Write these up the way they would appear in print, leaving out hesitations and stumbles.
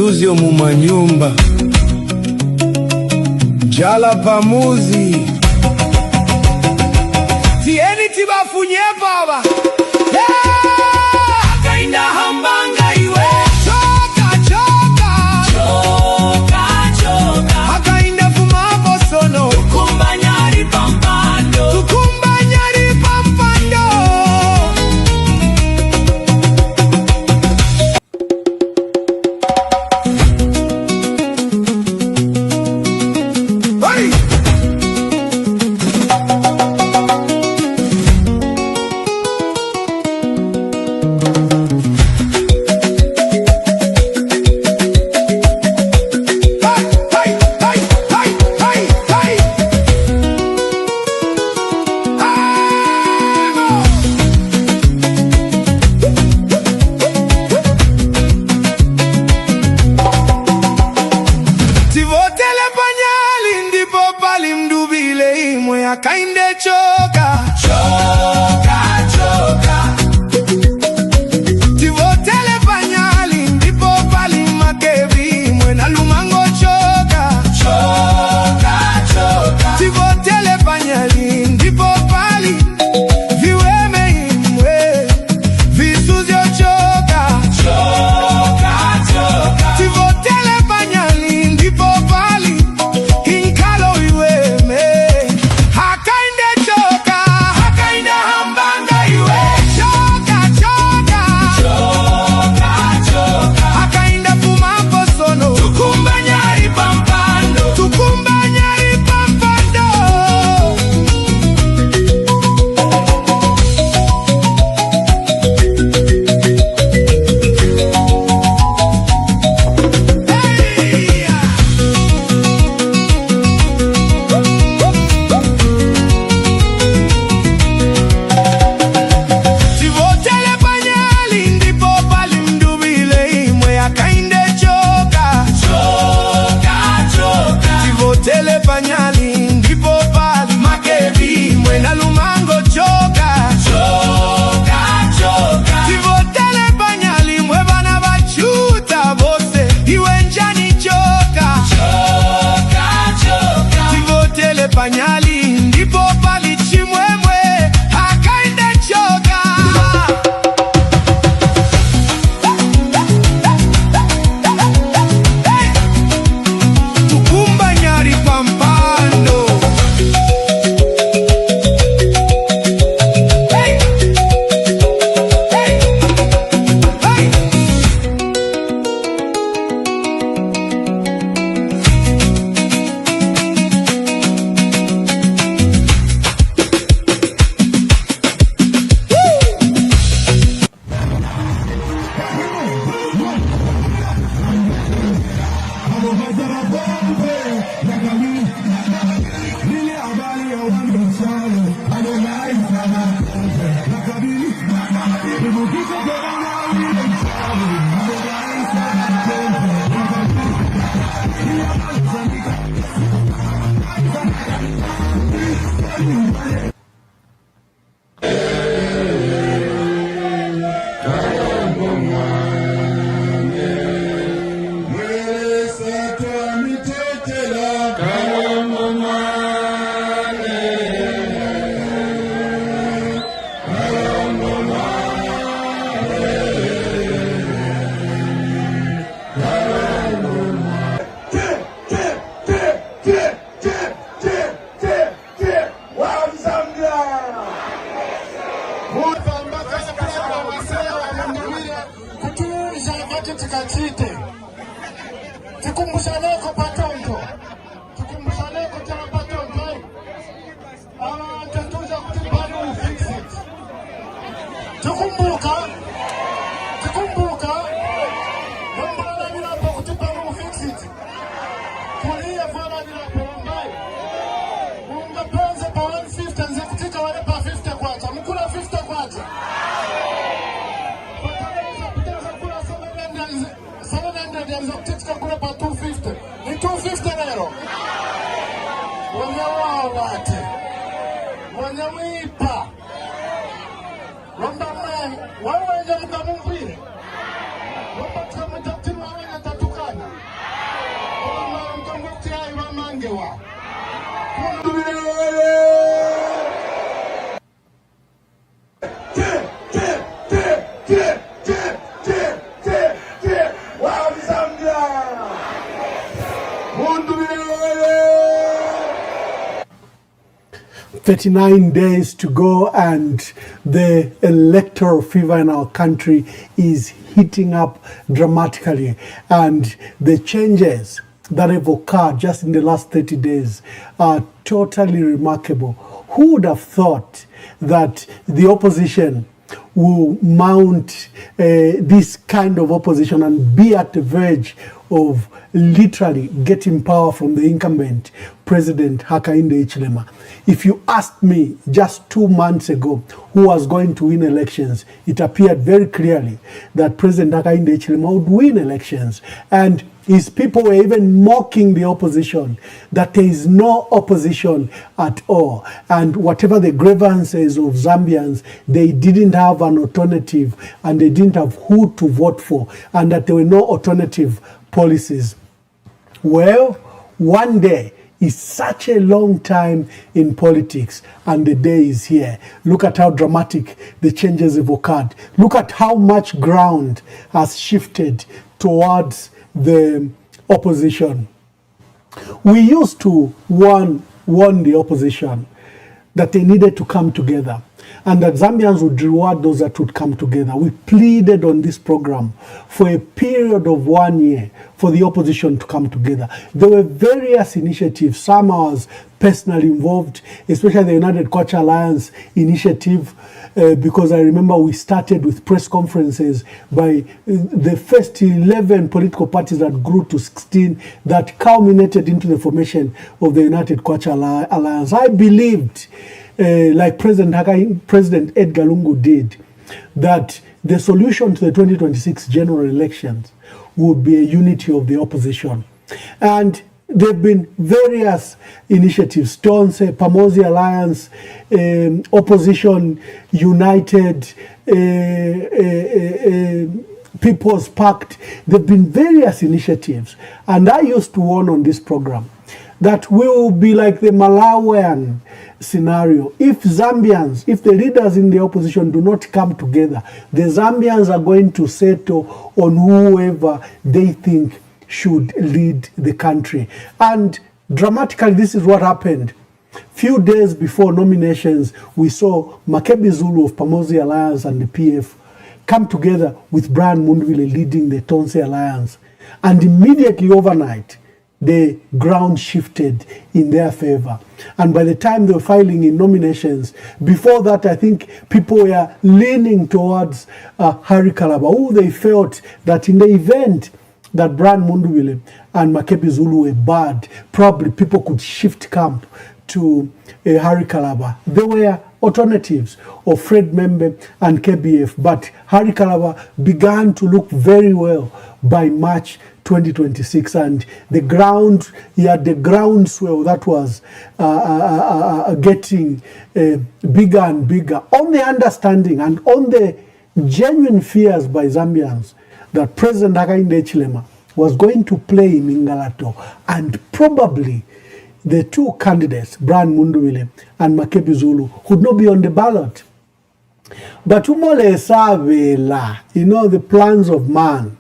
Visuzio mumanyumba Jala pamuzi Tieni tibafunye baba Akainda hambanga iwe Choka choka Choka choka Akainda fumapo sono Tukumba nyari pampando Tukumba nyari pampando Akainde choka choka choka Tivotele panyali ndipo pali makevi mwena lumango choka choka choka Tivotele panyali ndipo pali viweme imwe Visuzio choka choka choka Tivotele panyali ndipo pali hinkalo iweme Panyali ndipo pali chimwemwe akainde choka Tukumba nyari pampando Tukumbushaneko patonto Tukumbushaneko tena patonto Tutuja kutibani ufixit Tukumbuka Mbana nila po kutibani ufixit Kulia vana nila po mbai Unga penze pa 150 nze kutika wale pa 50 kwacha Mkula 50 kwacha Kutika kule pa 250 Ni 250 nero Mwenye wawate Mwenye wipa Wamba mwenye Wawenye mga mumbire Wamba tukamita timu wawenye tatukana Mungewa. Wow, Zambia! 39 days to go, and the electoral fever in our country is heating up dramatically. And the changes that have occurred just in the last 30 days are totally remarkable. Who would have thought that the opposition will mount this kind of opposition and be at the verge of literally getting power from the incumbent President Hakainde Hichilema? If you asked me just 2 months ago who was going to win elections, it appeared very clearly that President Hakainde Hichilema would win elections. And his people were even mocking the opposition, that there is no opposition at all. And whatever the grievances of Zambians, they didn't have an alternative and they didn't have who to vote for, and that there were no alternative policies. Well, one day is such a long time in politics, and the day is here. Look at how dramatic the changes have occurred. Look at how much ground has shifted towards the opposition. We used to warn the opposition that they needed to come together, and that Zambians would reward those that would come together. We pleaded on this program for a period of 1 year for the opposition to come together. There were various initiatives. Some I was personally involved, especially the United Culture Alliance initiative, because I remember we started with press conferences by the first 11 political parties that grew to 16 that culminated into the formation of the United Culture Alliance. I believed, like President Edgar Lungu did, that the solution to the 2026 general elections would be a unity of the opposition. And there have been various initiatives: Tonse, Pamosi Alliance, Opposition United, People's Pact. There have been various initiatives. And I used to warn on this program that we will be like the Malawian scenario. If the leaders in the opposition do not come together, the Zambians are going to settle on whoever they think should lead the country. And dramatically, this is what happened. Few days before nominations, we saw Makebi Zulu of Pamosi Alliance and the PF come together with Brian Mundwile leading the Tonse Alliance. And immediately overnight, the ground shifted in their favor. And by the time they were filing in nominations, before that, I think people were leaning towards Harry Kalaba, who they felt that in the event that Brian Mundwile and Makebi Zulu were bad, probably people could shift camp to Harry Kalaba. There were alternatives of Fred Membe and KBF, but Harry Kalaba began to look very well by March 2026, and the groundswell that was getting bigger and bigger, on the understanding and on the genuine fears by Zambians that President Hakainde Hichilema was going to play in Ingalato, and probably the two candidates, Brian Mundwile and Makebi Zulu, would not be on the ballot. But umole savela, the plans of man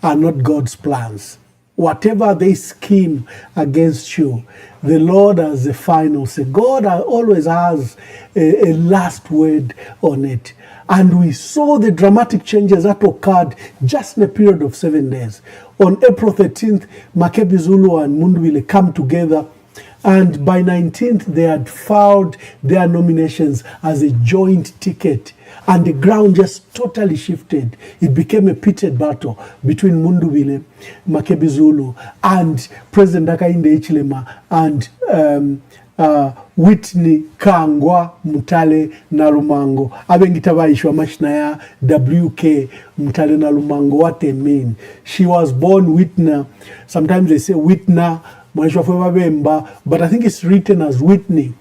are not God's plans. Whatever they scheme against you, the Lord has the final say. God always has a last word on it. And we saw the dramatic changes that occurred just in a period of 7 days. On April 13th, Makebi Zulu and Mundwile come together, and by 19th, they had filed their nominations as a joint ticket. And the ground just totally shifted. It became a pitted battle between Mundwile, Makebi Zulu, and President Hakainde Hichilema and Whitney Kangwa Mutale Nalumango. Abengita baishwa mashina ya WK Mutale Nalumango. What they mean? She was born Whitney. Sometimes they say Whitney, but I think it's written as Whitney.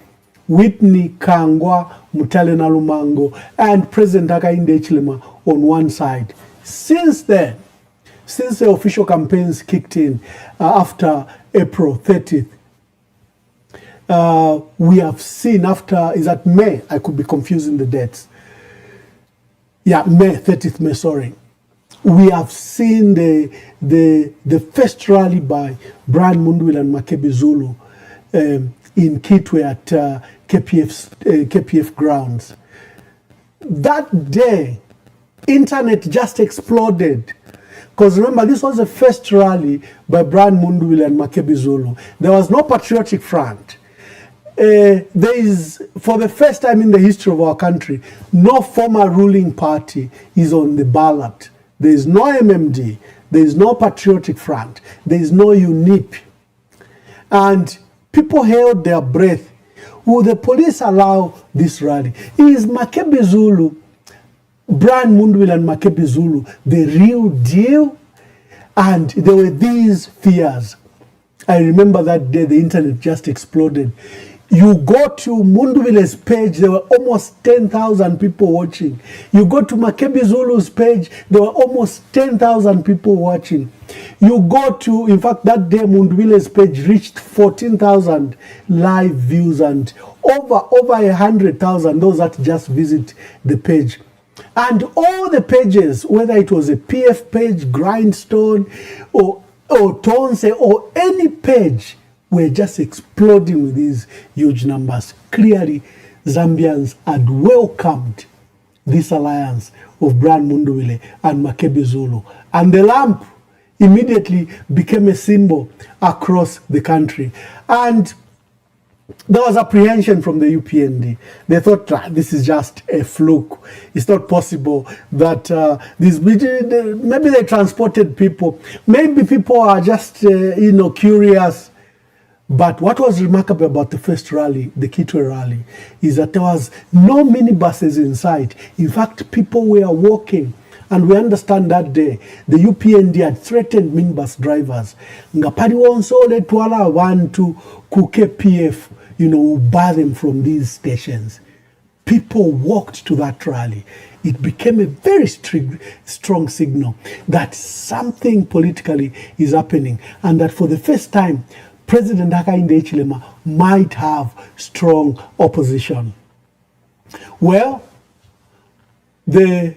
Whitney Kangwa Mutale Nalumango and President Hakainde Hichilema on one side. Since then, since the official campaigns kicked in after April 30th, we have seen after, is that May? I could be confusing the dates. Yeah, May, 30th May, sorry. We have seen the first rally by Brian Mundwile and Makebi Zulu in Kitwe at KPF grounds. That day, internet just exploded. Because remember, this was the first rally by Brian Mundwile and Makebi Zulu. There was no patriotic front. There is, for the first time in the history of our country, no former ruling party is on the ballot. There is no MMD. There is no patriotic front. There is no UNIP. And people held their breath. Will the police allow this rally? Is Makebi Zulu, Brian Mundwile and Makebi Zulu, the real deal? And there were these fears. I remember that day the internet just exploded. You go to Mundwile's page, there were almost 10,000 people watching. You go to Makebi Zulu's page, there were almost 10,000 people watching. You go to, in fact, that day Mundwile's page reached 14,000 live views and over 100,000 those that just visit the page. And all the pages, whether it was a PF page, Grindstone, or Tonse, or any page, were just exploding with these huge numbers. Clearly, Zambians had welcomed this alliance of Brian Mundwile and Makebi Zulu. And the lamp immediately became a symbol across the country. And there was apprehension from the UPND. They thought, this is just a fluke. It's not possible that maybe they transported people. Maybe people are just, curious. But what was remarkable about the first rally, the Kitwe rally, is that there was no minibuses in sight. In fact, people were walking. And we understand that day, the UPND had threatened minibus drivers. Ngapari wonso le twala abantu kuke PF, bar them from these stations. People walked to that rally. It became a very strong signal that something politically is happening. And that for the first time, President Hakainde Hichilema might have strong opposition. Well, we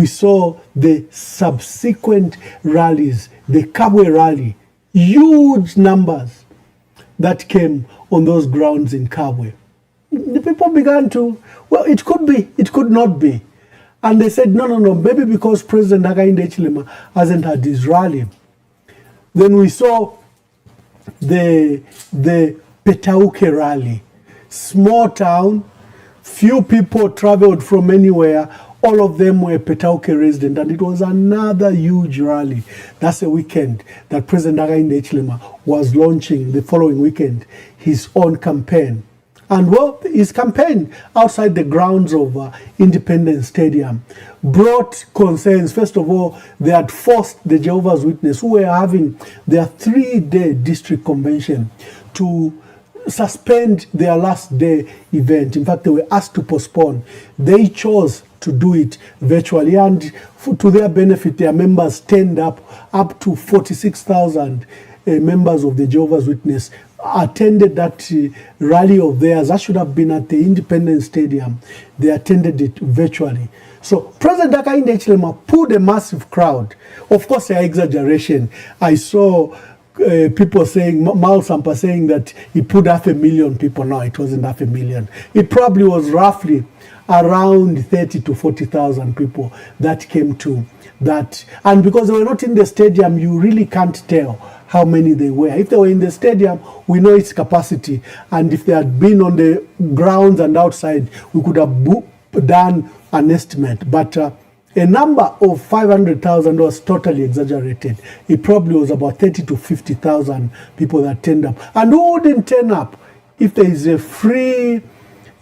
saw the subsequent rallies, the Kabwe rally, huge numbers that came on those grounds in Kabwe. The people began to, well, it could be, it could not be. And they said, no, maybe because President Hakainde Hichilema hasn't had his rally. Then we saw the Petauke rally, small town, few people traveled from anywhere. All of them were Petauke resident, and it was another huge rally. That's a weekend that President Hakainde Hichilema was launching the following weekend his own campaign. And well, his campaign outside the grounds of Independence Stadium brought concerns. First of all, they had forced the Jehovah's Witnesses, who were having their 3-day district convention, to suspend their last day event. In fact, they were asked to postpone. They chose to do it virtually, and to their benefit, their members turned up to 46,000 members of the Jehovah's Witness attended that rally of theirs. That should have been at the Independence Stadium. They attended it virtually. So President Hakainde Hichilema pulled a massive crowd. Of course, an exaggeration. I saw people saying, Mal Sampa saying that he pulled 500,000 people. No, it wasn't 500,000. It probably was roughly around 30 to 40,000 people that came to that. And because they were not in the stadium, you really can't tell how many they were. If they were in the stadium, we know its capacity. And if they had been on the grounds and outside, we could have done an estimate. But a number of 500,000 was totally exaggerated. It probably was about 30 to 50,000 people that turned up. And who wouldn't turn up if there is a free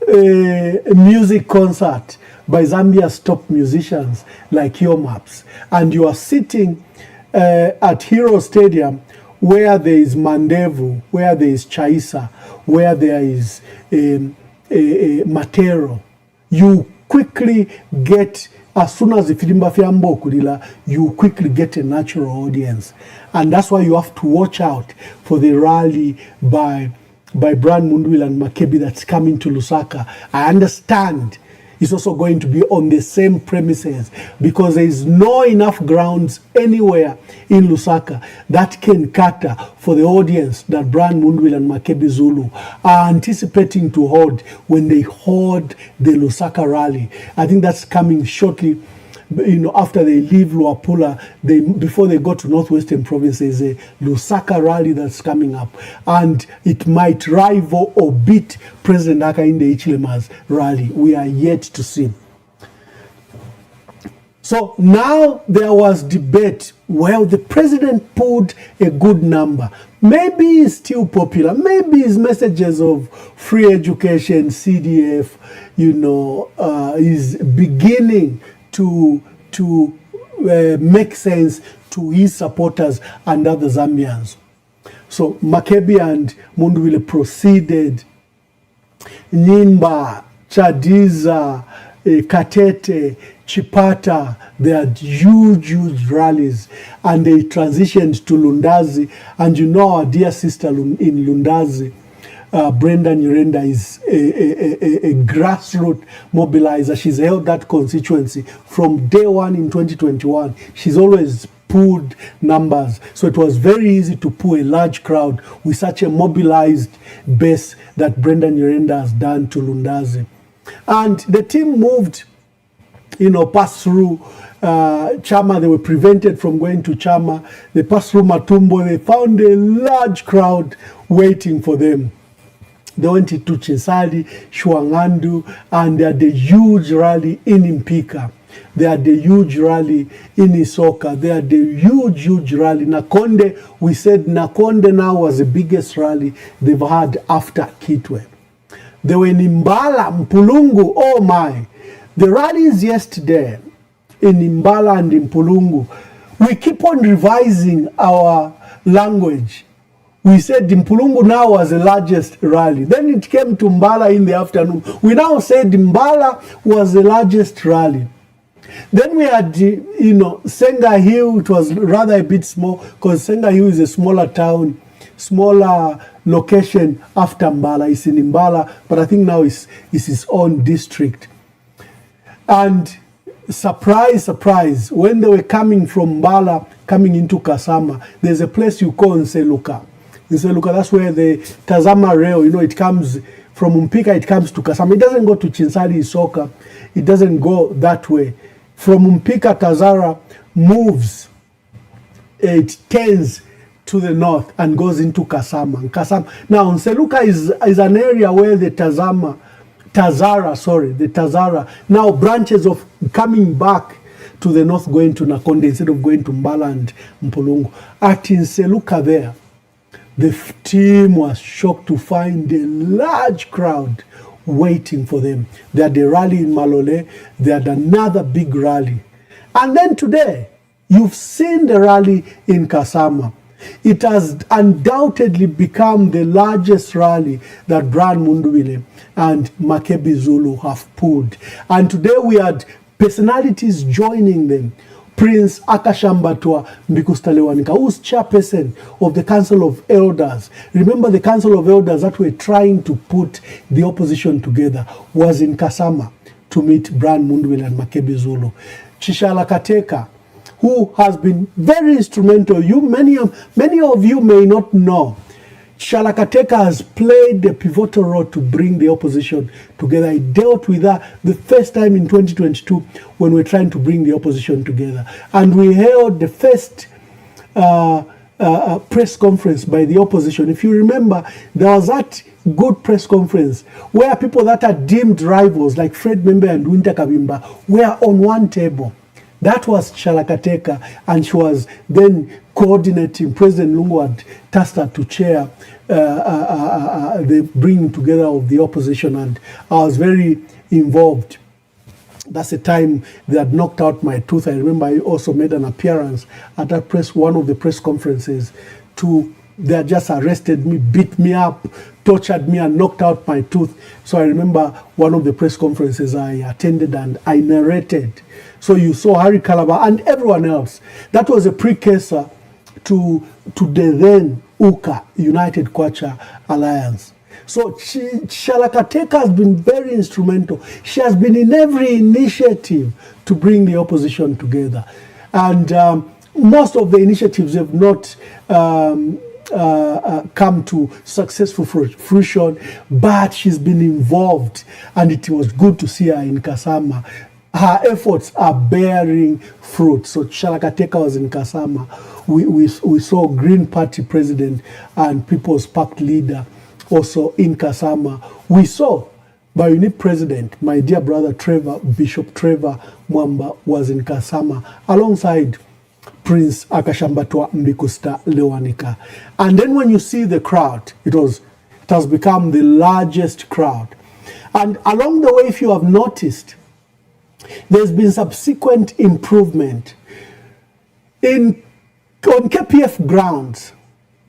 music concert by Zambia's top musicians like Yomaps, and you are sitting at Hero Stadium, where there is Mandevu, where there is Chaisa, where there is Matero, you quickly get, as soon as the Filimba Fiambo Kulila, you quickly get a natural audience. And that's why you have to watch out for the rally by by Brian Mundwile and Makebi that's coming to Lusaka, I understand it's also going to be on the same premises, because there is no enough grounds anywhere in Lusaka that can cater for the audience that Brian Mundwile and Makebi Zulu are anticipating to hold when they hold the Lusaka rally. I think that's coming shortly. After they leave Luapula, before they go to Northwestern Province, there's a Lusaka rally that's coming up, and it might rival or beat President Hakainde Hichilema's rally. We are yet to see. So now there was debate. Well, the president pulled a good number. Maybe he's still popular. Maybe his messages of free education, CDF, is beginning to make sense to his supporters and other Zambians. So Makebi and Mundwile proceeded. Nyimba, Chadiza, Katete, Chipata, they had huge rallies, and they transitioned to Lundazi. And our dear sister in Lundazi, Brenda Nyirenda, is a grassroots mobilizer. She's held that constituency from day one in 2021. She's always pulled numbers. So it was very easy to pull a large crowd with such a mobilized base that Brenda Nyirenda has done to Lundazi. And the team moved, passed through Chama. They were prevented from going to Chama. They passed through Matumbo. They found a large crowd waiting for them. They went into Chinsali, Shwangandu, and they had a huge rally in Impika. They had a huge rally in Isoka. They had a huge rally. Nakonde, we said Nakonde now was the biggest rally they've had after Kitwe. They were in Imbala, Mpulungu, oh my. The rallies yesterday in Imbala and in Mpulungu, we keep on revising our language. We said Mpulungu now was the largest rally. Then it came to Mbala in the afternoon. We now said Mbala was the largest rally. Then we had, Senga Hill. It was rather a bit small, because Senga Hill is a smaller town, smaller location after Mbala. It's in Mbala, but I think now it's its own district. And surprise, when they were coming from Mbala, coming into Kasama, there's a place you call Nseluka. Nseluka, that's where the Tazama rail, it comes from Mpika, it comes to Kasama. It doesn't go to Chinsali, Isoka. It doesn't go that way. From Mpika, Tazara moves, it turns to the north and goes into Kasama. Now, Nseluka is an area where the Tazara now branches of coming back to the north, going to Nakonde instead of going to Mbala and Mpulungu. At Nseluka there, the team was shocked to find a large crowd waiting for them. They had a rally in Malole. They had another big rally. And then today, you've seen the rally in Kasama. It has undoubtedly become the largest rally that Brian Mundwile and Makebi Zulu have pulled. And today we had personalities joining them. Prince Akashambatwa Mbikustalewanika, who's chairperson of the Council of Elders. Remember, the Council of Elders that were trying to put the opposition together was in Kasama to meet Brian Mundwile and Makebi Zulu. Chishala Kateka, who has been very instrumental. Many of you may not know. Chishala Kateka has played a pivotal role to bring the opposition together. He dealt with her the first time in 2022 when we were trying to bring the opposition together. And we held the first press conference by the opposition. If you remember, there was that good press conference where people that are deemed rivals like Fred Membe and Winter Kabimba were on one table. That was Shalakateka, and she was then coordinating. President Lungu had tasked her to chair the bringing together of the opposition, and I was very involved. That's the time they had knocked out my tooth. I remember I also made an appearance at that one of the press conferences. They had just arrested me, beat me up, tortured me, and knocked out my tooth. So I remember one of the press conferences I attended and I narrated. So you saw Harry Calabar and everyone else. That was a precursor to the then UKA, United Kwacha Alliance. So Shalakateka has been very instrumental. She has been in every initiative to bring the opposition together. And most of the initiatives have not come to successful fruition, but she's been involved, and it was good to see her in Kasama. Her efforts are bearing fruit. So Shalakateka was in Kasama. We saw Green Party president and People's Park leader also in Kasama. We saw Bayuni president, my dear brother Bishop Trevor Mwamba, was in Kasama alongside Prince Akashambatwa Mbikusta Lewanika. And then when you see the crowd, it has become the largest crowd. And along the way, if you have noticed, there's been subsequent improvement. On KPF grounds,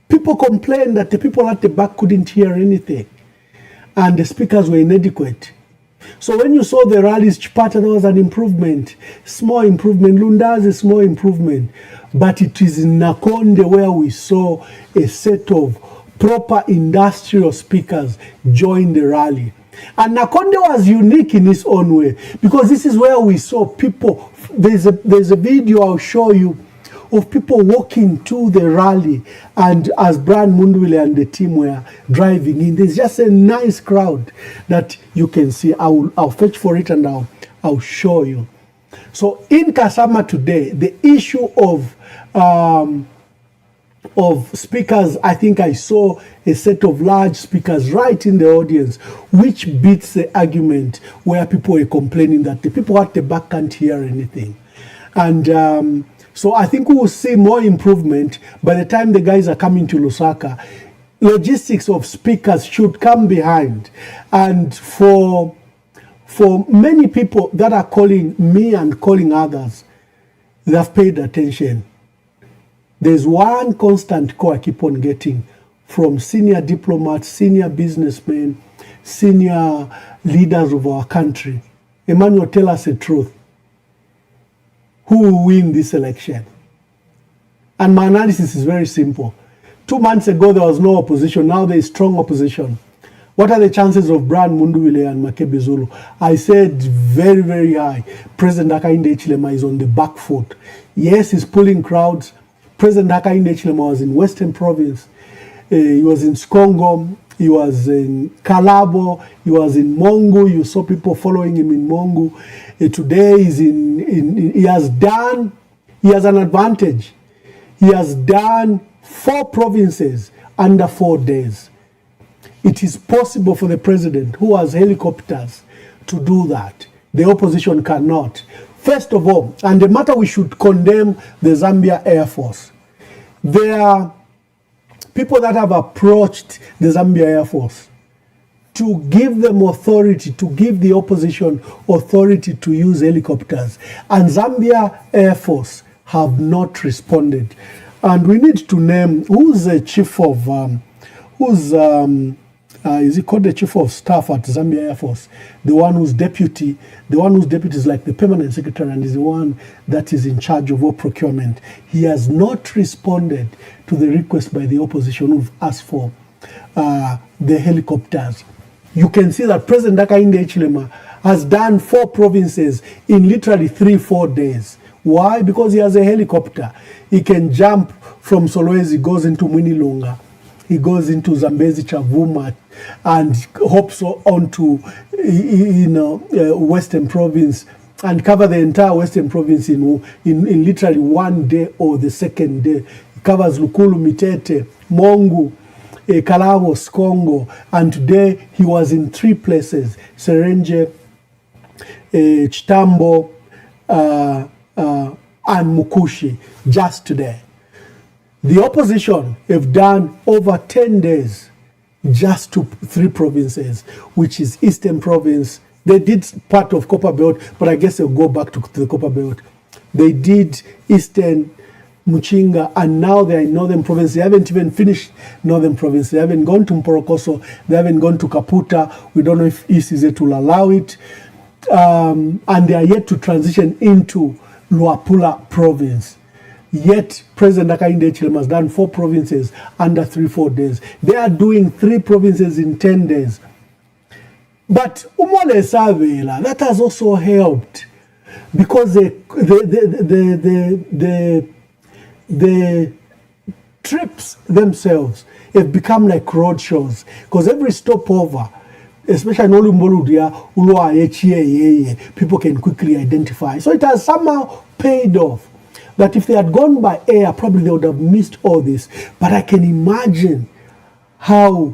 people complained that the people at the back couldn't hear anything, and the speakers were inadequate. So when you saw the rallies, Chipata, there was an improvement, small improvement. Lundazi, a small improvement. But it is in Nakonde where we saw a set of proper industrial speakers join the rally. And Nakonde was unique in its own way, because this is where we saw people. There's a video I'll show you of people walking to the rally, and as Brian Mundwile and the team were driving in, there's just a nice crowd that you can see. I'll fetch for it and I'll show you. So in Kasama today, the issue of speakers, I think I saw a set of large speakers right in the audience, which beats the argument where people were complaining that the people at the back can't hear anything. And so I think we will see more improvement by the time the guys are coming to Lusaka. Logistics of speakers should come behind. And for many people that are calling me and calling others, they have paid attention. There's one constant call I keep on getting from senior diplomats, senior businessmen, senior leaders of our country. Emmanuel, tell us the truth. Who will win this election? And my analysis is very simple. 2 months ago, there was no opposition. Now there is strong opposition. What are the chances of Brian Mundwile and Makebe Zulu? I said very, very high. President Hakainde Hichilema is on the back foot. Yes, he's pulling crowds. President Hakainde Hichilema was in Western Province. He was in Skongo. He was in Kalabo. He was in Mongu. You saw people following him in Mongu. Today he has an advantage. He has done 4 provinces under 4 days. It is possible for the president, who has helicopters, to do that. The opposition cannot. First of all, and the matter we should condemn the Zambia Air Force. There are people that have approached the Zambia Air Force to give them authority, to give the opposition authority to use helicopters. And Zambia Air Force have not responded. And we need to name who's the chief of, is he called the chief of staff at Zambia Air Force? The one whose deputy is like the permanent secretary and is the one that is in charge of all procurement. He has not responded to the request by the opposition who've asked for the helicopters. You can see that President Hakainde Hichilema has done 4 provinces in literally 3-4 days. Why? Because he has a helicopter. He can jump from Solwezi, goes into Mwinilunga, he goes into Zambezi Chavuma, and hops onto Western Province and cover the entire Western Province in literally 1 day or the second day. He covers Lukulu, Mitete, Mongu, Kalabo, Skongo, and today he was in 3 places: Serenje, Chitambo, and Mukushi, just today. The opposition have done over 10 days just to 3 provinces, which is Eastern Province. They did part of Copper Belt, but I guess they'll go back to the Copper Belt. They did Eastern, Muchinga, and now they're in Northern Province. They haven't even finished Northern Province. They haven't gone to Mporokoso. They haven't gone to Kaputa. We don't know if East is yet to allow it. And they are yet to transition into Luapula Province. Yet President Hakainde Hichilema has done 4 provinces under 3-4 days. They are doing 3 provinces in 10 days. But Umole Savela, that has also helped because the trips themselves have become like road shows. Because every stopover, especially in Olumboludia, people can quickly identify. So it has somehow paid off. That if they had gone by air, probably they would have missed all this. But I can imagine how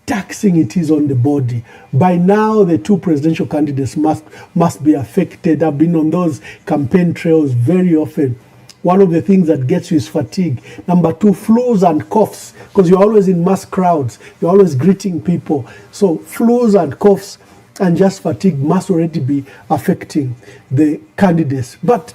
taxing it is on the body. By now, the 2 presidential candidates must be affected. I've been on those campaign trails very often. One of the things that gets you is fatigue. Number 2, flus and coughs, because you're always in mass crowds. You're always greeting people. So flus and coughs and just fatigue must already be affecting the candidates. But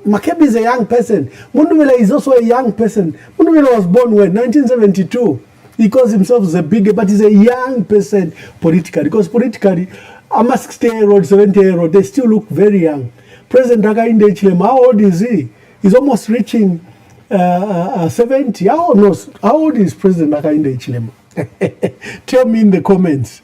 Makebi is a young person. Mundubile is also a young person. Mundubile was born when? 1972. He calls himself the big, but he's a young person politically. Because politically, I'm a 60-year-old, 70-year-old, they still look very young. President Hakainde Hichilema, how old is he? He's almost reaching 70. How old is President Hakainde Hichilema? Tell me in the comments.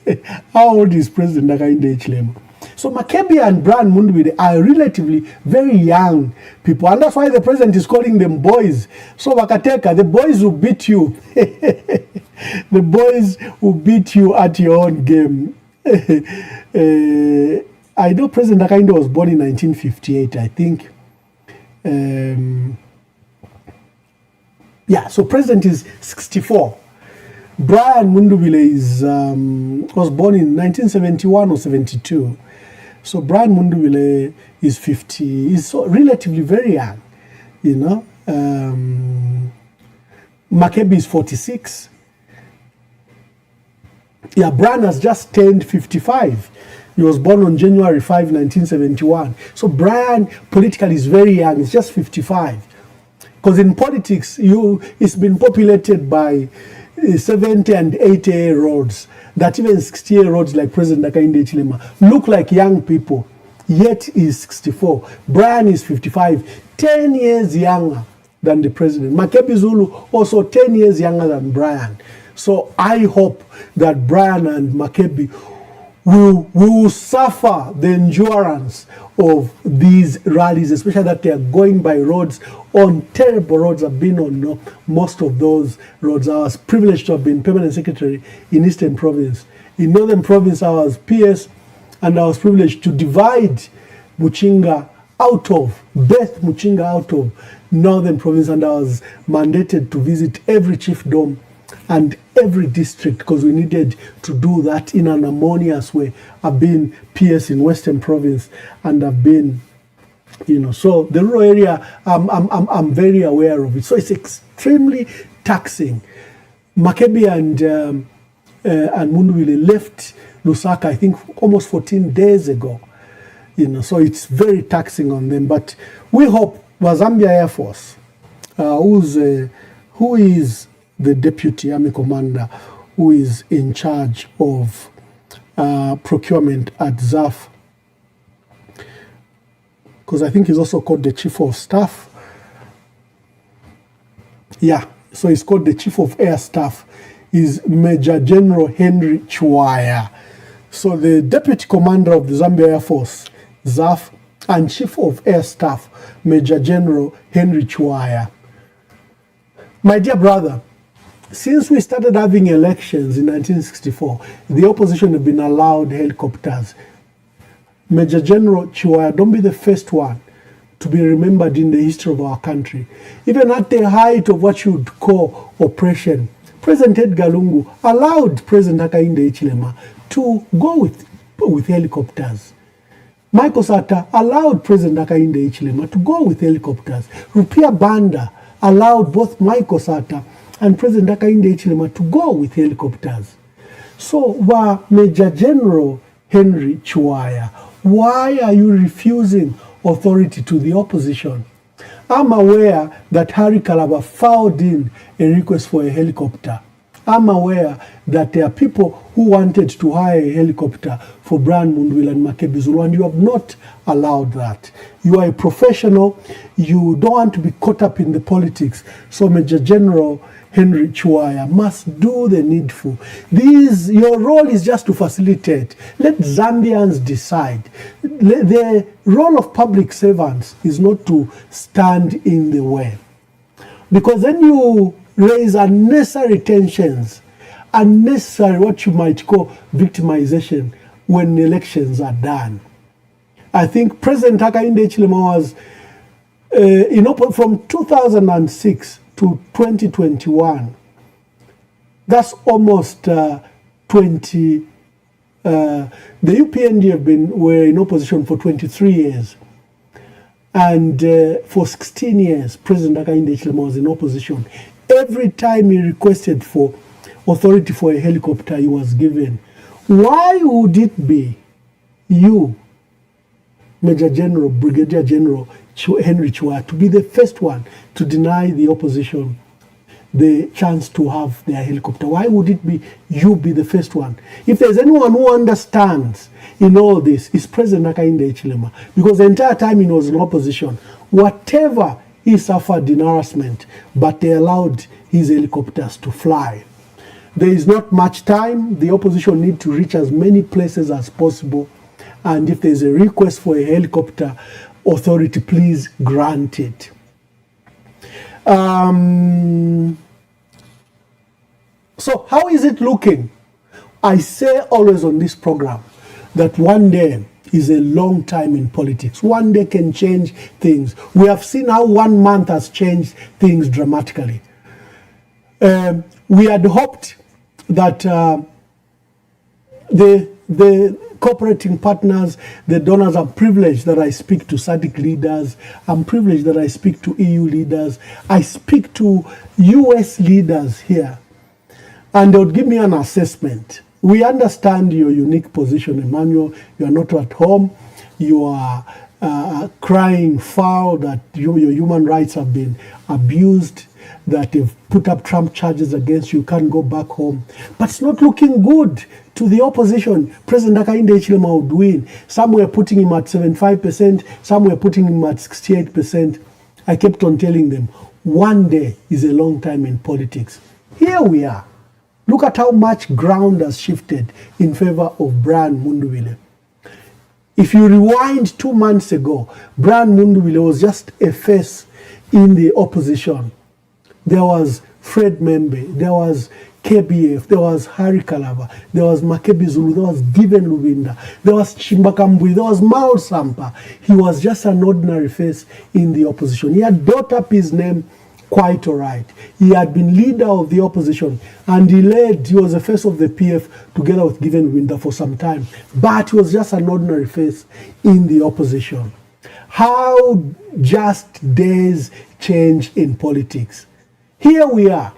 How old is President Hakainde Hichilema? So Makebi and Brian Mundubile are relatively very young people. And that's why the president is calling them boys. So Wakateka, the boys will beat you. The boys will beat you at your own game. I know President Hakainde was born in 1958, I think. Yeah, so president is 64. Brian Mundubile was born in 1971 or 72. So Brian Mundubile is 50. He's relatively very young, you know. Makebi is 46. Yeah, Brian has just turned 55. He was born on January 5, 1971. So Brian politically is very young. He's just 55. Because in politics, it's been populated by 70 and 80-year-olds, that even 60-year-olds like President Hakainde Hichilema look like young people, yet he's 64. Brian is 55, 10 years younger than the president. Makebi Zulu also 10 years younger than Brian. So I hope that Brian and Makebi will suffer the endurance of these rallies, especially that they are going by roads, on terrible roads. I've been on most of those roads. I was privileged to have been permanent secretary in Eastern Province. In Northern Province, I was PS, and I was privileged to divide Muchinga out of Northern Province, and I was mandated to visit every chiefdom and every district because we needed to do that in an harmonious way. I've been PS in Western Province, and I've been, you know, so the rural area, I'm very aware of it. So it's extremely taxing. Makebi and Mundubile left Lusaka, I think, almost 14 days ago. You know, so it's very taxing on them. But we hope Zambia Air Force, who is the deputy army commander, who is in charge of procurement at ZAF, because I think he's also called the chief of staff. Yeah, so he's called the chief of air staff, is Major General Henry Chiwaya. So the deputy commander of the Zambia Air Force, ZAF, and chief of air staff, Major General Henry Chiwaya. My dear brother, since we started having elections in 1964, the opposition have been allowed helicopters. Major General Chiwaya, don't be the first one to be remembered in the history of our country. Even at the height of what you would call oppression, President Edgar Lungu allowed President Hakainde Hichilema to go with helicopters. Michael Sata allowed President Hakainde Hichilema to go with helicopters. Rupia Banda allowed both Michael Sata and President Hakainde Hichilema to go with helicopters. So, Major General Henry Chiwaya, why are you refusing authority to the opposition? I'm aware that Harry Kalaba filed in a request for a helicopter. I'm aware that there are people who wanted to hire a helicopter for Brian Mundwile and Makebi Zulu, and you have not allowed that. You are a professional. You don't want to be caught up in the politics. So Major General Henry Chiwaya must do the needful. Your role is just to facilitate. Let Zambians decide. The role of public servants is not to stand in the way. Because then you raise unnecessary tensions, unnecessary what you might call victimization when elections are done. I think President Hakainde Hichilema was from 2006 to 2021. That's almost 20. The UPND were in opposition for 23 years. And for 16 years, President Hakainde Hichilema was in opposition. Every time he requested for authority for a helicopter, he was given. Why would it be you, Major General, Brigadier General Henry Chiwaya, to be the first one to deny the opposition the chance to have their helicopter? Why would it be you be the first one? If there's anyone who understands in all this, it's President Hakainde Hichilema. Because the entire time he was in opposition, whatever he suffered in harassment, but they allowed his helicopters to fly. There is not much time. The opposition need to reach as many places as possible. And if there's a request for a helicopter, authority, please grant it. So how is it looking? I say always on this program that one day is a long time in politics. One day can change things. We have seen how 1 month has changed things dramatically. We had hoped that the cooperating partners, the donors, I'm privileged that I speak to SADC leaders. I'm privileged that I speak to EU leaders. I speak to US leaders here. And they would give me an assessment. We understand your unique position, Emmanuel. You are not at home. You are crying foul that your human rights have been abused, that they've put up Trump charges against you, can't go back home. But it's not looking good to the opposition. President Hakainde Hichilema would win. Some were putting him at 75%, some were putting him at 68%. I kept on telling them, one day is a long time in politics. Here we are. Look at how much ground has shifted in favor of Brian Mundwile. If you rewind 2 months ago, Brian Mundwile was just a face in the opposition. There was Fred Membe, there was KBF, there was Harry Kalava, there was Makebi Zulu, there was Given Lubinda, there was Chimbakambui, there was Maul Sampa. He was just an ordinary face in the opposition. He had brought up his name quite all right. He had been leader of the opposition and he was the face of the PF together with Given Lubinda for some time. But he was just an ordinary face in the opposition. How just days change in politics. Here we are,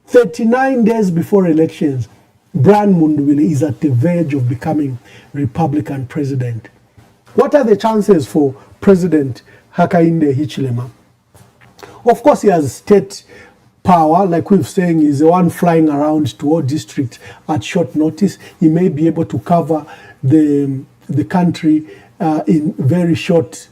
39 days before elections. Brian Mundwile is at the verge of becoming Republican president. What are the chances for President Hakainde Hichilema? Of course, he has state power, like we've saying, he's the one flying around to all districts at short notice. He may be able to cover the country in very short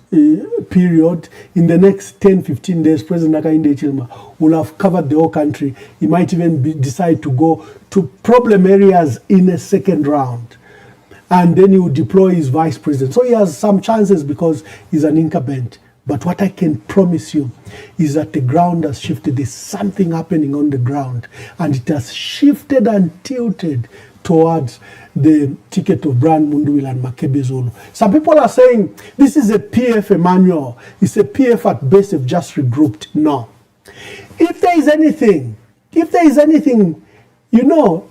period. In the next 10-15 days, President Hakainde Hichilema will have covered the whole country. He might even decide to go to problem areas in a second round. And then he will deploy his vice president. So he has some chances because he's an incumbent. But what I can promise you is that the ground has shifted. There's something happening on the ground. And it has shifted and tilted towards the ticket of Brian Mundwile and Makebi Zulu. Some people are saying this is a PF, Emmanuel. It's a PF at best, they've just regrouped. No. If there is anything, you know,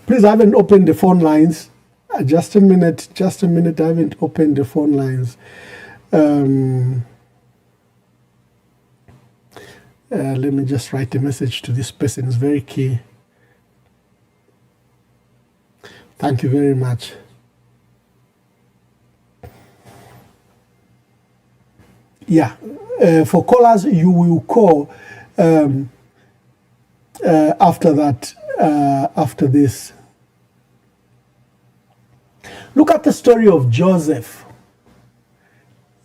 please, I haven't opened the phone lines. Just a minute, I haven't opened the phone lines. Let me just write a message to this person. It's very key. Thank you very much. Yeah, for callers, you will call after that, after this. Look at the story of Joseph.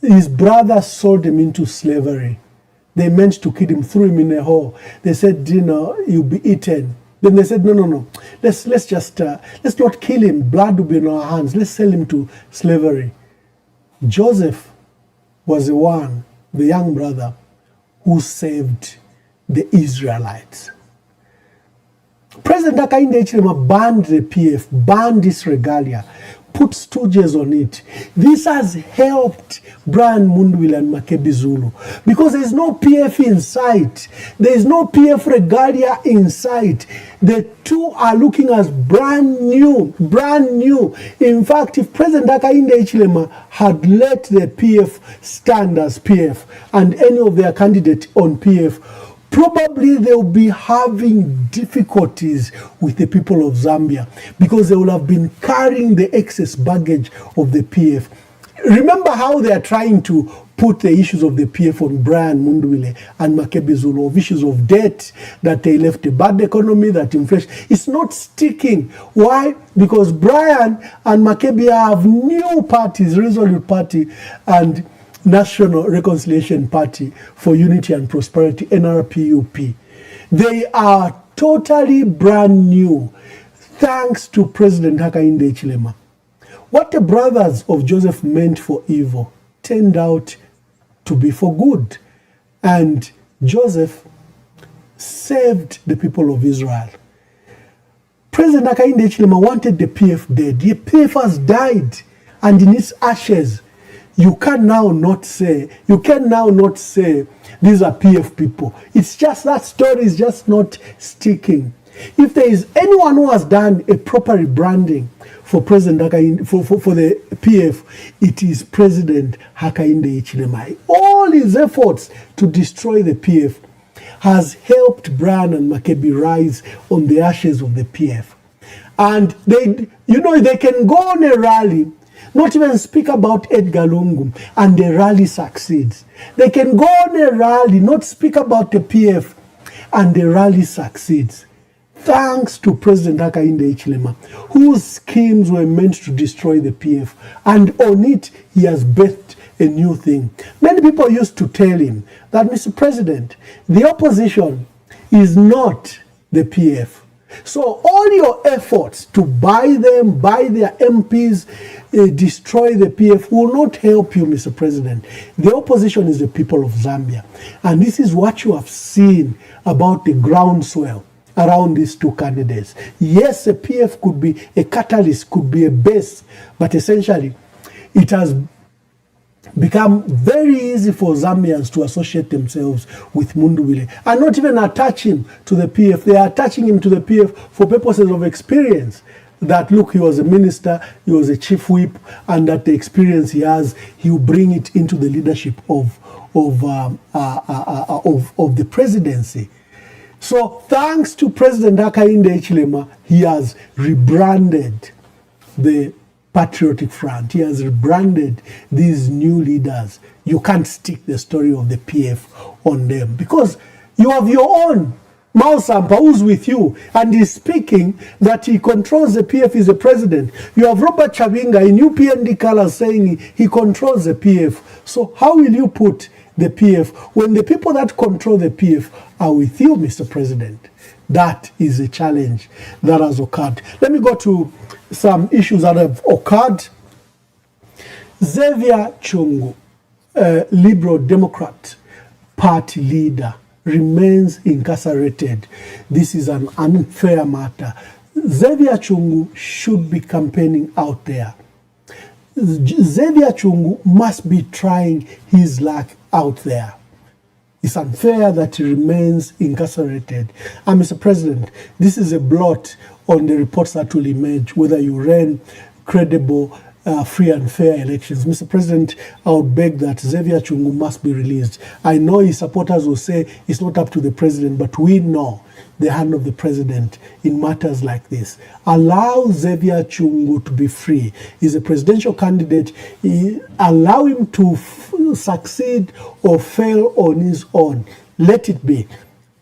His brothers sold him into slavery. They meant to kill him, threw him in a hole. They said, you know, you'll be eaten. Then they said, no. Let's not kill him. Blood will be in our hands. Let's sell him to slavery. Joseph was the young brother, who saved the Israelites. President Hakainde Hichilema banned the PF, banned this regalia, put stooges on it. This has helped Brian Mundwile and Makebi Zulu, because there is no PF in sight. There is no PF regalia in sight. The two are looking as brand new, brand new. In fact, if President Hakainde Hichilema had let the PF stand as PF and any of their candidates on PF, probably they'll be having difficulties with the people of Zambia, because they will have been carrying the excess baggage of the PF. Remember how they are trying to put the issues of the PF on Brian Mundwile and Makebi Zulu, of issues of debt, that they left a bad economy, that inflation. It's not sticking. Why? Because Brian and Makebi have new parties, Resolute Party and National Reconciliation Party for Unity and Prosperity, NRPUP. They are totally brand new, thanks to President Hakainde Hichilema. What the brothers of Joseph meant for evil turned out to be for good. And Joseph saved the people of Israel. President Hakainde Hichilema wanted the PF dead. The PF has died, and in its ashes, you can now not say these are PF people. It's just that story is just not sticking. If there is anyone who has done a proper rebranding for President Hakainde, for the PF, it is President Hakainde Hichilema. All his efforts to destroy the PF has helped Brian and Makebi rise on the ashes of the PF. And they can go on a rally, not even speak about Edgar Lungu, and the rally succeeds. They can go on a rally, not speak about the PF, and the rally succeeds. Thanks to President Hakainde Hichilema, whose schemes were meant to destroy the PF. And on it, he has birthed a new thing. Many people used to tell him that, Mr. President, the opposition is not the PF. So all your efforts to buy their MPs, destroy the PF will not help you, Mr. President. The opposition is the people of Zambia. And this is what you have seen about the groundswell around these two candidates. Yes, a PF could be a catalyst, could be a base, but essentially it has become very easy for Zambians to associate themselves with Mundwile and not even attach him to the PF. They are attaching him to the PF for purposes of experience. That, look, he was a minister, he was a chief whip, and that the experience he has, he will bring it into the leadership of the presidency. So thanks to President Hakainde Hichilema, he has rebranded the Patriotic Front. He has rebranded these new leaders. You can't stick the story of the PF on them, because you have your own Mausampa who's with you and is speaking that he controls the PF, is the president. You have Robert Chavinga in UPND colors saying he controls the PF. So how will you put the PF when the people that control the PF are with you, Mr. President? That is a challenge that has occurred. Let me go to some issues that have occurred. Xavier Chungu, Liberal Democrat Party leader, remains incarcerated. This is an unfair matter. Xavier Chungu should be campaigning out there. Xavier Chungu must be trying his luck out there. It's unfair that he remains incarcerated. And Mr. President, this is a blot on the reports that will emerge whether you ran credible, free and fair elections. Mr. President, I would beg that Xavier Chungu must be released. I know his supporters will say it's not up to the president, but we know the hand of the president in matters like this. Allow Xavier Chungu to be free. He's a presidential candidate. Allow him to succeed or fail on his own. Let it be.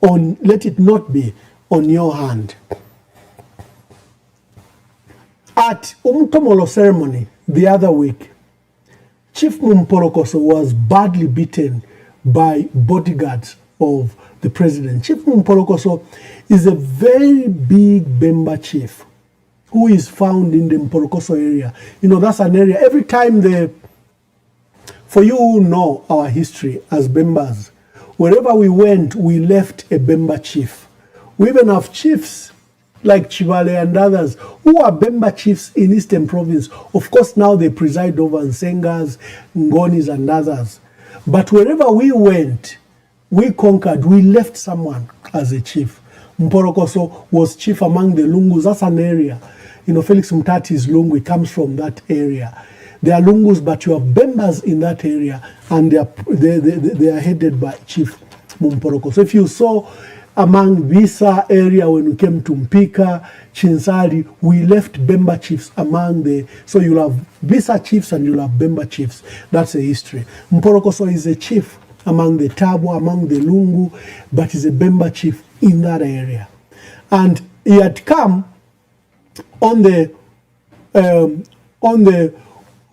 Let it not be on your hand. At Umtomolo ceremony the other week, Chief Mumporokoso was badly beaten by bodyguards of the president. Chief Mumporokoso is a very big Bemba chief who is found in the Mporokoso area. You know, that's an area, every time for you who know our history as Bembas, wherever we went, we left a Bemba chief. We even have chiefs like Chivale and others who are Bemba chiefs in Eastern Province. Of course, now they preside over Nsengas, Ngonis, and others. But wherever we went, we conquered, we left someone as a chief. Mporokoso was chief among the Lungus. That's an area. You know, Felix Mtati's Lungu comes from that area. There are Lungus, but you have Bembas in that area, and they are headed by Chief Mumporokoso. If you saw among Visa area when we came to Mpika, Chinsari, we left Bemba chiefs among so you'll have Visa chiefs and you'll have Bemba chiefs. That's a history. Mporokoso is a chief among the Tabo, among the Lungu, but he's a Bemba chief in that area. And he had come on the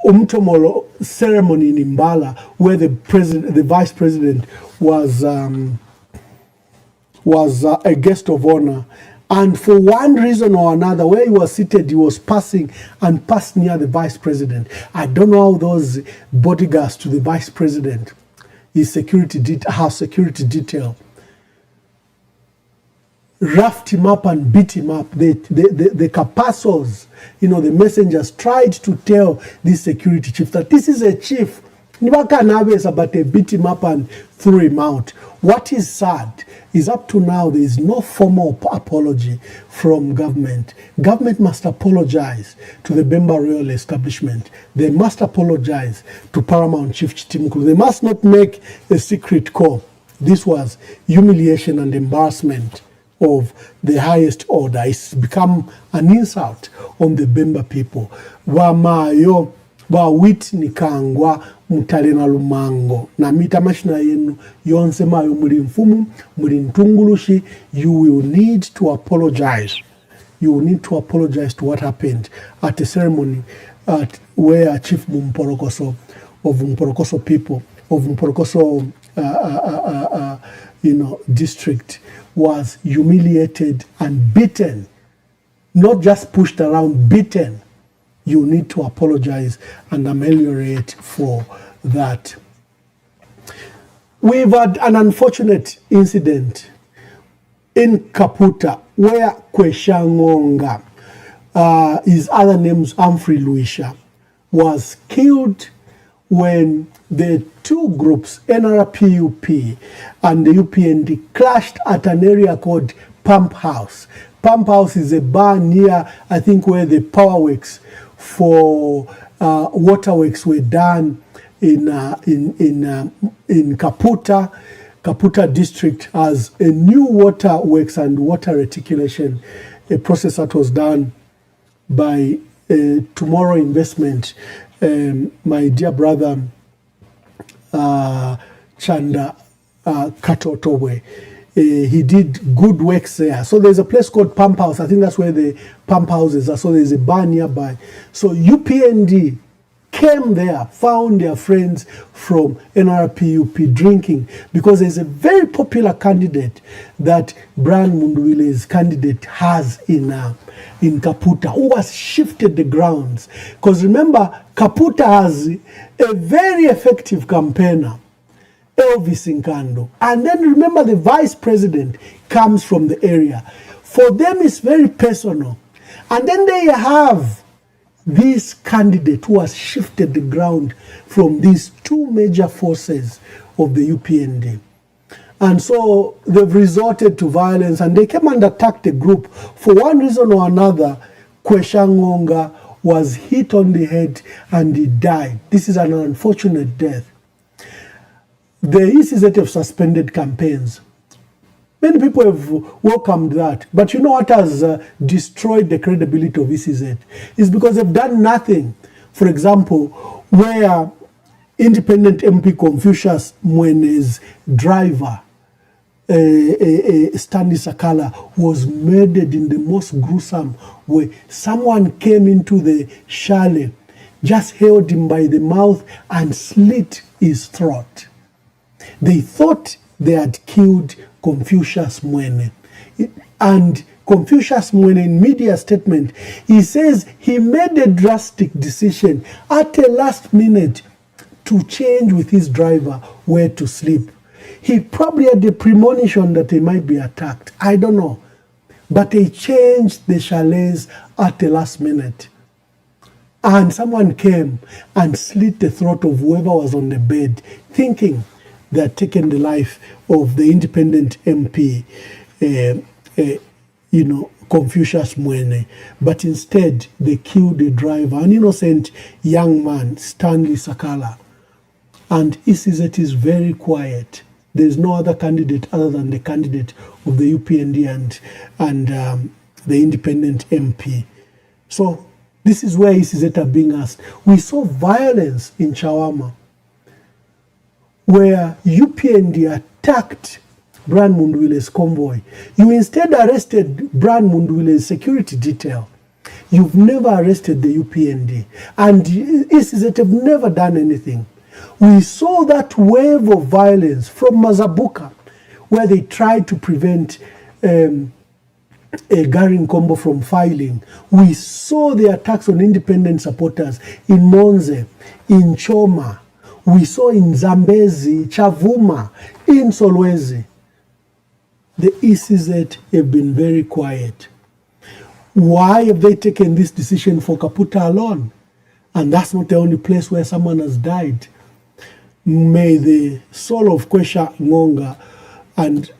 Umtomolo ceremony in Mbala, where the vice president was a guest of honor. And for one reason or another, where he was seated, he was passing and passed near the vice president. I don't know how those bodyguards to the vice president, his security detail, roughed him up and beat him up. The Capasos, you know, the messengers tried to tell this security chief that this is a chief. But they beat him up and threw him out. What is sad is up to now there is no formal apology from government. Government must apologize to the Bemba Royal Establishment. They must apologize to Paramount Chief Chitimukulu. They must not make a secret call. This was humiliation and embarrassment of the highest order. It's become an insult on the Bemba people. Wamayo ba Whitney Kangwa Mutalena Lumango na mita mashina yenu yonse mayo muri mfumu muri ntungulushi. You will need to apologize. You will need to apologize to what happened at the ceremony where Chief Mumporokoso of Mporokoso people of Mporokoso district was humiliated and beaten, not just pushed around, beaten. You need to apologize and ameliorate for that. We've had an unfortunate incident in Kaputa where Kweshangonga, his other name's Humphrey Luisha, was killed when the two groups, NRPUP and the UPND, clashed at an area called Pump House. Pump House is a bar near, I think, where the power works for waterworks were done in Kaputa. Kaputa district has a new waterworks and water reticulation, a process that was done by Tomorrow Investment. My dear brother Chanda Katotowe, he did good works there. So there's a place called Pump House. I think that's where the pump houses are. So there's a bar nearby. So UPND came there, found their friends from NRPUP drinking, because there's a very popular candidate that Brian Munduwile's candidate has in Kaputa, who has shifted the grounds. Because remember, Kaputa has a very effective campaigner, Elvis Nkando. And then remember, the vice president comes from the area. For them, it's very personal. And then they have this candidate who has shifted the ground from these two major forces of the UPND. And so they've resorted to violence, and they came and attacked the group. For one reason or another, Kweshangonga was hit on the head and he died. This is an unfortunate death. The ECZ have suspended campaigns. Many people have welcomed that. But you know what has destroyed the credibility of ECZ? It's because they've done nothing. For example, where independent MP Confucius Mwene's driver Stanley Sakala was murdered in the most gruesome way. Someone came into the chalet, just held him by the mouth and slit his throat. They thought they had killed Confucius Mwene. And Confucius Mwene, in media statement, he says he made a drastic decision at the last minute to change with his driver where to sleep. He probably had a premonition that he might be attacked. I don't know. But they changed the chalets at the last minute. And someone came and slit the throat of whoever was on the bed, thinking they had taken the life of the independent MP, Confucius Mwene. But instead, they killed the driver, an innocent young man, Stanley Sakala. And ECZ is very quiet. There's no other candidate other than the candidate of the UPND and the independent MP. So this is where ECZ are being asked. We saw violence in Chawama, where UPND attacked Brian Mundwile's convoy. You instead arrested Brian Mundwile's security detail. You've never arrested the UPND. And ECZ have never done anything. We saw that wave of violence from Mazabuka, where they tried to prevent Gary Nkombo from filing. We saw the attacks on independent supporters in Monze, in Choma. We saw in Zambezi, Chavuma, in Solwezi. The ECZ have been very quiet. Why have they taken this decision for Kaputa alone? And that's not the only place where someone has died. May the soul of Kwesha Ngonga, and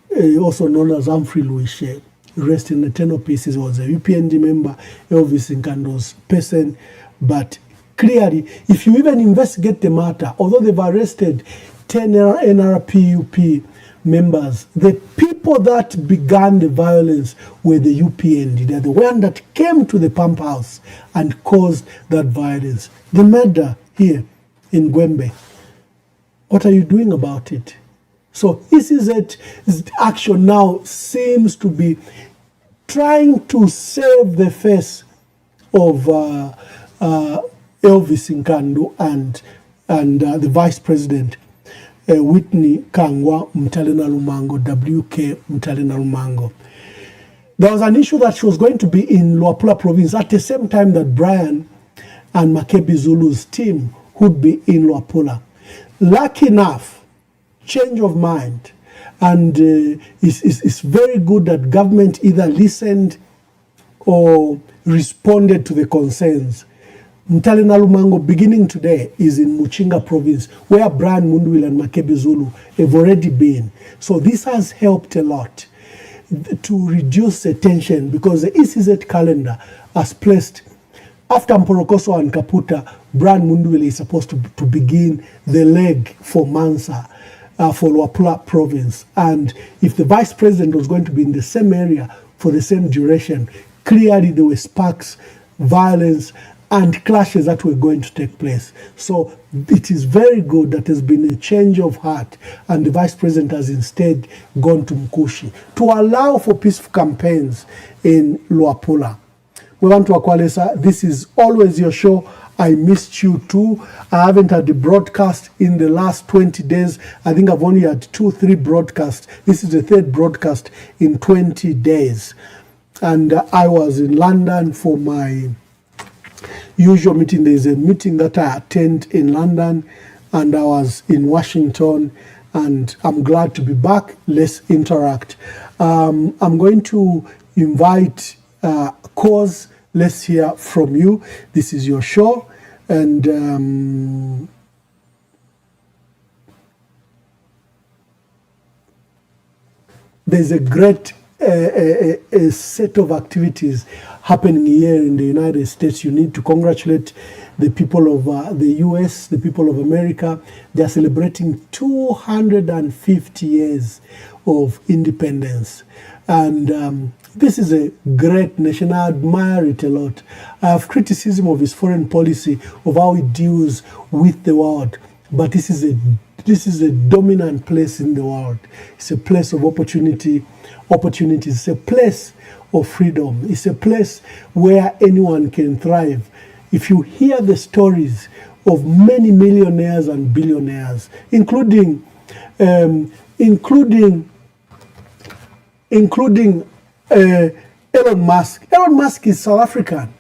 also known as Humphrey Luishe, rest in eternal peace. He was a UPND member, Elvis Nkando's person. But clearly, if you even investigate the matter, although they've arrested 10 NRPUP members, the people that began the violence were the UPND. They're the one that came to the pump house and caused that violence. The murder here in Gwembe. What are you doing about it? So ECZ's action now seems to be trying to save the face of Elvis Nkando and the Vice President, Whitney Kangwa Mtalena Lumango, WK Mtalena Lumango. There was an issue that she was going to be in Luapula province at the same time that Brian and Makebi Zulu's team would be in Luapula. Lucky enough, change of mind, and it's very good that government either listened or responded to the concerns. Mtalena Lumango, beginning today, is in Muchinga province, where Brian Mundwile and Makebi Zulu have already been. So this has helped a lot to reduce the tension, because the ECZ calendar has placed, after Mporokoso and Kaputa, Brian Mundwile is supposed to begin the leg for Mansa, for Luapula province. And if the vice president was going to be in the same area for the same duration, clearly there were sparks, violence, and clashes that were going to take place. So it is very good that there's been a change of heart, and the vice president has instead gone to Mkushi to allow for peaceful campaigns in Luapula. We want to Akwalesa. This is always your show. I missed you too. I haven't had a broadcast in the last 20 days. I think I've only had 2-3 broadcasts. This is the third broadcast in 20 days. And I was in London for my usual meeting. There's a meeting that I attend in London, and I was in Washington, and I'm glad to be back. Let's interact. I'm going to invite Cause. Let's hear from you. This is your show, and there's a great a set of activities happening here in the United States. You need to congratulate the people of the US, the people of America. They're celebrating 250 years of independence. And this is a great nation. I admire it a lot. I have criticism of his foreign policy, of how it deals with the world. But this is This is a dominant place in the world. It's a place of opportunities. It's a place of freedom. It's a place where anyone can thrive. If you hear the stories of many millionaires and billionaires, including Elon Musk. Elon Musk is South African.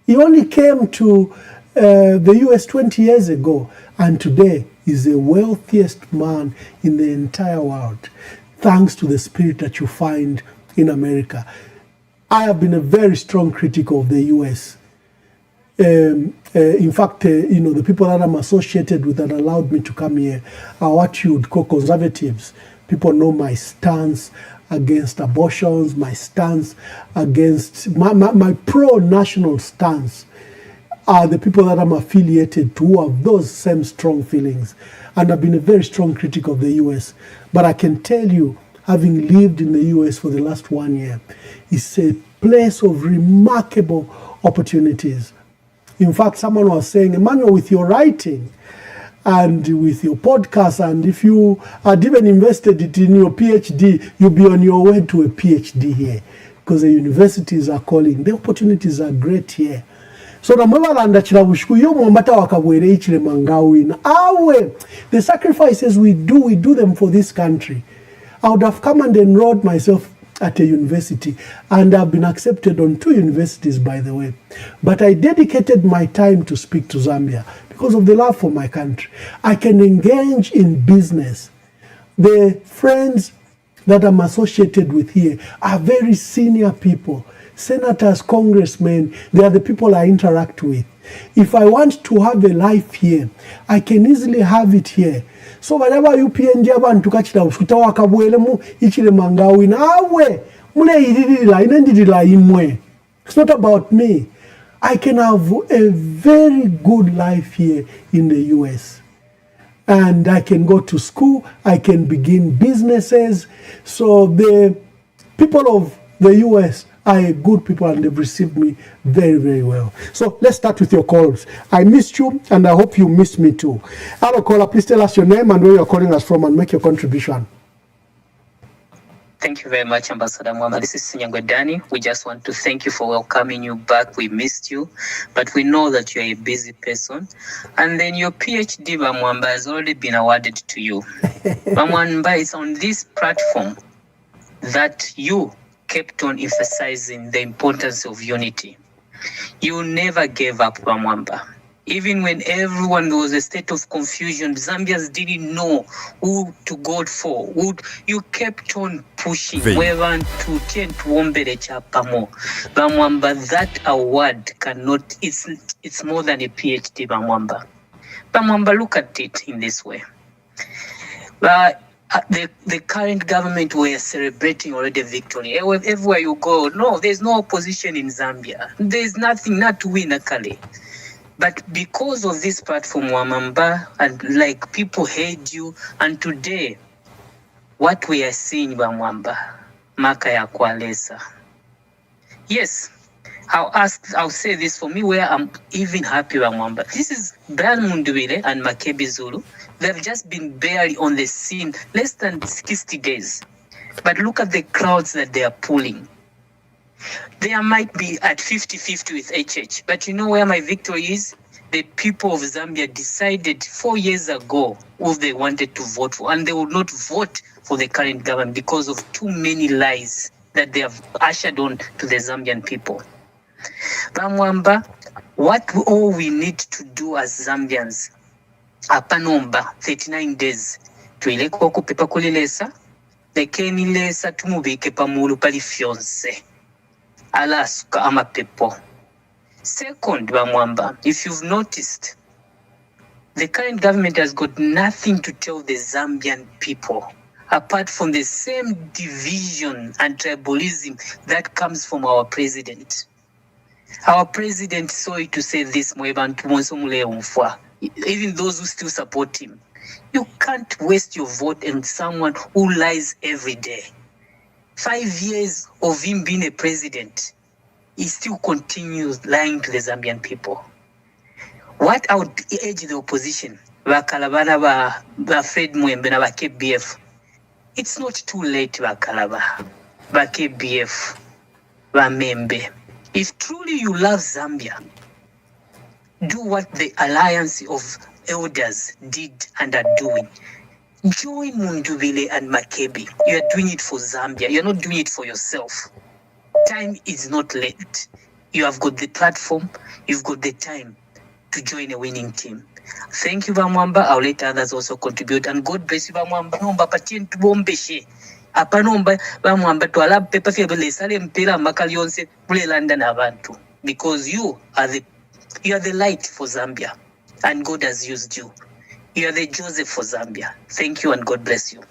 He only came to the US 20 years ago, and today is the wealthiest man in the entire world, thanks to the spirit that you find in America. I have been a very strong critic of the US. In fact, the people that I'm associated with that allowed me to come here are what you would call conservatives. People know my stance against abortions, my stance against my pro-national stance are the people that I'm affiliated to who have those same strong feelings. And I've been a very strong critic of the US. But I can tell you, having lived in the US for the last 1 year, it's a place of remarkable opportunities. In fact, someone was saying, Emmanuel, with your writing and with your podcast, and if you had even invested it in your PhD, you'll be on your way to a PhD here, because the universities are calling. The opportunities are great here. So the sacrifices we do them for this country. I would have come and enrolled myself at a university, and I've been accepted on 2 universities, by the way. But I dedicated my time to speak to Zambia because of the love for my country. I can engage in business. The friends that I'm associated with here are very senior people. Senators, congressmen, they are the people I interact with. If I want to have a life here, I can easily have it here. So whenever you PNG abantu kachita uskuta wakabwelemu ichile mangawi na awe mule ididila inendidila imwe. It's not about me. I can have a very good life here in the US. And I can go to school, I can begin businesses. So the people of the US are good people, and they've received me very, very well. So let's start with your calls. I missed you, and I hope you missed me too. Hello, caller, please tell us your name and where you're calling us from and make your contribution. Thank you very much, Ambassador Mwaba. This is Sinyangwe Dani. We just want to thank you for welcoming you back. We missed you, but we know that you're a busy person. And then your PhD, Mwaba, has already been awarded to you. Mwaba, it's on this platform that you kept on emphasizing the importance of unity. You never gave up, Mwaba. Even when everyone was a state of confusion, Zambians didn't know who to go for. You kept on pushing. Mwaba, that award cannot, it's more than a PhD, Mwaba. Mwaba, look at it in this way. The current government were celebrating already victory. Everywhere you go, no, there's no opposition in Zambia. There's nothing, not to win, Akali. But because of this platform, Mwaba, and like people hate you, and today, what we are seeing, Mwaba, maka ya kwalesa. Yes, I'll say this for me, where I'm even happy, Mwaba. This is Brian Munduwile and Makebi Zulu. They've just been barely on the scene, less than 60 days. But look at the crowds that they are pulling. They might be at 50-50 with HH. But you know where my victory is? The people of Zambia decided 4 years ago who they wanted to vote for. And they would not vote for the current government because of too many lies that they have ushered on to the Zambian people. Mwaba, what all we need to do as Zambians, apanomba 39 days tuileko kupepa kulilesa lekeni lesa tumubike pamulu pali fionse alasuka amapepo. Second, Mwaba, if you've noticed, the current government has got nothing to tell the Zambian people apart from the same division and tribalism that comes from our president. Our president, sorry to say this, even those who still support him, you can't waste your vote on someone who lies every day. 5 years of him being a president, he still continues lying to the Zambian people. What I would urge the opposition, bakalabana ba Fred Mwembe na ba KBF. It's not too late, bakalaba ba KBF ba Membe. If truly you love Zambia, do what the Alliance of Elders did and are doing. Join Mundubile and Makebi. You are doing it for Zambia. You're not doing it for yourself. Time is not late. You have got the platform. You've got the time to join a winning team. Thank you, Bamwamba. I'll let others also contribute. And God bless you, Bamwamba. Nomba patien tubombeshe. Apa nomba Bamwamba to alab pepa fiabele sale mpira makalionse bule landa na abantu. Because you are the light for Zambia. And God has used you. You are the Joseph for Zambia. Thank you and God bless you.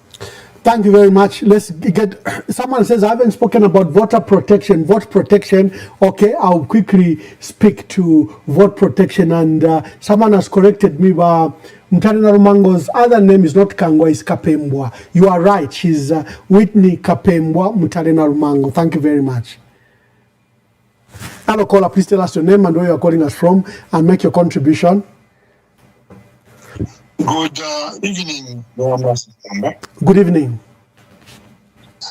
Thank you very much. Let's get, someone says, I haven't spoken about voter protection. Vote protection. Okay, I'll quickly speak to vote protection. And someone has corrected me. Mutale Narumango's other name is not Kangwa, it's Kapembwa. You are right. She's Whitney Kapembwa Mutale Narumango. Thank you very much. Hello, caller. Please tell us your name and where you're calling us from and make your contribution. Good evening, Good evening.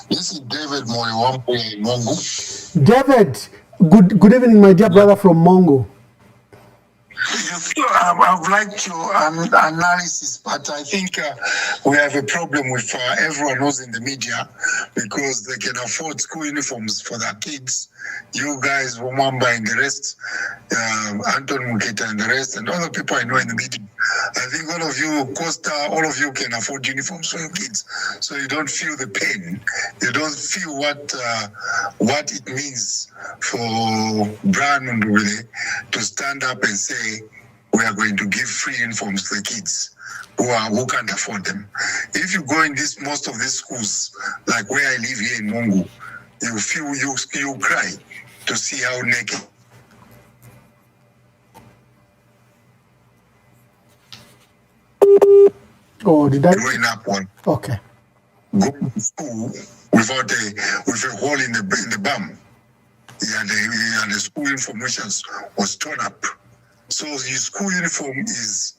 This is David Mwaba Mongo. David, good evening, my dear brother from Mongo. I've liked your analysis, but I think we have a problem with everyone who's in the media because they can afford school uniforms for their kids. You guys, Mwamba and the rest, Anton Muketa and the rest, and other people I know in the media. I think all of you, Costa, all of you can afford uniforms for your kids, so you don't feel the pain. You don't feel what it means for Brian Mundubile to stand up and say, we are going to give free uniforms to the kids who can't afford them. If you go in most of these schools, like where I live here in Mongo, you feel you cry to see how naked. Oh, did I? Growing up one. Okay. Going to school with a hole in the bum. Yeah, the school uniform was torn up. So the school uniform is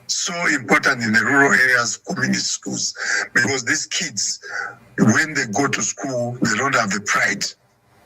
so important in the rural areas, community schools, because these kids, when they go to school, they don't have the pride.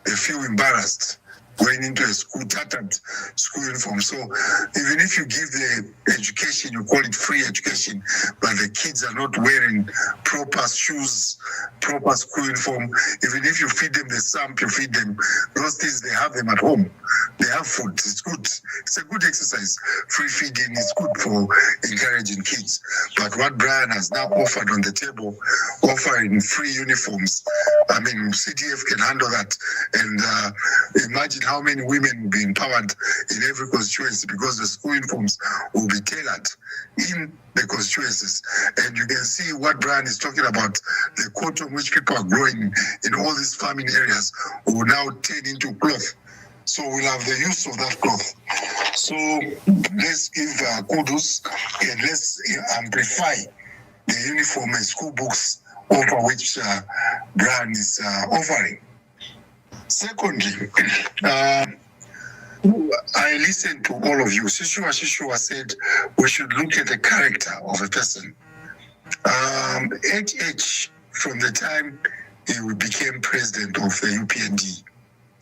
They feel embarrassed going into a school, tattered school uniform. So even if you give the education, you call it free education, but the kids are not wearing proper shoes, proper school uniform. Even if you feed them the samp, you feed them those things, they have them at home. They have food. It's good. It's a good exercise. Free feeding is good for encouraging kids. But what Brian has now offered on the table, offering free uniforms, I mean, CTF can handle that. And imagine how many women will be empowered in every constituency because the school uniforms will be tailored in the constituencies. And you can see what Brian is talking about, the cotton which people are growing in all these farming areas will now turn into cloth. So we'll have the use of that cloth. So let's give kudos and let's amplify the uniform and school books over which Brian is offering. Secondly, I listened to all of you. Shishua said we should look at the character of a person. HH, from the time he became president of the UPND,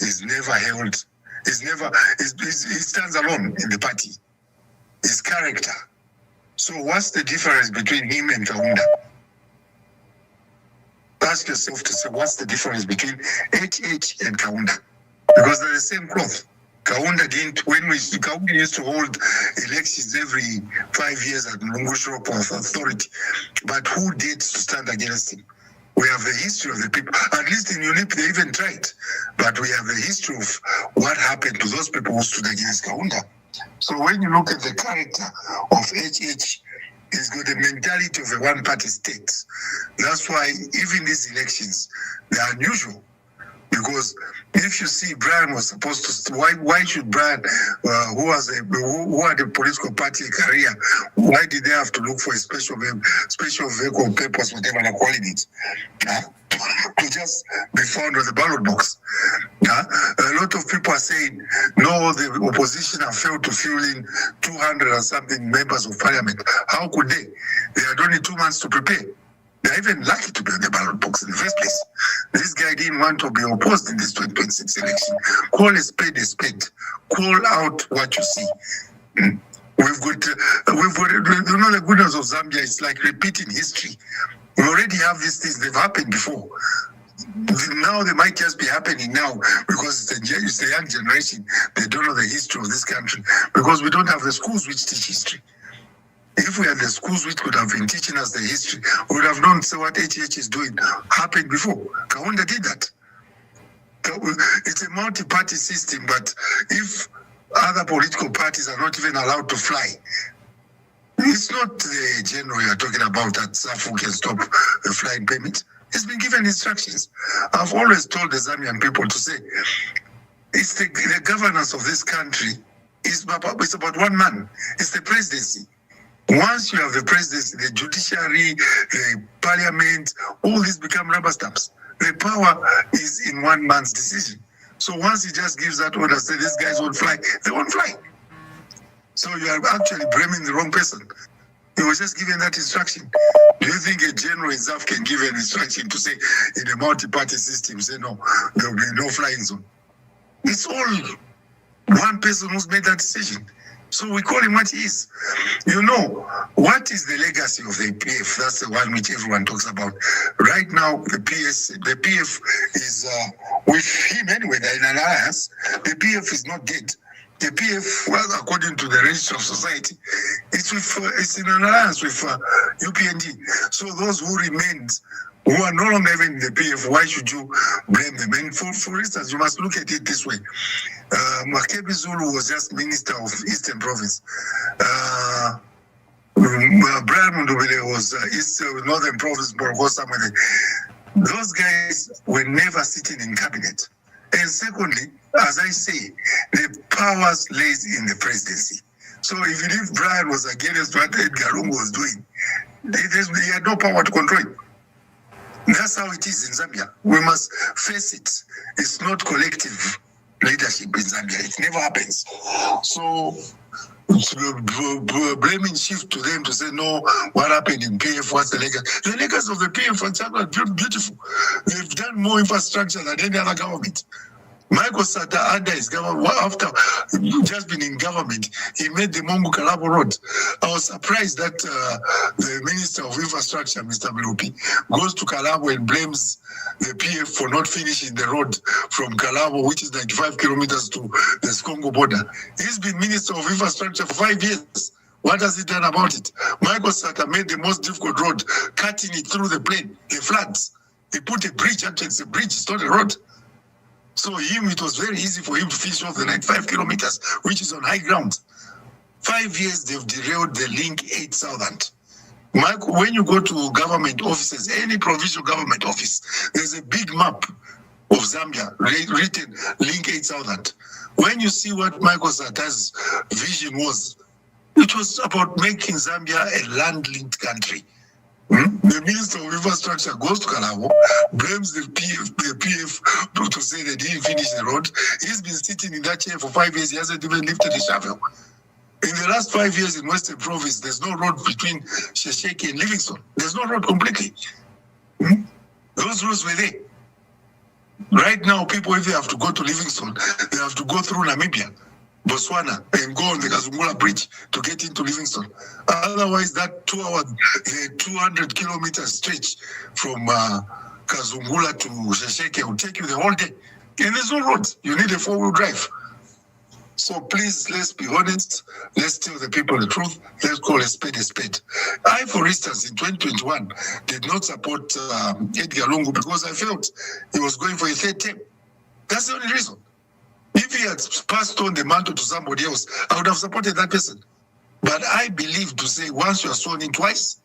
is never held. He stands alone in the party. His character. So what's the difference between him and Kaunda? Ask yourself to say, what's the difference between HH and Kaunda? Because they're the same cloth. Kaunda didn't, Kaunda used to hold elections every 5 years at Mungusho Authority. But who did to stand against him? We have the history of the people. At least in UNIP, they even tried. But we have the history of what happened to those people who stood against Kaunda. So when you look at the character of HH, he's got the mentality of a one-party state. That's why even these elections, they're unusual. Because if you see Brian was supposed to, why should Brian, who had a political party career, why did they have to look for a special vehicle papers, whatever they're calling it, to just be found on the ballot box? A lot of people are saying, no, the opposition have failed to fill in 200 and something members of parliament. How could they? They had only 2 months to prepare. They're even lucky to be on the ballot box in the first place. This guy didn't want to be opposed in this 2026 election. Call a spade a spade. Call out what you see. We've got, you know, the goodness of Zambia is like repeating history. We already have these things, they've happened before. Now they might just be happening now because it's the young generation. They don't know the history of this country because we don't have the schools which teach history. If we had the schools which could have been teaching us the history, we would have known what HH is doing happened before. Kaunda did that. It's a multi-party system, but if other political parties are not even allowed to fly, it's not the general you're talking about that SAFU can stop the flying permit. He's been given instructions. I've always told the Zambian people to say, it's the governance of this country is about one man. It's the presidency. Once you have the presidency, the judiciary, the parliament, all these become rubber stamps. The power is in one man's decision. So once he just gives that order, say these guys won't fly, they won't fly. So you are actually blaming the wrong person. He was just given that instruction. Do you think a general in SAF can give an instruction to say in a multi-party system, say no, there will be no flying zone? It's all one person who's made that decision. So we call him what he is. You know, what is the legacy of the PF? That's the one which everyone talks about. Right now, the PF is with him anyway, they're in an alliance. The PF is not dead. The PF, well, according to the Register of Society, it's in an alliance with UPND. So those who remained, who are no longer even in the PF, why should you blame them? And for instance, you must look at it this way. Makebi Zulu was just Minister of Eastern Province. Brian Mundubile was Northern Province, Borgo, somewhere there. Those guys were never sitting in cabinet. And secondly, as I say, the powers lays in the presidency. So if Brian was against what Edgar Lungu was doing, he had no power to control it. That's how it is in Zambia. We must face it. It's not collective leadership in Zambia. It never happens. So blaming shift to them to say, no, what happened in PF, what's the legacy? The legacy of the PF, for example, are beautiful. They've done more infrastructure than any other government. Michael Sata under his government, after just been in government, he made the Mongu Kalabo Road. I was surprised that the Minister of Infrastructure, Mr. Mlupi, goes to Kalabo and blames the PF for not finishing the road from Kalabo, which is 95 kilometers to the Congo border. He's been Minister of Infrastructure for 5 years. What has he done about it? Michael Sata made the most difficult road, cutting it through the plain, the floods. He put a bridge, actually it's a bridge, it's not a road. So it was very easy for him to finish off the 95 kilometers, which is on high ground. 5 years, they've derailed the Link 8 Southern. Michael, when you go to government offices, any provincial government office, there's a big map of Zambia written Link 8 Southern. When you see what Michael Sata's vision was, it was about making Zambia a land-linked country. The Minister of Infrastructure goes to Kalabo, blames the PF to say they didn't finish the road. He's been sitting in that chair for 5 years. He hasn't even lifted the shovel. In the last 5 years in Western Province, there's no road between Shesheke and Livingstone. There's no road completely. Those roads were there. Right now, people, if they have to go to Livingstone, they have to go through Namibia, Botswana, and go on the Kazungula Bridge to get into Livingstone. Otherwise, that 2 hours, 200 kilometer stretch from Kazungula to Shesheke will take you the whole day. And there's no road. You need a 4-wheel drive. So please, let's be honest. Let's tell the people the truth. Let's call a spade a spade. I, for instance, in 2021, did not support Edgar Lungu because I felt he was going for a 3rd term. That's the only reason. If he had passed on the mantle to somebody else, I would have supported that person. But I believe to say once you are sworn in twice,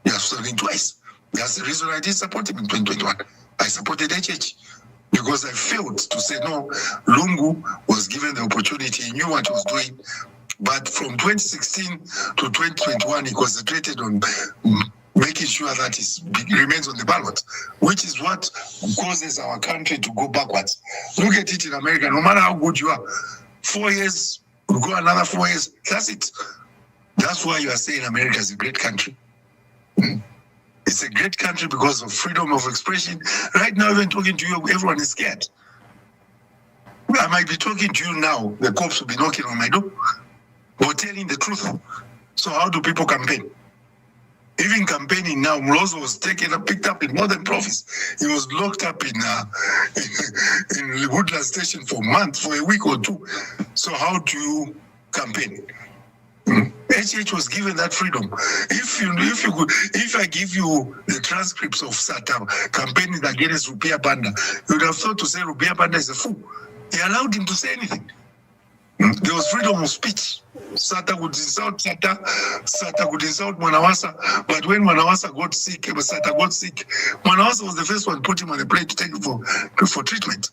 you are sworn in twice. That's the reason I didn't support him in 2021. I supported HH. Because I failed to say no, Lungu was given the opportunity, he knew what he was doing. But from 2016 to 2021, he concentrated on making sure that it remains on the ballot, which is what causes our country to go backwards. Look at it in America. No matter how good you are, 4 years, we go another 4 years. That's it. That's why you are saying America is a great country. It's a great country because of freedom of expression. Right now, even talking to you, everyone is scared. I might be talking to you now. The cops will be knocking on my door or telling the truth. So how do people campaign? Even campaigning now, Mlozo was picked up in Northern Province. He was locked up in Woodland Station for a month, for a week or two. So how do you campaign? HH was given that freedom. If I give you the transcripts of SATA campaigning against Rupiah Banda, you would have thought to say Rupiah Banda is a fool. He allowed him to say anything. There was freedom of speech. SATA would insult SATA would insult Mwanawasa, but when Mwanawasa got sick, SATA got sick, Mwanawasa was the first one to put him on a plane to take him for treatment.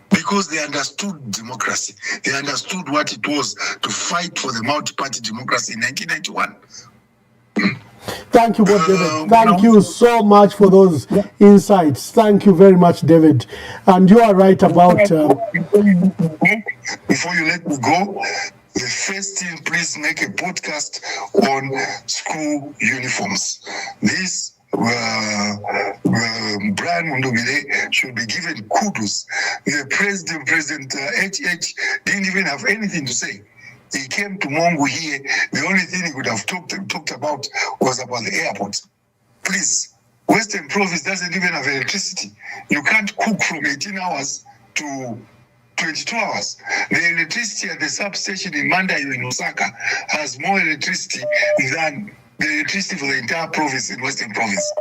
Because they understood democracy. They understood what it was to fight for the multi-party democracy in 1991. Thank you, David. Thank you so much for those insights. Thank you very much, David. And you are right about... Before you let me go, the first thing, please make a podcast on school uniforms. This Brian Mundubile should be given kudos. The President HH didn't even have anything to say. He came to Mongo here. The only thing he could have talked about was about the airport. Please, Western Province doesn't even have electricity. You can't cook from 18 hours to 22 hours. The electricity at the substation in Mandayo in Osaka has more electricity than the electricity for the entire province in Western Province.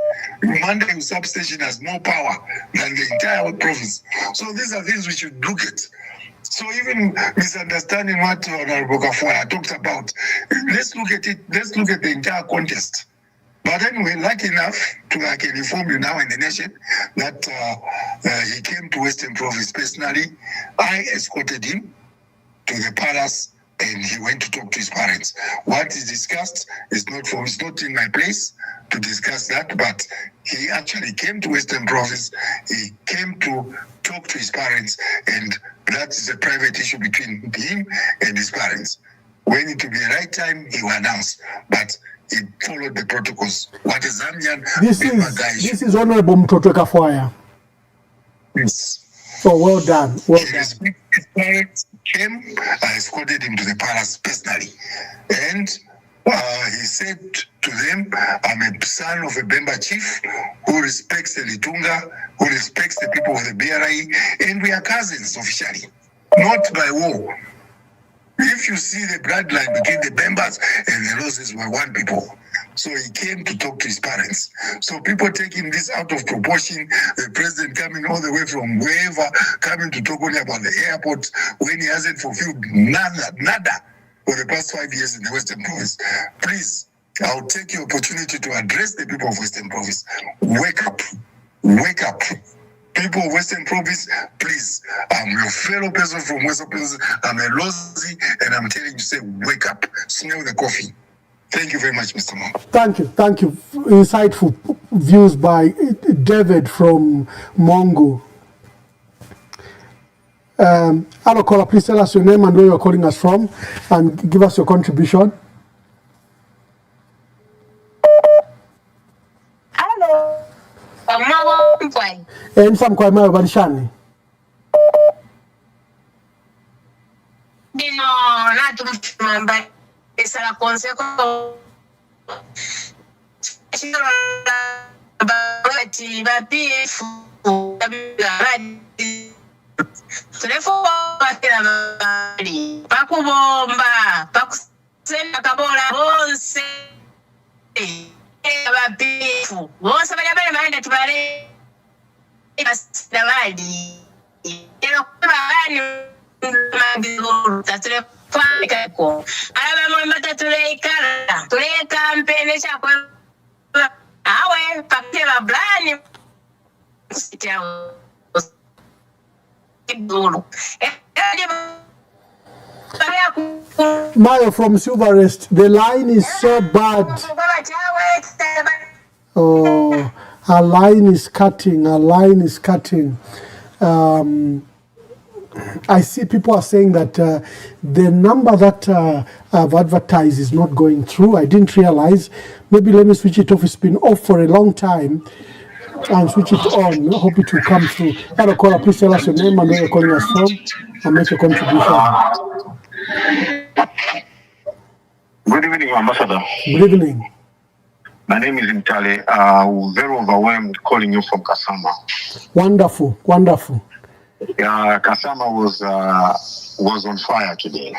Mandayo substation has more power than the entire province. So these are things we should look at. So even misunderstanding what Honorable Kafwaya talked about, let's look at it. Let's look at the entire contest. But anyway, lucky enough, I can inform you now in the nation that he came to Western Province personally. I escorted him to the palace and he went to talk to his parents. What is discussed is it's not in my place to discuss that, but he actually came to Western Province. He came to talk to his parents, and that is a private issue between him and his parents. When it will be the right time, he will announce. But he followed the protocols. What is Zambian? This is Honorable Mtoto Kafwaya. Yes. So well done. Well done. His parents came. I escorted him to the palace personally, and he said to them, "I'm a son of a Bemba chief who respects the Litunga, who respects the people of the BRI, and we are cousins officially, not by war. If you see the bloodline between the Bembas and the Roses were one people." So he came to talk to his parents. So people taking this out of proportion, the president coming all the way from wherever, coming to talk only about the airport when he hasn't fulfilled nada for the past 5 years in the Western Province. Please, I'll take the opportunity to address the people of Western Province. Wake up. Wake up. People of Western Province, please, I'm your fellow person from Western Province. I'm a Lozi, and I'm telling you, say, wake up. Smell the coffee. Thank you very much, Mr. Mo. Thank you. Thank you. Insightful views by David from Mongo. Hello, caller. Please tell us your name and where you're calling us from, and give us your contribution. Hello. Ensam kwa mayo barishani. Dino na tumamba esala consejo. Bati PF telefoni bali pakubomba pakusenda kabola bonse babifu bonse bali baenda tubale basdawadi ero kubani mangizo tatere fanga ko ala mama tatere kala tule campaign cha kwa awe pakela blani sitao Mayo from Silverest, the line is so bad. Oh, our line is cutting. Our line is cutting. I see people are saying that the number that I've advertised is not going through. I didn't realize. Maybe let me switch it off. It's been off for a long time. And switch it on. I hope it will come through. Hello, caller. Please tell us your name and where you're calling us from and make a contribution. Good evening, Ambassador. Good evening. My name is Mtale. Very overwhelmed calling you from Kasama. Wonderful, wonderful. Kasama was on fire today.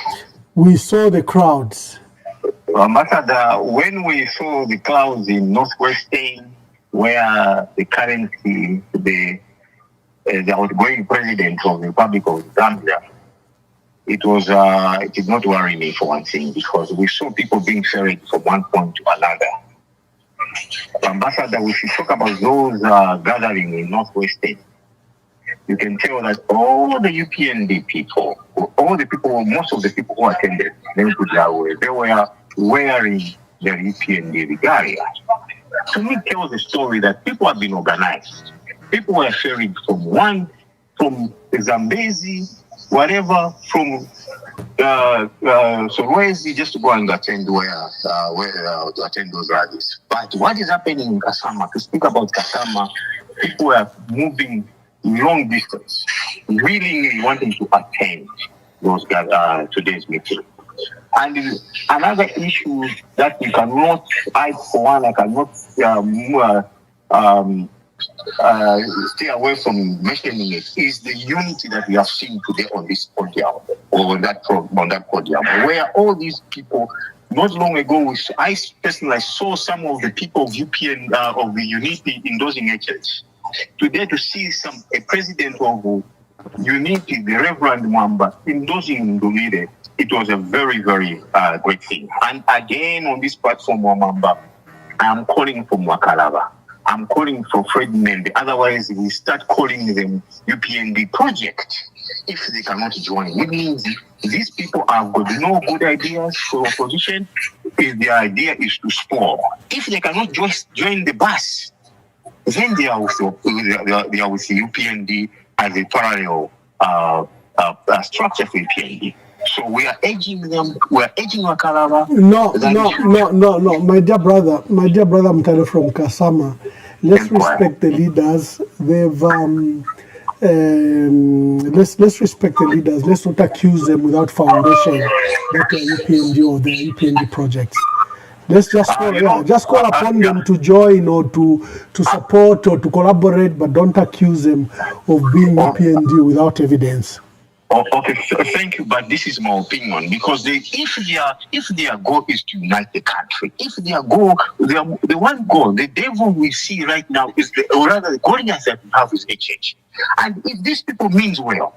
We saw the crowds. Ambassador, when we saw the clouds in northwest Spain, where the outgoing president of the Republic of Zambia, it did not worry me for one thing, because we saw people being ferried from one point to another. Ambassador, we should talk about those gathering in northwest Spain. You can tell that all the UPND people, most of the people who attended, they were wearing their UPND regalia. To me, tells the story that people have been organized. People were ferried from Zambezi, whatever, from Solwezi, just to go and attend to attend those rallies. But what is happening in Kasama? To speak about Kasama, people are moving long distance, willingly wanting to attend those today's meeting. And another issue that we cannot, I for one, I cannot stay away from mentioning it, is the unity that we have seen today on this podium, or on that podium, where all these people, not long ago, I personally saw some of the people of UPN, of the Unity endorsing HH. Today, to see a president of Unity, the Reverend Mwaba, endorsing Ndumire, it was a very, very great thing. And again, on this platform, Mwamba, I am calling for Mwakalaba. I'm calling for Fred Mende. Otherwise, we start calling them UPND project. If they cannot join, it means these people have got no good ideas for opposition. If their idea is to spoil, if they cannot join the bus, then they are with the UPND as a parallel structure for UPND. So we are urging them. We are urging Wakalava. No. My dear brother Mtale from Kasama. Let's respect the leaders. They've let's respect the leaders. Let's not accuse them without foundation that they are UPND or the UPND projects. Let's just call upon them to join or to support or to collaborate, but don't accuse them of being UPND without evidence. Okay, thank you, but this is my opinion, because if their goal is to unite the country, if their goal, the one goal, the devil we see right now is the Goliath that we have is HH. And if these people means well,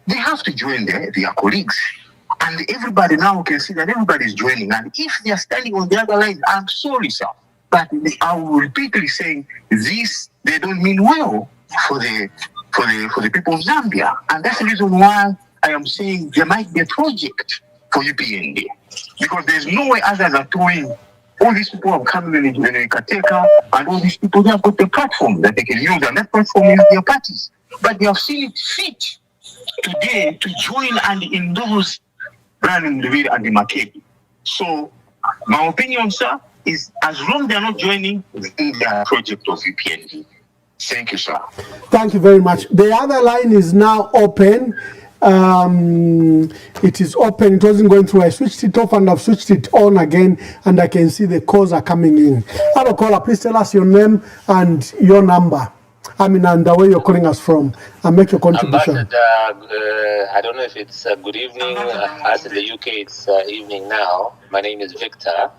they have to join their colleagues. And everybody now can see that everybody is joining. And if they are standing on the other line, I'm sorry, sir, but I will repeatedly saying this, they don't mean well for the people of Zambia. And that's the reason why I am saying there might be a project for UPND. Because there's no way others are doing. All these people have come in Kateka, and all these people, they have got the platform that they can use, and that platform is their parties. But they have seen it fit today to join and endorse Brandon David and the Makebi. So my opinion, sir, is as long as they are not joining the project of UPND. Thank you, sir. Thank you very much. The other line is now open. It is open. It wasn't going through. I switched it off and I've switched it on again, and I can see the calls are coming in. Hello, caller. Please tell us your name and your number. And where you're calling us from, and make your contribution. Ambassador, I don't know if it's good evening. As in the UK, it's evening now. My name is Victor.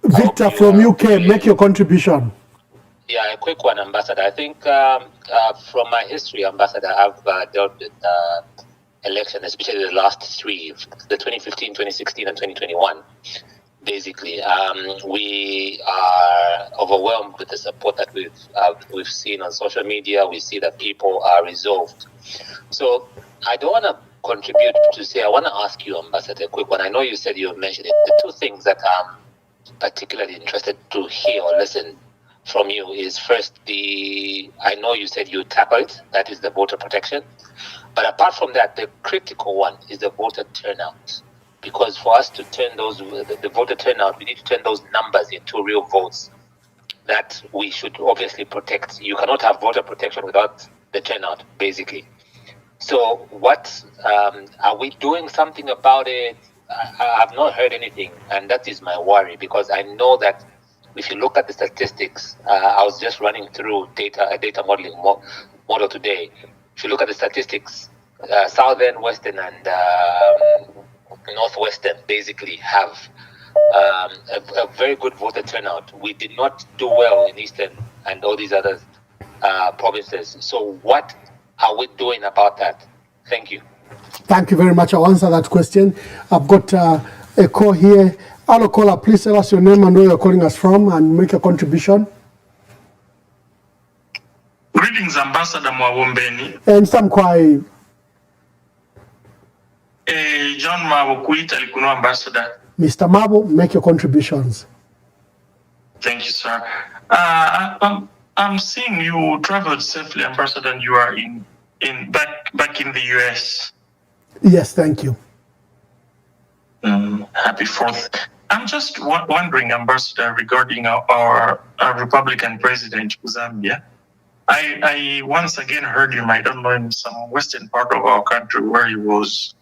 Victor from UK, make your contribution. Yeah, a quick one, Ambassador. I think from my history, Ambassador, I've dealt with election, especially the last three, the 2015, 2016, and 2021. Basically, we are overwhelmed with the support that we've seen on social media. We see that people are resolved. So I don't want to contribute to say, I want to ask you, Ambassador, a quick one. I know you said you mentioned it. The two things that I'm particularly interested to hear or listen from you is first I know you said you tackle it, that is the voter protection. But apart from that, the critical one is the voter turnout. Because for us to turn the voter turnout, we need to turn those numbers into real votes that we should obviously protect. You cannot have voter protection without the turnout, basically. So what, are we doing something about it? I've not heard anything, and that is my worry, because I know that if you look at the statistics, I was just running through a data modeling model today. If you look at the statistics, Southern, Western, and Northwestern basically have a very good voter turnout. We did not do well in Eastern and all these other provinces. So what are we doing about that? Thank you. Thank you very much. I'll answer that question. I've got a call here. Hello, caller. Please tell us your name and where you're calling us from and make a contribution. Greetings, Ambassador Mwaba. And some quite. John Mwaba kuita alikuwa ambassador. Mr. Mabo, make your contributions. Thank you, sir. I'm seeing you traveled safely, Ambassador, and you are back in the US. Yes, thank you. Happy 4th. I'm just wondering, Ambassador, regarding our Republican president, Zambia. I once again heard him, I don't know, in some western part of our country, where he was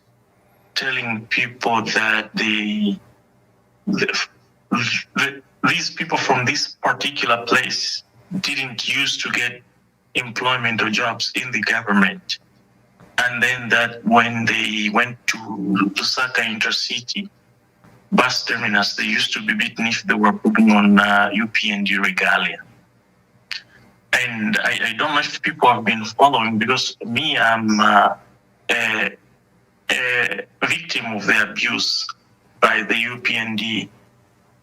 telling people that these people from this particular place didn't used to get employment or jobs in the government. And then that when they went to Lusaka Intercity bus terminus, they used to be beaten if they were putting on UPND regalia. And I don't know if people have been following, because me, I'm a victim of the abuse by the UPND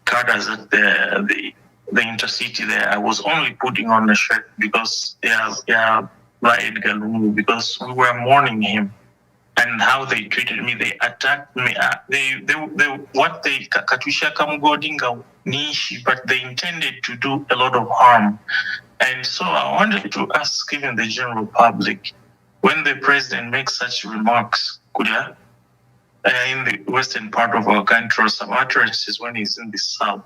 cadres at the Intercity there. I was only putting on a shirt because Edgar Lungu, because we were mourning him, and how they treated me. They attacked me. Katusha Kamugodinga Nishi, but they intended to do a lot of harm. And so I wanted to ask even the general public, when the president makes such remarks, in the western part of our country, or some utterances when he's in the south,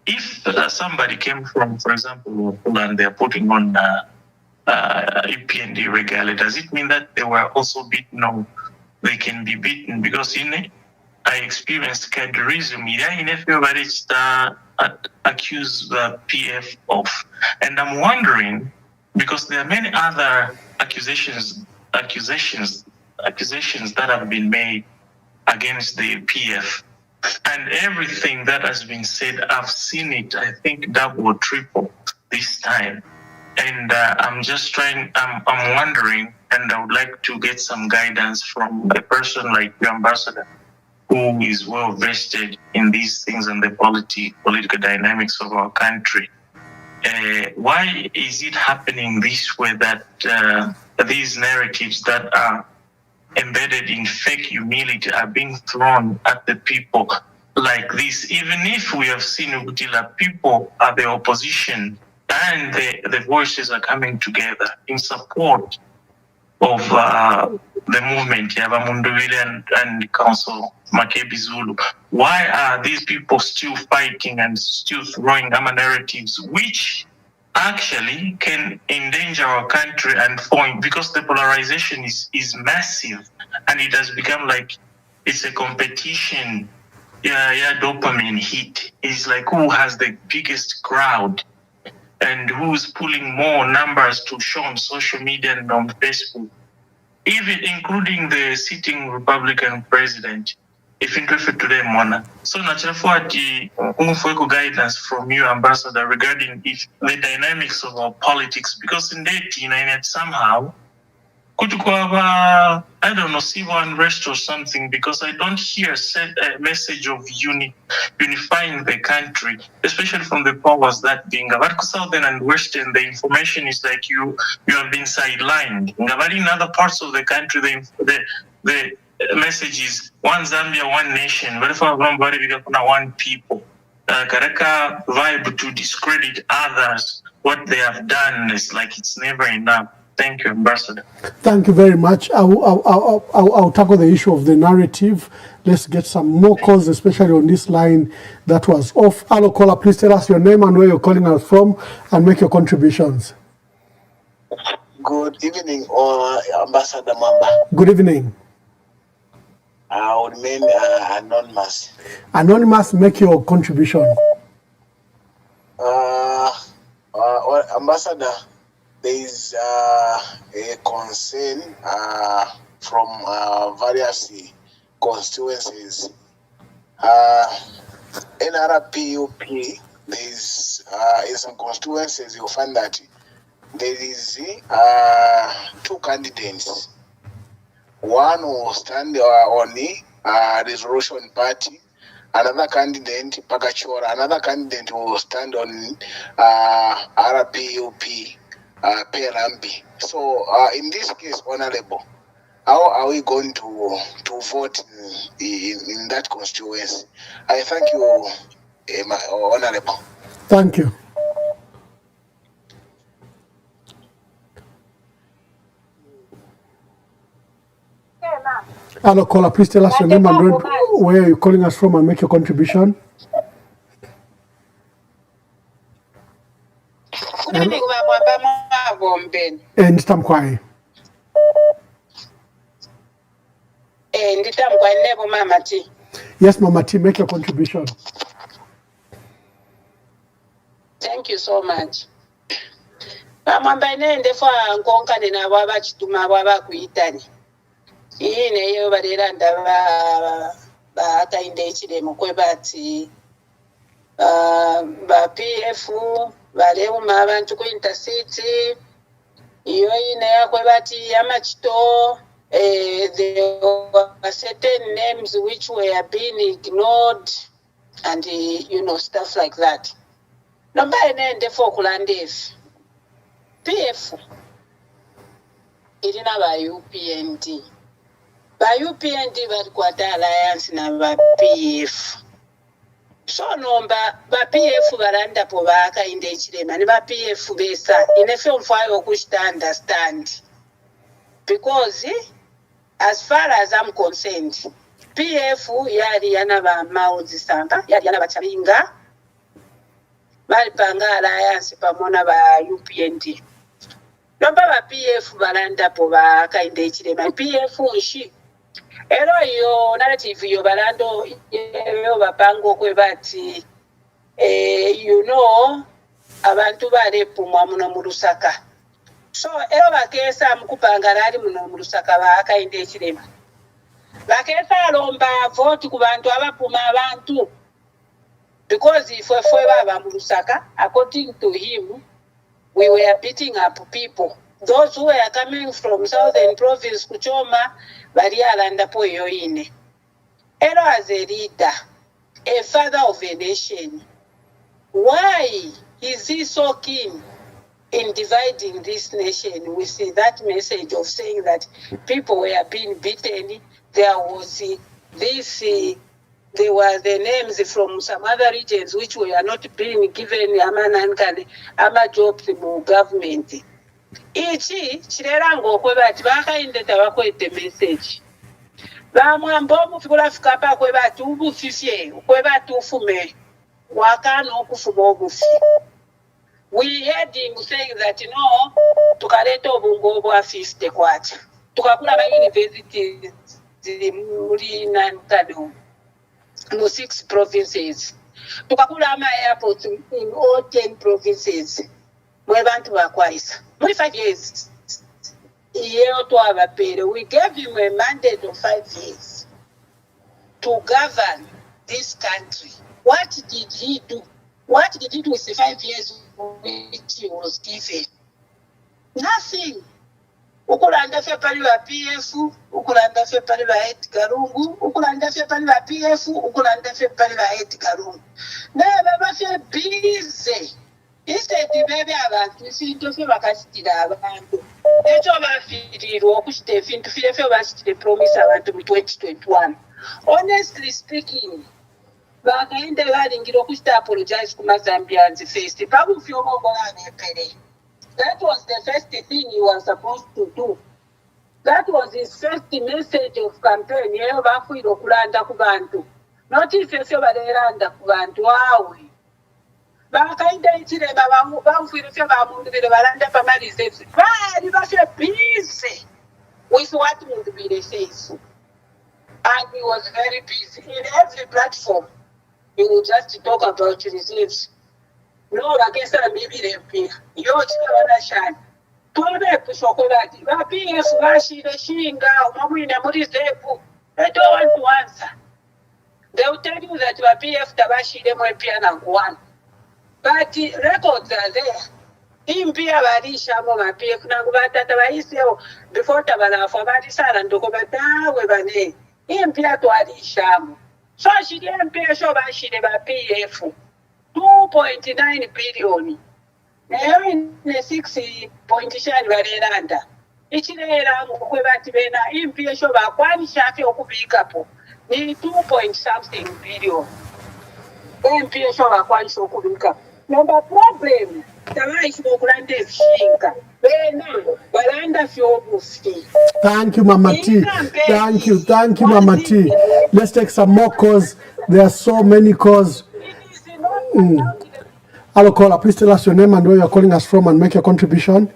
if somebody came from, for example, Poland, they're putting on EPND regalia, does it mean that they were also beaten, or they can be beaten? Because I experienced cadreism. Accuse the PF of, and I'm wondering, because there are many other accusations that have been made against the PF, and everything that has been said, I've seen it, I think, double or triple this time. And I'm wondering, and I would like to get some guidance from a person like the ambassador, who is well vested in these things and the political dynamics of our country. Why is it happening this way, that these narratives that are embedded in fake humility are being thrown at the people like this? Even if we have seen Ugutila, people are the opposition, and the voices are coming together in support of the movement, Yavamunduvile and Council Makebi Zulu. Why are these people still fighting and still throwing narratives which actually can endanger our country and point, because the polarization is massive, and it has become like it's a competition. Dopamine hit. It's like who has the biggest crowd and who's pulling more numbers to show on social media and on Facebook, even including the sitting Republican president. If interested today, Mona. So naturally, guidance from you, Ambassador, regarding if the dynamics of our politics, because in that somehow could you I don't know, civil unrest or something, because I don't hear a message of unifying the country, especially from the powers that being Southern and Western. The information is like you have been sidelined. In other parts of the country, the message is one Zambia, one nation, one people. kareka vibe to discredit others, what they have done is like it's never enough. Thank you, Ambassador. Thank you very much. I'll tackle the issue of the narrative. Let's get some more calls, especially on this line that was off. Hello, caller, please tell us your name and where you're calling us from and make your contributions. Good evening, Ambassador Mwaba. Good evening. I will remain anonymous. Anonymous, make your contribution. Ambassador, there is a concern from various constituencies. NRPUP, there is in some constituencies you'll find that there is two candidates. One will stand on the resolution party. Another candidate, Pakachora, another candidate will stand on RPUP, PLMP. So in this case, Honorable, how are we going to vote in that constituency? I thank you, Honorable. Thank you. Hello, caller, please tell us your name and where you're calling us from and make your contribution. Good evening, Mwaba. And Tamkwai. And Tamkwai Nebo Mama T. Yes, Mama T, make your contribution. Thank you so much. Mwaba nende for Nkonka na Waba Chituma Waba Kuitani. Iyi neyo barera ndaba bakainde chiremo kwebati ba PF barema abantu ku intercity iyo ine yakwebati amachito there were certain names which were being ignored and stuff like that. Number nende for kulandefu PF irina ba UPND. Ba UPND bari kwata alliance na ba PF. So nomba ba PF baranda po baka inde chirema ni ba PF besa inefe mfayo understand. Because as far as I'm concerned, PF yari yana ba mauzi sanga, yari yana ba chabinga. Bari panga alliance pamona ba UPND. Nomba ba PF baranda po baka inde chirema PF unshi. Ero yo narrative yo balando yo bapango kwebati abantu balepumwa muno mu Lusaka. So ero bakesa mukupanga lali muno mu Lusaka bakainde ekirema. Bakesa lomba vote ku bantu abapuma abantu because if we baba mu Lusaka, according to him, we were beating up people. Those who were coming from southern province Kuchoma, Barialanda Poyoine. Ero as a leader, a father of a nation, why is he so keen in dividing this nation with that message of saying that people were being beaten? There was there were the names from some other regions which were not being given ama jobs in government. Ichi chirerango kwebati bakainde tabakwete message bamwambo mufikola fikapa kwebati ubufifye kwebati ufume wakano okufuma obufi. We heard him saying that tukaleta obungo bwa 50 kwacha tukakula ba universities muri nankano mu 6 provinces tukakula ama airports in all 10 provinces mwe bantu bakwaisa. 5 years. We gave him a mandate of 5 years to govern this country. What did he do? What did he do with the 5 years which he was given? Nothing. Ukulanda fe pali ba PF, ukulanda fe pali ba Garungu, ukulanda fe pali ba PF, ukulanda fe pali ba Garungu. Na baba fe busy. Instead, baby, abantu sinto fe bakasitira abantu. Echo bafirirwa okushitefintu firefe basitire promise abantu mu 2021. Honestly speaking, Bakainde balingira okusta apologize kuma Zambians first. That was the first thing he was supposed to do. That was his first message of campaign. Yeyo bafuira okulanda ku bantu. Not if you balanda ku bantu awe. Bakainde ikireba bamufuira fyo bamundu bire balanda pamalize. Bali bafye busy with what Mundubire says. And he was very busy. In every platform, he would just talk about reserves. No, I guess I'm maybe there. You're shine. Tole Pushokolati, PF Rashi, the Shinga, Mamina Murizepu. They don't want to answer. They will tell you that PF Tabashi, them will be an one. But the records are there. Impia Barisha, Mama PF Nagubata Tabaisio, before Tabana for Barisara and Dokobata, Webane. Impia to Adisham. So she didn't pay a show by she never PF 2.9 billion. In the 60 point shine Varanda. Ichirera Kwebana impia show by one shafi okubikapo. Nearly 2 point something billion. Impia show by one show kubika. Number problem. Thank you, Mama T. Thank you, Mama T. Let's take some more calls. There are so many calls. Hello, caller. Please tell us your name and where you're calling us from and make your contribution.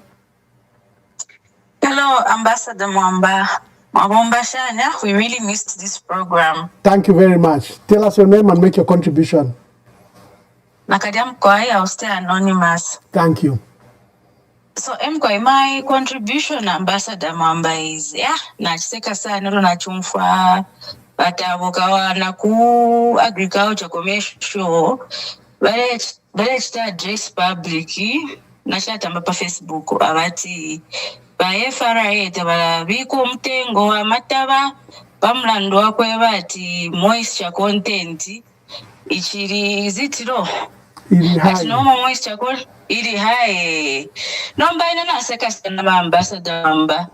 Hello, Ambassador Mwaba. Shanya, we really missed this program. Thank you very much. Tell us your name and make your contribution. Nakadiam Kwai, I'll stay anonymous. Thank you. So Mkwai, my contribution, Ambassador Mwaba, is nachiseka sana ndo nachumfa batabukawa na ku agriculture commercial bale chita address public nachatamba pa Facebook abati ba FRA tabala biko mtengo wa mataba bamlando wakwe bati moisture content ichiri zitiro ati noma moisture content ili hai nomba ina naseka sana ba ambassador Mwaba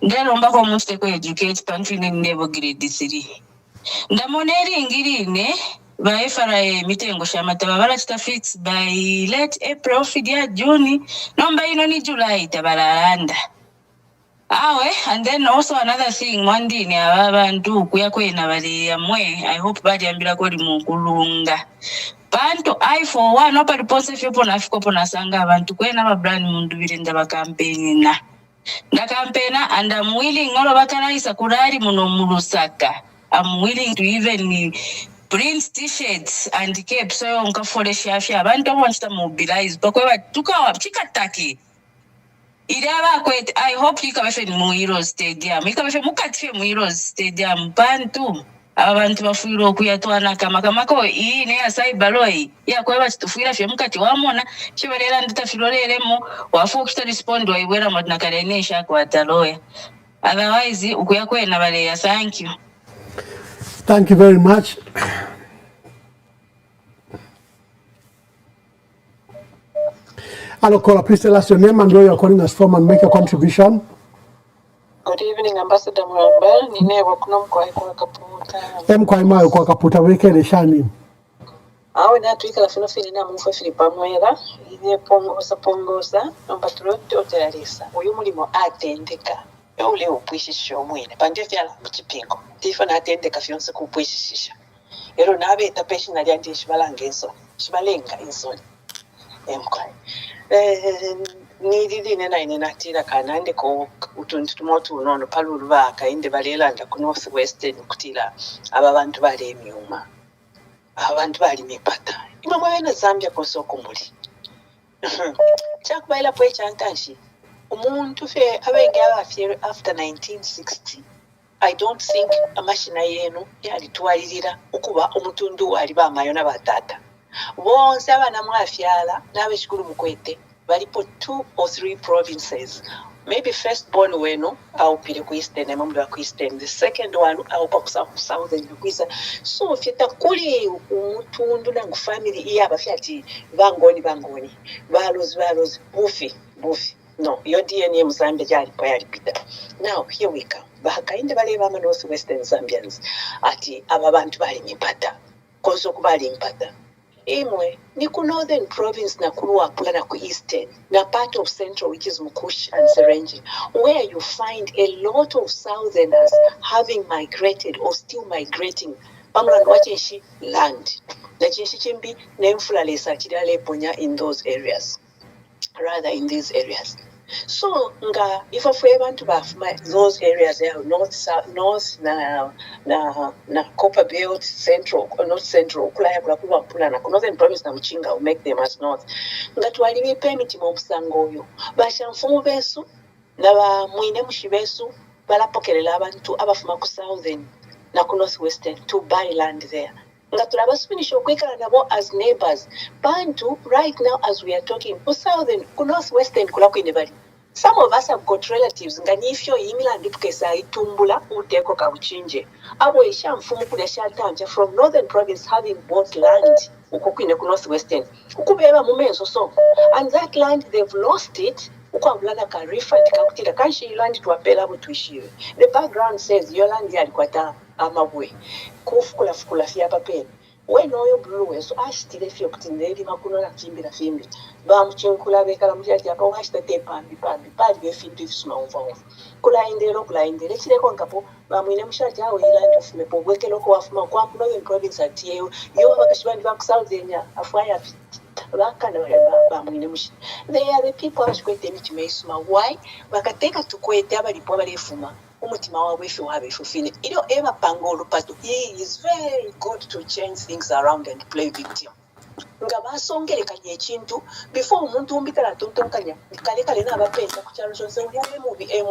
ndelomba ko muste ko educate pantry ni level grade 3 ndamoneri ngirine ba FRA mitengo shamataba balachita fix by late April fidia June nomba ino ni July tabalanda awe. And then also another thing mwandini ababantu kuyakwena bali amwe I hope badi ambira ko limukulunga bantu I for one opa response fyopo nafikopo nasanga abantu kwena ba brand Mundubire ndaba campaign na campaign and I'm willing ngolo bakanaisa kurari muno mulusaka. I'm willing to even print t-shirts and caps so nkafole shafya abantu wanchita mobilize bakwe tukawa chikataki iraba kwet. I hope ikabefe mu Heroes Stadium ikabefe mukatfe mu Heroes Stadium bantu abantu bafuiro kuyatwana kama ko ine ya cyberloi ya kweba chitufuira fye mukati wamona chibalera nditafirolelemo wafu kita respond waibwera modna kalenesha kwa taloya otherwise ukuyakwena bale ya. Thank you. Thank you very much. Hello, caller. Please tell us your name and where you're calling us from and make your contribution. Good evening, Ambassador Mwaba. Ninevo kuno Mkwai kwa Kaputa. Mkwai mayo kwa Kaputa wekele shani. Awe na tuika la finofini na mufwe Filipa Mwera. Ile pongosa. Nomba tulote otelarisa. Uyu mulimo atendeka. Ule upwishisho mwine. Pande fyala mchipingo. Tifa na atendeka fyonse kupwishisha. Ero nabe itapeshi na liandi shibalange insoni. Shibalenga insoni. Mkwai. Niriri natira kanande ko utuntu tumotu unono palulu baka inde balelanda ku North Western kutira abantu bali emyuma abantu bali mipata imwe wena Zambia koso kumbuli chakubaila pwe chantanshi umuntu fe abenge abafye after 1960. I don't think amashina yenu yali tuwalirira ukuba umutundu wali bamayo nabatata bonse abana mwafyala nabeshikuru mukwete balipo 2 or 3 provinces. Maybe first born weno au pili kuisten na mambo ya kuisten, the second one au pa southern kuisa. So fyeta kuli umutundu na family iya bafyati bangoni balozi bufi no your DNA Mzambia jali pa yalipita. Now here we come bahakainde bale bama North Western Zambians ati aba bantu bali mipata kozo kubali mpata imwe ni ku northern province na kuluwapula na ku eastern na part of central which is Mukush and Serengeti, where you find a lot of southerners having migrated or still migrating pamulano wachenshi land na chenshi chimbi nemfula lesa chidale ponya in those areas, rather in these areas. So nga if we want to have those areas there, north, south, north na Copper Belt, central or not central, kulaya kula pula na northern province na mchinga will make them as north. Nga tuwaliwe permit mu busango yo. Basha mfumu besu na ba mwine mushibesu balapokelela abantu abafuma ku southern na ku northwestern to buy land there. Nga tulabasubisha okwekala nabo as neighbors. Bantu right now as we are talking, ku southern, ku northwestern kulakwine bali. Some of us have got relatives nga nifyo yimila ndipukesa itumbula uteko kauchinje. Abo isha mfumu kuna shatanja from northern province having bought land ukokwine ku northwestern. Ukubeba mumezo so. And that land they've lost it. Ukwambulana ka refund kakutira kanshi land tuwapela abo tuishiwe. The background says your land yalikwata amabwe. Kufukula fia papeni. When oyo blue so ashitire fio kutineri makuno na kimbira fimbi. Ba mchinkula bekala mjati apa washita te pambi be fintu ifisuma uva. Kula indele chile nkapo ba mwine mshati hao ilandi ufume po weke loko wafuma kwa kuno wen province atiyo yo wakashibandi wa kusauthenya afwaya bakana ba mwine mshati. They are the people washkwete michime isuma. Why? Bakateka tukwete abalipo abalifuma. Umutima wa wefe wabefu fine. Ilo ema pangolo pato. He is very good to change things around and play victim. Nga basongere kanye chintu before umuntu umbikala tontonkanya kale na abapenda kuchalo chonse movie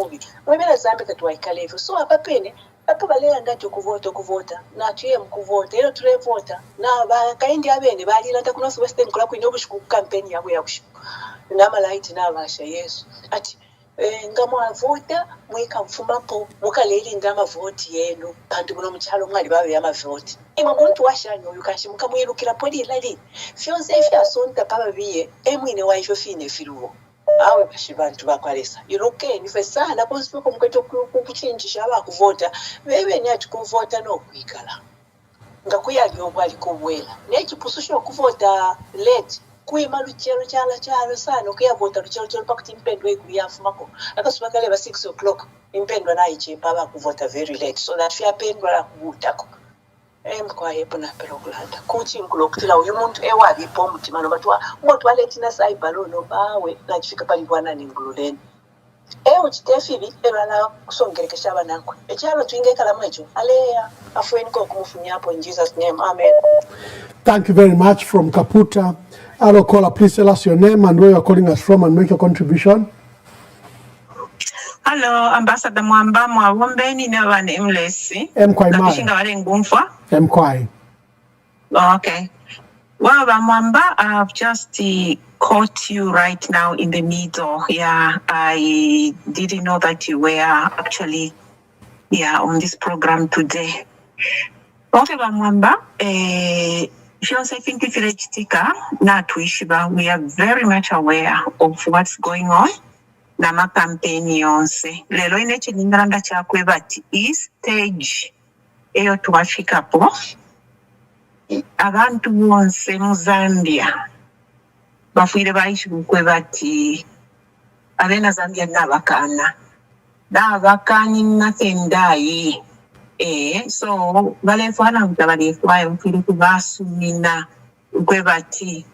mwebera zambe katwa ikalevo so abapene akabale ndati kuvota na tuye mkuvota ero tule vota na bakaindi abene bali landa ku northwestern kula kwine obushiku campaign yabo yakushiku na malaiti na basha Yesu ati nga mwavota mweka mfumapo mukaleli ndama vote yenu bantu buno mchalo mwali babe yamavoti imwe muntu washanyo yukashimuka mwirukira poli lali fyonse fyasonta paba biye emwine waifyo fine firuwo awe bashibantu bakwalesa yuruke nife sana konsipo mkweto kuchinjisha abakuvota bebe nyati kuvota no kwikala nga kuyali obwali kubwela nekipususha okuvota late kuima luchero chala sana kuyavota luchero pakuti impendwa ikuyafumako akasubakale ba 6 o'clock impendwa nayi chepaba kuvota very late so that fyapendwa la kubutako kwa yepo na perokulanda kuchi nkulokutila uyu muntu ewabipo omutima no batwa moto aletina saibalo no bawe nachifika pali bwana ningululeni uchitefibi erala kusongerekesha abanakwe ekyalo twingekala mwecho aleya afweni ko kumufunyapo in Jesus name amen. Thank you very much from Kaputa. Hello caller, please tell us your name and where you're calling us from and make your contribution. Hello, Ambassador Mwamba Mwawombeni never nameless. Mkwai Mkwai. Okay. Well, Mwamba, I've just caught you right now in the middle. Yeah, I didn't know that you were actually on this program today. Okay, Mwamba, we are very much aware of what's going on. Nama campaign yonse. Lelo ineche ningalanda chakwe bati stage eyo tuwafika po. Abantu bonse mu Zambia. Bafuire baishi kwe bati abena Zambia nabakana. Nabakani natendai. So bale fwana mtabali fwaye mfiri kubasu mina kwe bati.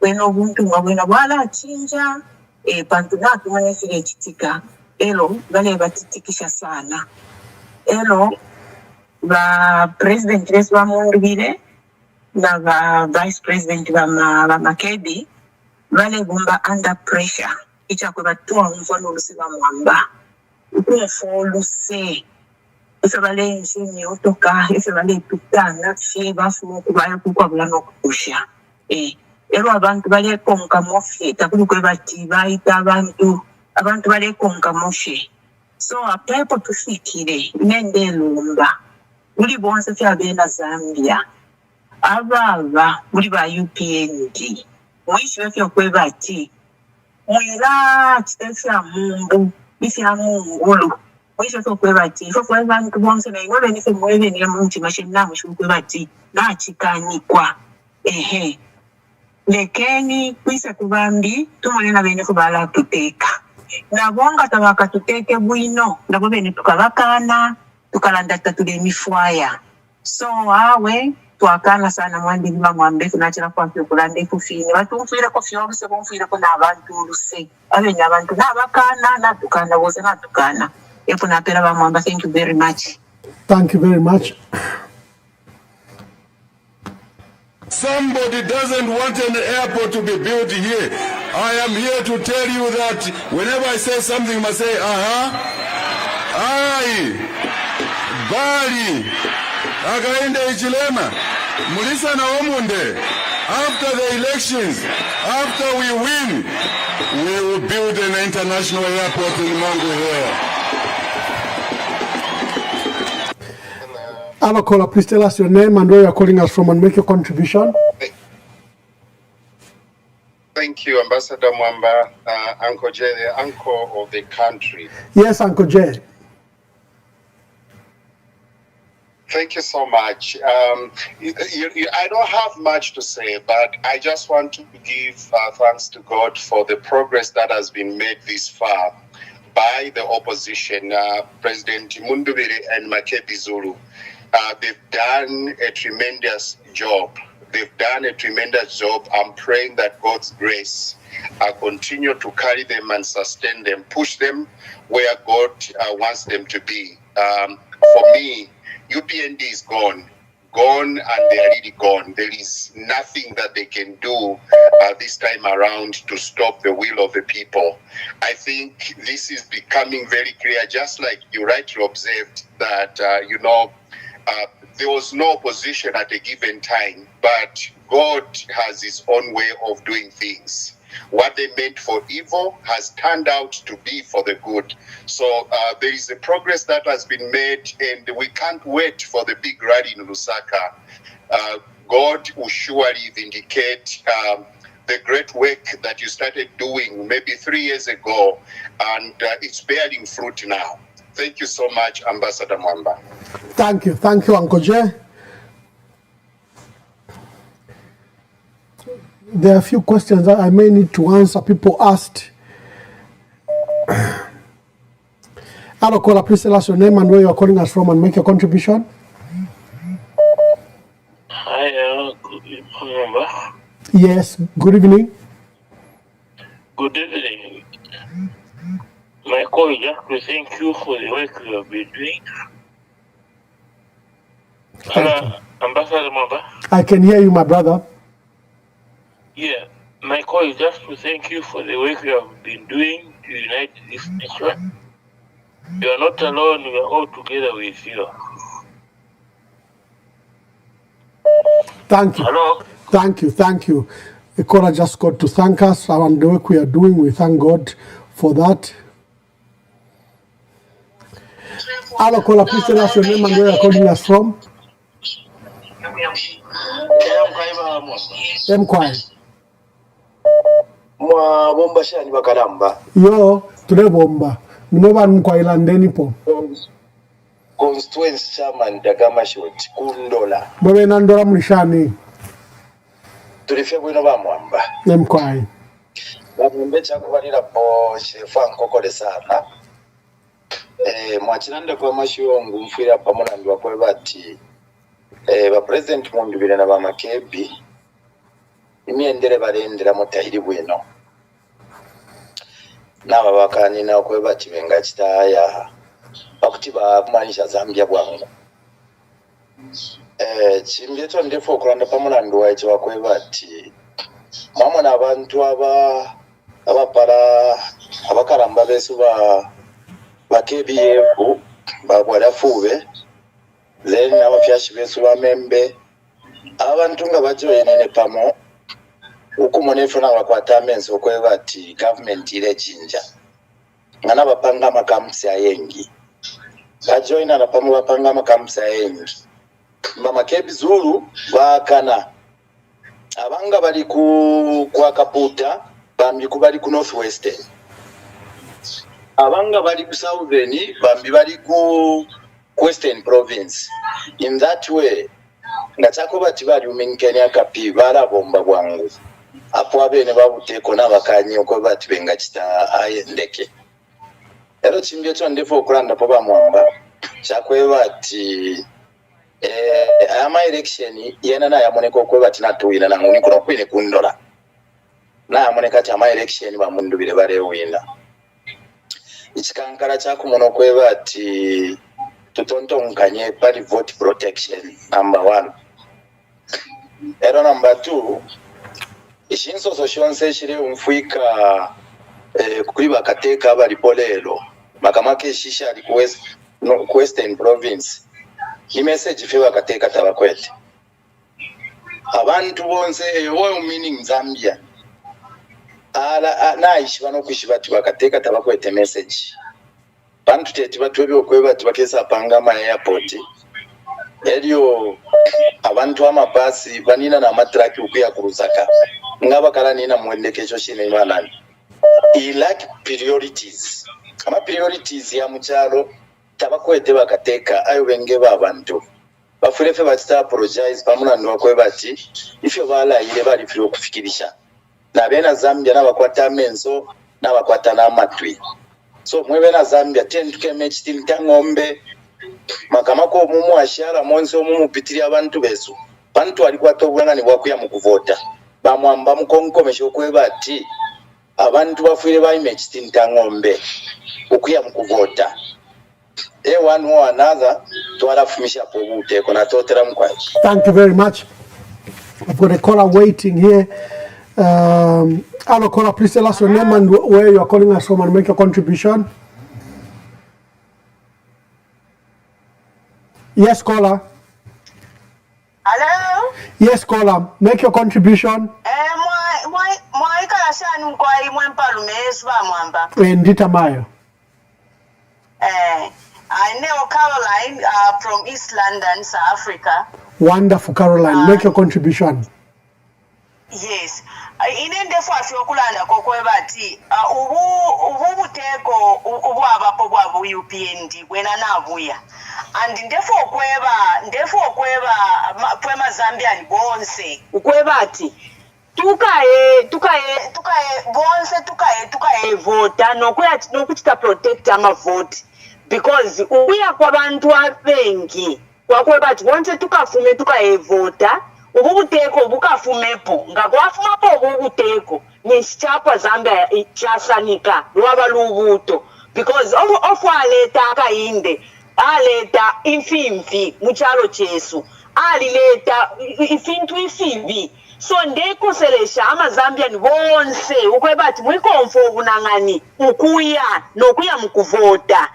Weno buntu wabena wala chinja. Bantu na tumanye file chitika. Elo, bale batitikisha sana. Elo, ba president resu wa Mundugire, na ba vice president wa Makedi, bale gumba under pressure. Icha kwa batuwa mfano lusi wa Mwamba. Ukunfo luse. Ife bale nchini otoka, ife bale pitana, shiba fumu kubaya kukwa bulano kukusha. Ero abantu bale konka mofye takuluke bati baita abantu bale konka mofye so apepo tufikire nende lumba uli bonse fya bena Zambia ababa uli ba UPND mwishi bafya kwe bati mwira kitefya mumbu ifya mungulu Oisho so kwebati fo kwa bantu bonse na ingole ni se mwele ni munti mashina mushu kwebati na chikanikwa lekeni kwisa kubambi tumone na bene kubala tuteka nabonga tabaka tuteke bwino nabo bene tukabakana tukalanda tatule mifwaya so awe twakana sana mwandi bima mwambe tunachira kwa kulande kufine batumfira ko fyobuse bomfira ko nabantu luse abene abantu nabakana na tukana bose na tukana epo na pera ba mwamba. Thank you very much. Thank you very much. Somebody doesn't want an airport to be built here. I am here to tell you that whenever I say something, you must say, aye, Bali, Againde Ichilema, Mulisa na Omunde. After the elections, after we win, we will build an international airport in Mongo here. Alakola, please tell us your name and where you are calling us from and make your contribution. Thank you, Ambassador Mwaba, Uncle J, the uncle of the country. Yes, Uncle J. Thank you so much. I don't have much to say, but I just want to give thanks to God for the progress that has been made this far by the opposition, President Mundubiri and Makebi Zulu. They've done a tremendous job. I'm praying that God's grace continue to carry them and sustain them, push them where God wants them to be. For me, UPND is gone, and they are really gone. There is nothing that they can do this time around to stop the will of the people. I think this is becoming very clear, just like you rightly observed that, there was no opposition at a given time, but God has his own way of doing things. What they meant for evil has turned out to be for the good. So there is a progress that has been made, and we can't wait for the big rally in Lusaka. God will surely vindicate the great work that you started doing maybe 3 years ago, and it's bearing fruit now. Thank you so much, Ambassador Mwaba. Thank you, Uncle J. There are a few questions that I may need to answer. People asked. Hello, caller, please tell us your name and where you are calling us from and make your contribution. Hi, good evening. Yes, good evening. Good evening. My call is just to thank you for the work you have been doing. Hello, Ambassador Mwaba. I can hear you, my brother. Yeah, my call is just to thank you for the work you have been doing to unite this nation. You are not alone, we are all together with you. Thank you. Hello? Thank you. The caller just got to thank us and the work we are doing. We thank God for that. Hello, caller, please tell us your name and where you are calling us from. Mkwai. Mwabomba shani bakalamba. Yo, tulebomba. Mnoba Mkwai po. Constituency chairman Dagama Shoti Kundola. Mwe nandola mlishani. Tulife bwino ba Mwamba. Mkwai. Mwambe chakubalira po shefa nkokole sana. Mwachinanda kwa mashiongu mfira pamona ndwa kwa bati ba president Mundubire na ba Makebi imyendere barendera mutahiri bwino naba bakani na kwa bati benga kitaya bakuti bakumanisha Zambia bwangu chimbyeto ndefo kulanda pamona ndwa echo kwa bati mamona abantu abapala abakaramba besu ba KBF babwala fube then abafyashi besu bamembe abantu nga bajoyene pamo ukumonefu na bakwata amenso okwe bati government ile jinja ngana bapanga makamsi ayengi bajoyina na pamo bapanga makamsi ayengi mama Kebi Zulu bakana abanga bali ku kwa Kaputa bambi kubali ku Northwestern abanga bali ku southern bambi bali ku western province. In that way nga kyakoba tibali umenkenya kapi balabomba bwangu apo abene babuteeko n'abakanyi okoba bati benga kita ayendeke ero chimbye kyo ndifo okulanda po bamwamba kyakweba ati ama election yena na yamoneka okoba ati natuwina nangu nikola kwine kundola na yamoneka ati ama election bamundubire balewina ikikankala kyakumono okweba ati tutontonkanye pali vote protection number 1. Ero number 2 ishinsoso shonse shiri umfuika kuri bakateeka abali polero makamake shisha ali ku western province ni message fe bakateeka tabakwete abantu bonse eyo meaning Zambia ala naishi bano kwishibati bakateeka tabakwete message bantu tete batwebyo kweba tubakesa panga ma airport elio abantu amabasi banina na matraki ukuya kuruzaka ngaba kala nina mwendekesho shine manani I like priorities ama priorities ya muchalo tabakwete bakateeka ayo benge babantu bafurefe batita apologize pamuna ndo kweba ati ifyo bala ile bali firo kufikirisha na bena Zambia nabakwata menso nabakwata na matwi so mwebe na Zambia 10 km ngombe makamako mumu ashara monso mumu pitiri abantu besu bantu alikuwa tobwana ni bwakuya mukuvota bamwamba mukonkomesho kweba ati abantu bafuire bayime ngombe okuya mukuvota one or another twalafumisha pobuteeko natotera mukwaji. Thank you very much. I've got a caller waiting here. Hello caller, please tell us your name and where you are calling us from and make your contribution. Yes, caller. Hello? Yes, caller. Make your contribution. Ndita Mayo. I know Caroline from East London, South Africa. Wonderful, Caroline. Make your contribution. Yes. Inende fasi okulanda kokwebati ubuteko ubwabapo bwabu UPND wena nabuya and ndefo kweba pwema Zambian bonse ukwebati tukaye bonse tukaye vota nokuchita protect ama vote because uya kwabantu abengi kwakwebati bonse tukaye vota ubuteko bukafumepo ngakwafumapo ubuteko nisichapa Zambia chasanika lwaba lubuto because ofwaleta akainde aleta imfimfi muchalo chesu alileta ifintu ifibi so ndekoselesha ama Zambian bonse ukwebati mwikomfo obunangani nokuya mukuvota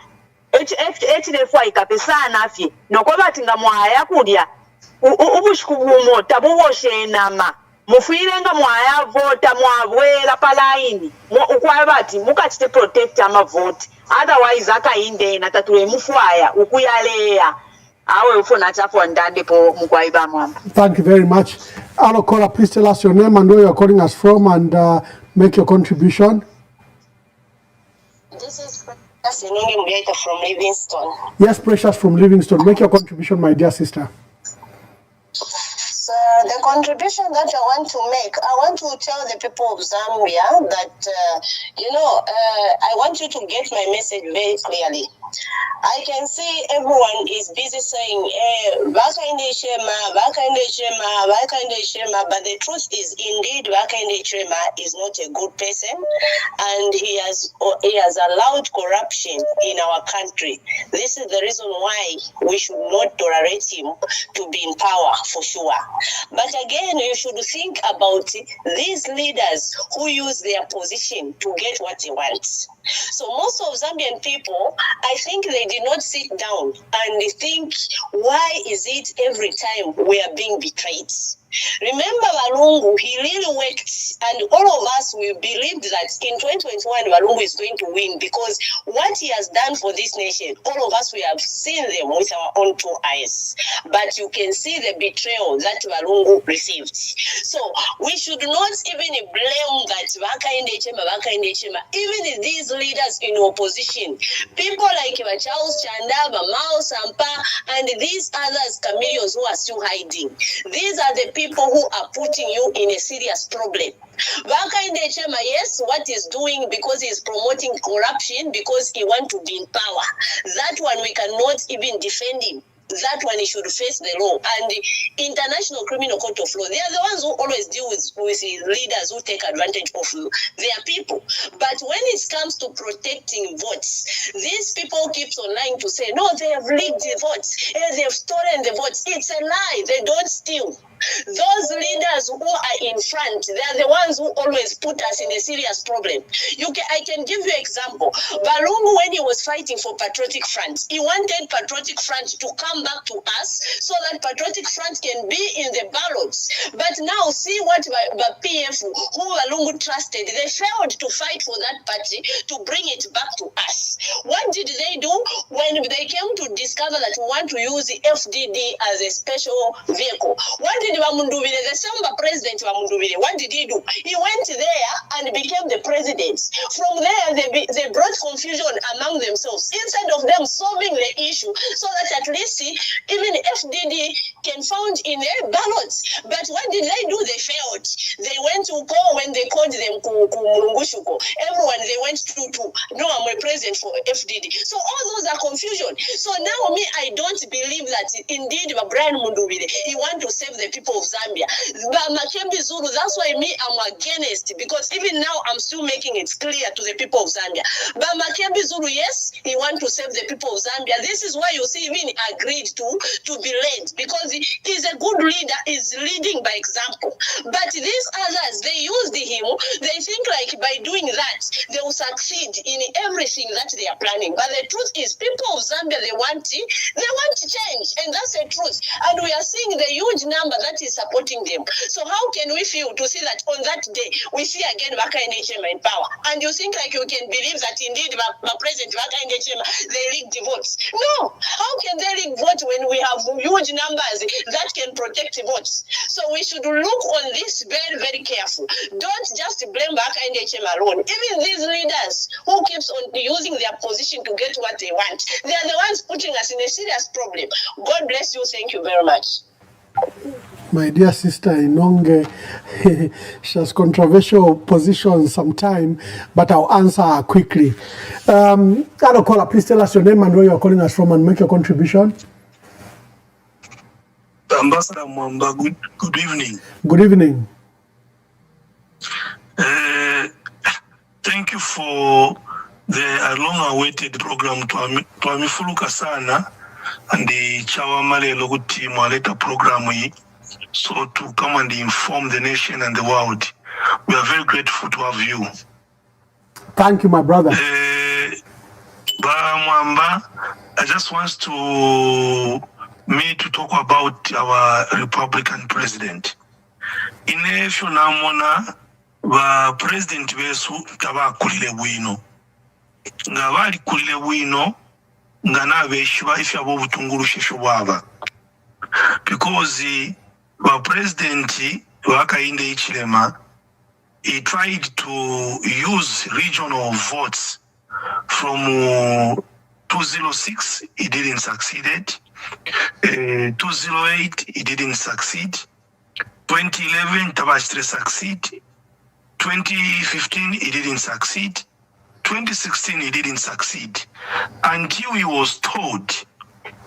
hnefwa ikapesana afi nokwebati nga mwaya kulya ubushikubumo tabuboshe enama mufuire nga mwaya vota mwabwela palaini ukwabati mukachite protect ama vote otherwise akainde na tatule mufwaya ukuyaleya awe ufuna chapo ndande po mkwaiba mwamba. Thank you very much. Hello caller, please tell us your name and where you are calling us from and make your contribution. This is Precious from Livingston. Yes, Precious from Livingston. Make your contribution, my dear sister. So the contribution that I want to make, I want to tell the people of Zambia that, I want you to get my message very clearly. I can see everyone is busy saying, Bakainde Shema, but the truth is indeed Bakainde Shema is not a good person and he has allowed corruption in our country. This is the reason why we should not tolerate him to be in power for sure. But again, you should think about these leaders who use their position to get what they want. So most of Zambian people, I think they did not sit down and think, why is it every time we are being betrayed? Remember Balungu, he really worked, and all of us, we believed that in 2021, Balungu is going to win because what he has done for this nation, all of us, we have seen them with our own two eyes. But you can see the betrayal that Balungu received. So we should not even blame that even these leaders in opposition, people like Charles Chanda, Mao Sampa, and these others, chameleons who are still hiding. These are the people who are putting you in a serious problem. Bakayinde Chema, yes, what he's doing because he's promoting corruption because he wants to be in power. That one we cannot even defend him. That one he should face the law and the International Criminal Court of Law. They are the ones who always deal with leaders who take advantage of their people. But when it comes to protecting votes, these people keep on lying to say, no, they have rigged the votes, they have stolen the votes. It's a lie. They don't steal. Those leaders who are in front, they are the ones who always put us in a serious problem. I can give you an example. Balungu, when he was fighting for Patriotic Front, he wanted Patriotic Front to come back to us so that Patriotic Front can be in the ballots. But now see what the PF, who Balungu trusted, they failed to fight for that party to bring it back to us. What did they do when they came to discover that we want to use the FDD as a special vehicle? What did Bamundubile, the same president Bamundubile, what did he do? He went there and became the president. From there, they brought confusion among themselves instead of them solving the issue so that at least even FDD can found in their ballots. But what did they do? They failed. They went to call when they called them Mulungushuko. Everyone, they went to no, I'm a president for FDD. So all those are confusion. So now I don't believe that indeed Brian Mundubile, he want to save the people of Zambia. But Makembe Zulu, that's why I'm against, because even now I'm still making it clear to the people of Zambia. But Makembe Zulu, yes, he want to save the people of Zambia. This is why you see even agreed to be led, because he's a good leader, is leading by example. But these others, they used him, they think like by doing that, they will succeed in everything that they are planning. But the truth is, people of Zambia, they want change, and that's the truth. And we are seeing the huge number that is supporting them. So how can we feel to see that on that day, we see again Bakayinde Chema in power? And you think like you can believe that indeed President Bakayinde Chema, they rigged the votes? No. How can they rig votes when we have huge numbers that can protect votes? So we should look on this very, very careful. Don't just blame Bakayinde Chema alone. Even these leaders who keeps on using their position to get what they want, they are the ones putting us in a serious problem. God bless you. Thank you very much. My dear sister Inonge, she has controversial positions sometimes, but I'll answer her quickly. Caller, please tell us your name and where you're calling us from and make your contribution. Ambassador Mwaba, good evening. Good evening. Thank you for the long-awaited program to Amifuluka sana and the Chawamale Loguti Mwaleta program. So to come and inform the nation and the world. We are very grateful to have you. Thank you, my brother. Mwamba, I just want to talk about our Republican president. In Namona, the president Besu Taba Kulile Wino. Ngavali Kulile Wino, Ngana Veshwa if you have Tunguru Sheshwava. Because the president Bakayinde Chilema, he tried to use regional votes from 206, he didn't succeed. 208, he didn't succeed. 2011, Tabashtre succeed. 2015, he didn't succeed. 2016, he didn't succeed. Until he was told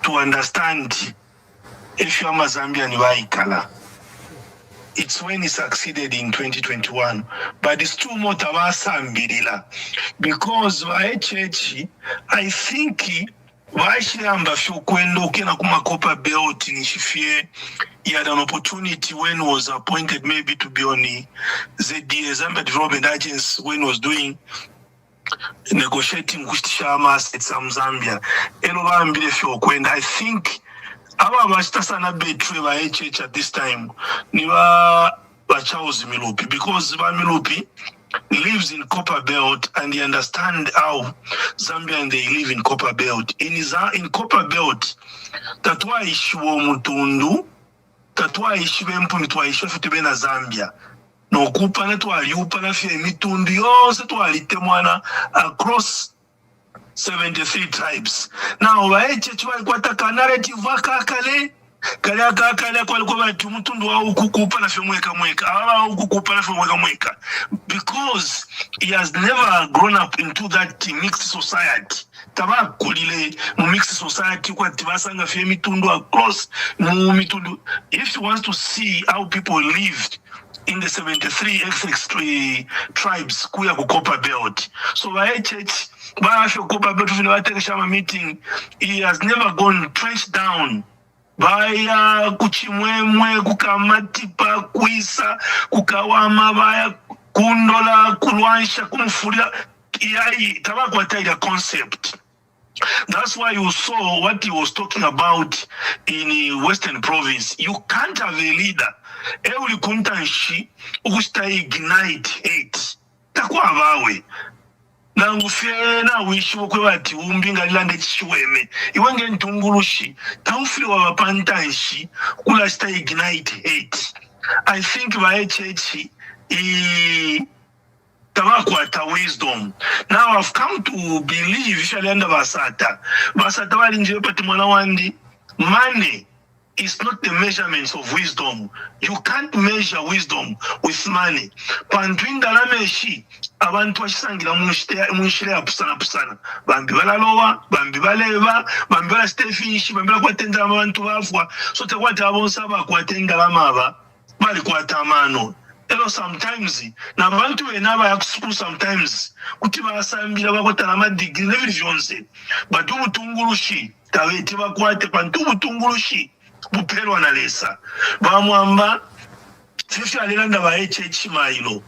to understand if you are Zambian Waikala. It's when he succeeded in 2021. But it's too much Ambidila. Because I think Vaishamba Fukwendo Kena Kumakopa Belt in Shifie, he had an opportunity when he was appointed maybe to be on the ZDA Zambia Development Agency when he was doing negotiating with Shamas at some Zambia. I think aba basitasana betray ba HH at this time ni ba Charles Milupi, because ba Milupi lives in Copper Belt and he understand how Zambian they live in Copper Belt. In Copper Belt, tatwa ishiwo mutundu, tatwa ishiwe mpumi twa ishiwe fitube na Zambia. No kupa na twa liupa na fie mitundu yose twa litemwana across 73 tribes. Now ba HH walikuwa taka narrative wakakale kale kwa bati mutundu wa ukukupa na mweka ukukupa na mweka, because he has never grown up into that mixed society. Tabakulile mu mixed society kwa tibasanga fye mitundu across mu mitundu. If you want to see how people lived in the 73 XX tribes kuya ku Copper Belt, so HH ba Copper Belt funa batekesha meeting, he has never gone trenched down baya kuchimwemwe kukamatipa kuisa kukawama baya kundola kulwansha kumfurira yai tabakwataira concept. That's why you saw what he was talking about in Western Province. You can't have a leader every kuntanshi ukusta ignite hate takwa abawe nangu fiena wishi wokwe bati umbinga lilande chiweme iwenge ntungulushi taufili wa wapantanshi kula sta ignite hate. I think by HH tabakwata wisdom. Now I've come to believe ishalianda basata bali njiwe pati mwana wandi money is not the measurements of wisdom. You can't measure wisdom with money. Pantwinda lameshi abantu bashisangira munshire ya pusana bambi balalowa bambi baleva bambi bala stefish bambi kwatenda abantu bafwa so tekwata abonsa bakwatenda lamaba bali kwatamano. Elo sometimes na bantu benaba ya school sometimes kuti basambira bakotana ma degree level jonse batu butungulushi taweti bakwate pantu butungulushi bupelwa na lesa bamwamba fifi alilanda ba HH mailo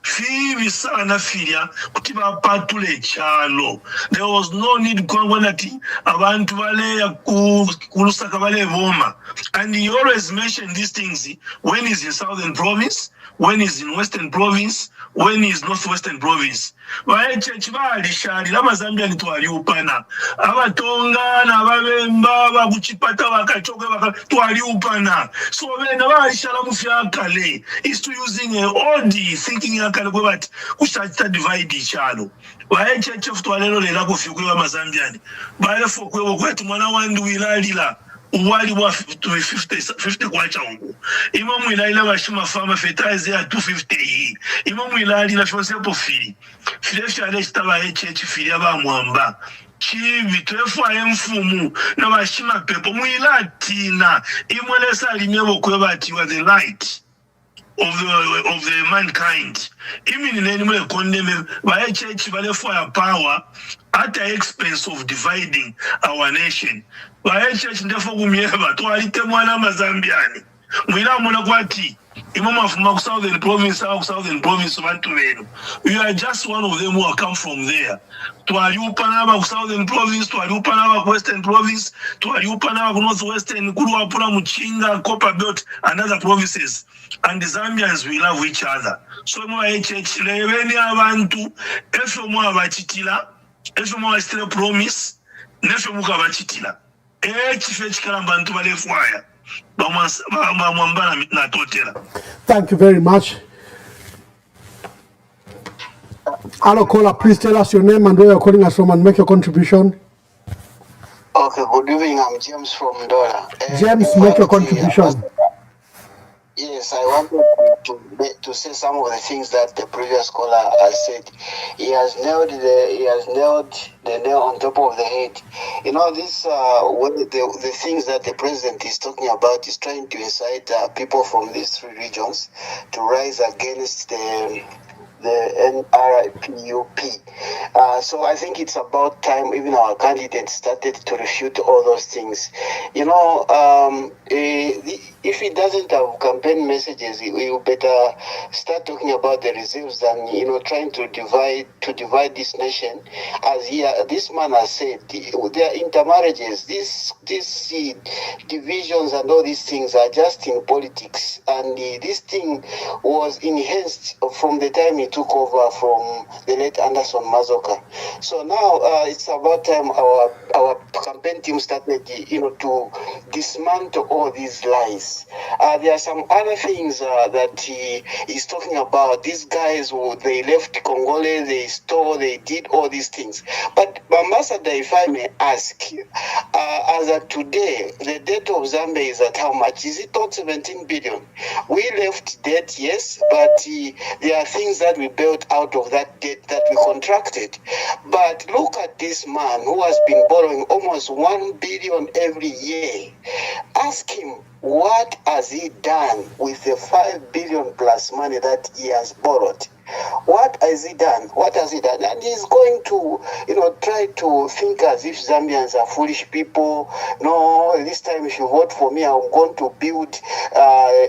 fibi sana filia kuti bapatule chalo. There was no need kwangwa nati abantu bale ya kulusaka bale boma, and he always mentioned these things when he's in Southern Province, when he's in Western Province, when he's Northwestern Province. Ba HH balishali lama Zambia ni twaliupana abatonga na babemba bakuchipata bakachoke twaliupana. So bena balishala mufyakale is to using a old thinking yakale kwebati kushatita divide ichalo. Ba HH twalelo lela kufyukwe ba Mazambiani bale fokwe kwetu mwana wandu wilalila uwali wa 50 kwacha ungu imamu ilaila bashima fama fetaze ya 250 imamu ilaila shose pofili filefya alesta ba HH filia ba mwamba chivi twefa emfumu na bashima pepo muilatina imwelesa alimyebo kwebati wa the light of the mankind. Even in any way condemn by HH by fire power at the expense of dividing our nation. By HH therefore gumieva to alite mwana Mazambiani. Mwila mwana kwati imama from Southern Province, Southern Province Bantu. We are just one of them who have come from there. To Aliupanaba Southern Province, to Aliupanaba Western Province, to Aliupanaba Northwestern, Kuruapura Muchinga, Copper Belt, and other provinces. And the Zambians we love each other. So more HH Leveni Abantu, Efo Mwaba Efo Mwaba still promise, Nefo Mwaba Chitila. HH Kalambantu Balefwaya. Thank you very much. Hello, caller, please tell us your name and where you're calling us from and make your contribution. Okay, good evening. I'm James from Dora. James, make your contribution. Yes, I wanted to say some of the things that the previous caller has said. He has nailed the nail on top of the head. You know, this the things that the president is talking about is trying to incite people from these three regions to rise against the NRPUP. So I think it's about time even our candidates started to refute all those things. You know, if he doesn't have campaign messages, we better start talking about the reserves than trying to divide this nation. As this man has said, there are intermarriages. These divisions and all these things are just in politics, and this thing was enhanced from the time he took over from the late Anderson Mazoka. So now it's about time our campaign team started, to dismantle all these lies. There are some other things that he is talking about. These guys they left Congole, they stole, they did all these things. But Ambassador, if I may ask, as of today, the debt of Zambia is at how much? Is it not 17 billion? We left debt, yes, but there are things that we built out of that debt that we contracted. But look at this man who has been borrowing almost 1 billion every year. Ask him, what has he done with the 5 billion plus money that he has borrowed? What has he done? What has he done? And he's going to, try to think as if Zambians are foolish people. No, this time if you vote for me, I'm going to build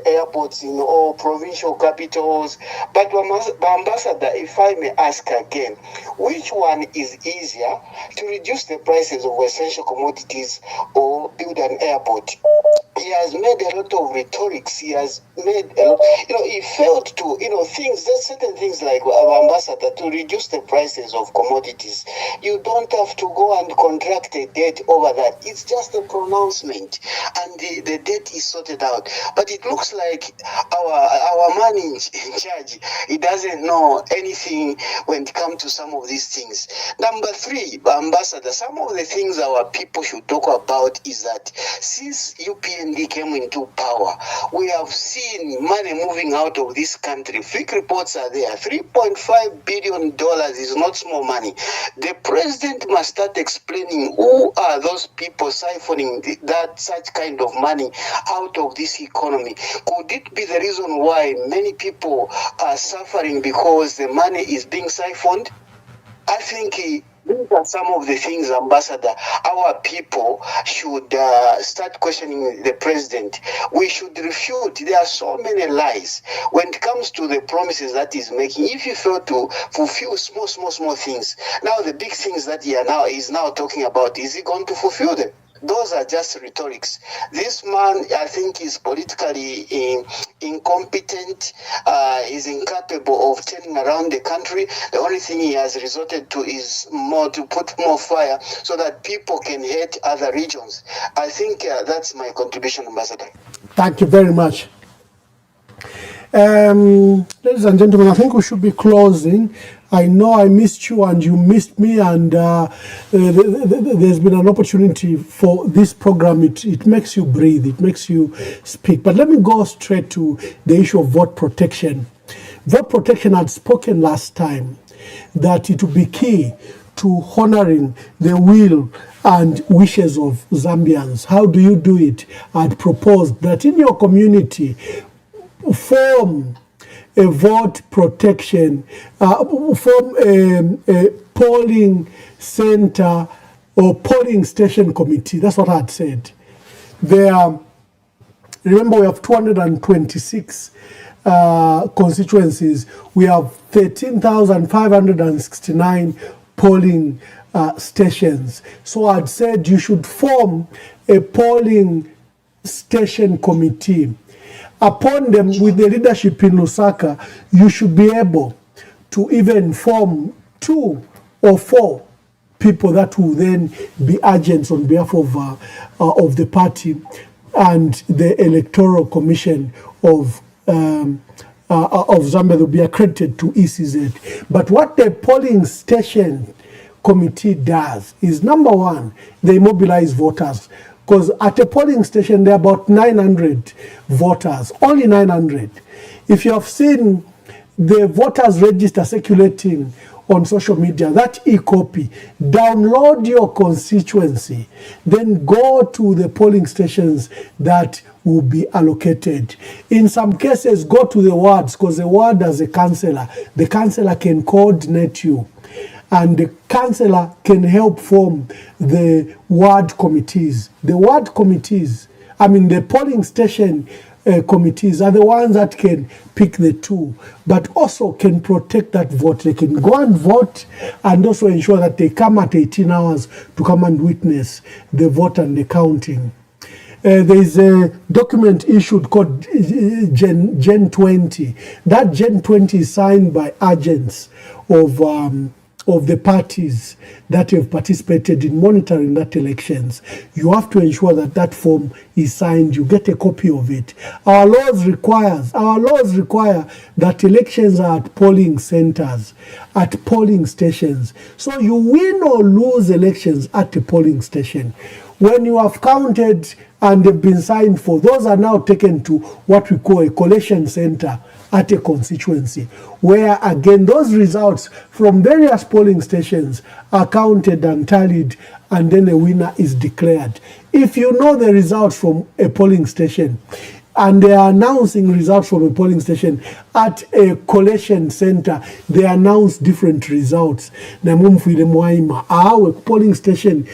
airports in all provincial capitals. But Ambassador, if I may ask again, which one is easier, to reduce the prices of essential commodities or build an airport? He has made a lot of rhetorics. He has made a lot. He failed to, things. There's certain things like Ambassador, to reduce the prices of commodities. You don't have to go and contract a debt over that. It's just a pronouncement, and the debt is sorted out. But it looks like our man in charge, he doesn't know anything when it comes to some of these things. Number 3, Ambassador, some of the things our people should talk about is that since UPND came into power, we have seen money moving out of this country. Fake reports are there. $3.5 billion is not small money. The president must start explaining who are those people siphoning that such kind of money out of this economy. Could it be the reason why many people are suffering because the money is being siphoned? I think these are some of the things, Ambassador, our people should start questioning the president. We should refute. There are so many lies when it comes to the promises that he's making. If you fail to fulfill small things, now the big things that he is now talking about, is he going to fulfill them? Those are just rhetorics. This man, I think, is politically incompetent, is incapable of turning around the country. The only thing he has resorted to is to put more fire so that people can hate other regions. I think that's my contribution, Ambassador. Thank you very much. Ladies and gentlemen, I think we should be closing. I know I missed you and you missed me, and there's been an opportunity for this program. It makes you breathe, it makes you speak. But let me go straight to the issue of vote protection. Vote protection had spoken last time that it would be key to honoring the will and wishes of Zambians. How do you do it? I'd proposed that in your community, form a vote protection, form a polling center or polling station committee. That's what I had said. Remember, we have 226 constituencies. We have 13,569 polling stations. So I'd said you should form a polling station committee. Upon them, with the leadership in Lusaka, you should be able to even form 2 or 4 people that will then be agents on behalf of the party and the Electoral Commission of Zambia will be accredited to ECZ. But what the polling station committee does is, number 1, they mobilize voters. Because at a polling station, there are about 900 voters, only 900. If you have seen the voters register circulating on social media, that e-copy, download your constituency, then go to the polling stations that will be allocated. In some cases, go to the wards, because the ward has a councillor. The councillor can coordinate you, and the councillor can help form the ward committees. The ward committees the polling station committees are the ones that can pick the two, but also can protect that vote. They can go and vote and also ensure that they come at 18 hours to come and witness the vote and the counting. There is a document issued called Gen 20. That Gen 20 is signed by agents of the parties that have participated in monitoring that elections. You have to ensure that that form is signed. You get a copy of it. Our laws require that elections are at polling centers, at polling stations. So you win or lose elections at a polling station. When you have counted and they've been signed for, those are now taken to what we call a collation center at a constituency, where again those results from various polling stations are counted and tallied, and then a winner is declared. If you know the results from a polling station and they are announcing results from a polling station at a collation center, they announce different results. Polling station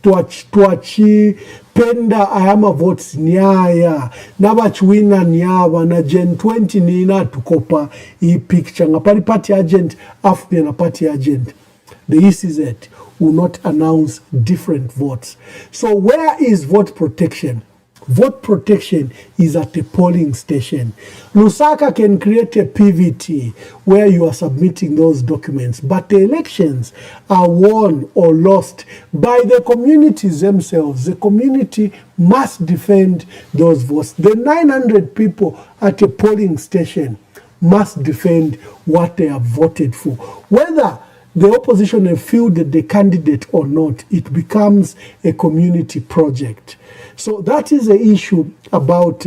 twachipenda ayama votes nyaya nabachwina nyaba na Gen 20 nina tukopa hii picture nga pali party agent afu na party agent. The ECZ will not announce different votes. So where is vote protection? Vote protection is at the polling station. Lusaka can create a PVT where you are submitting those documents, but the elections are won or lost by the communities themselves. The community must defend those votes. The 900 people at a polling station must defend what they have voted for. Whether the opposition have fielded the candidate or not, it becomes a community project. So that is the issue about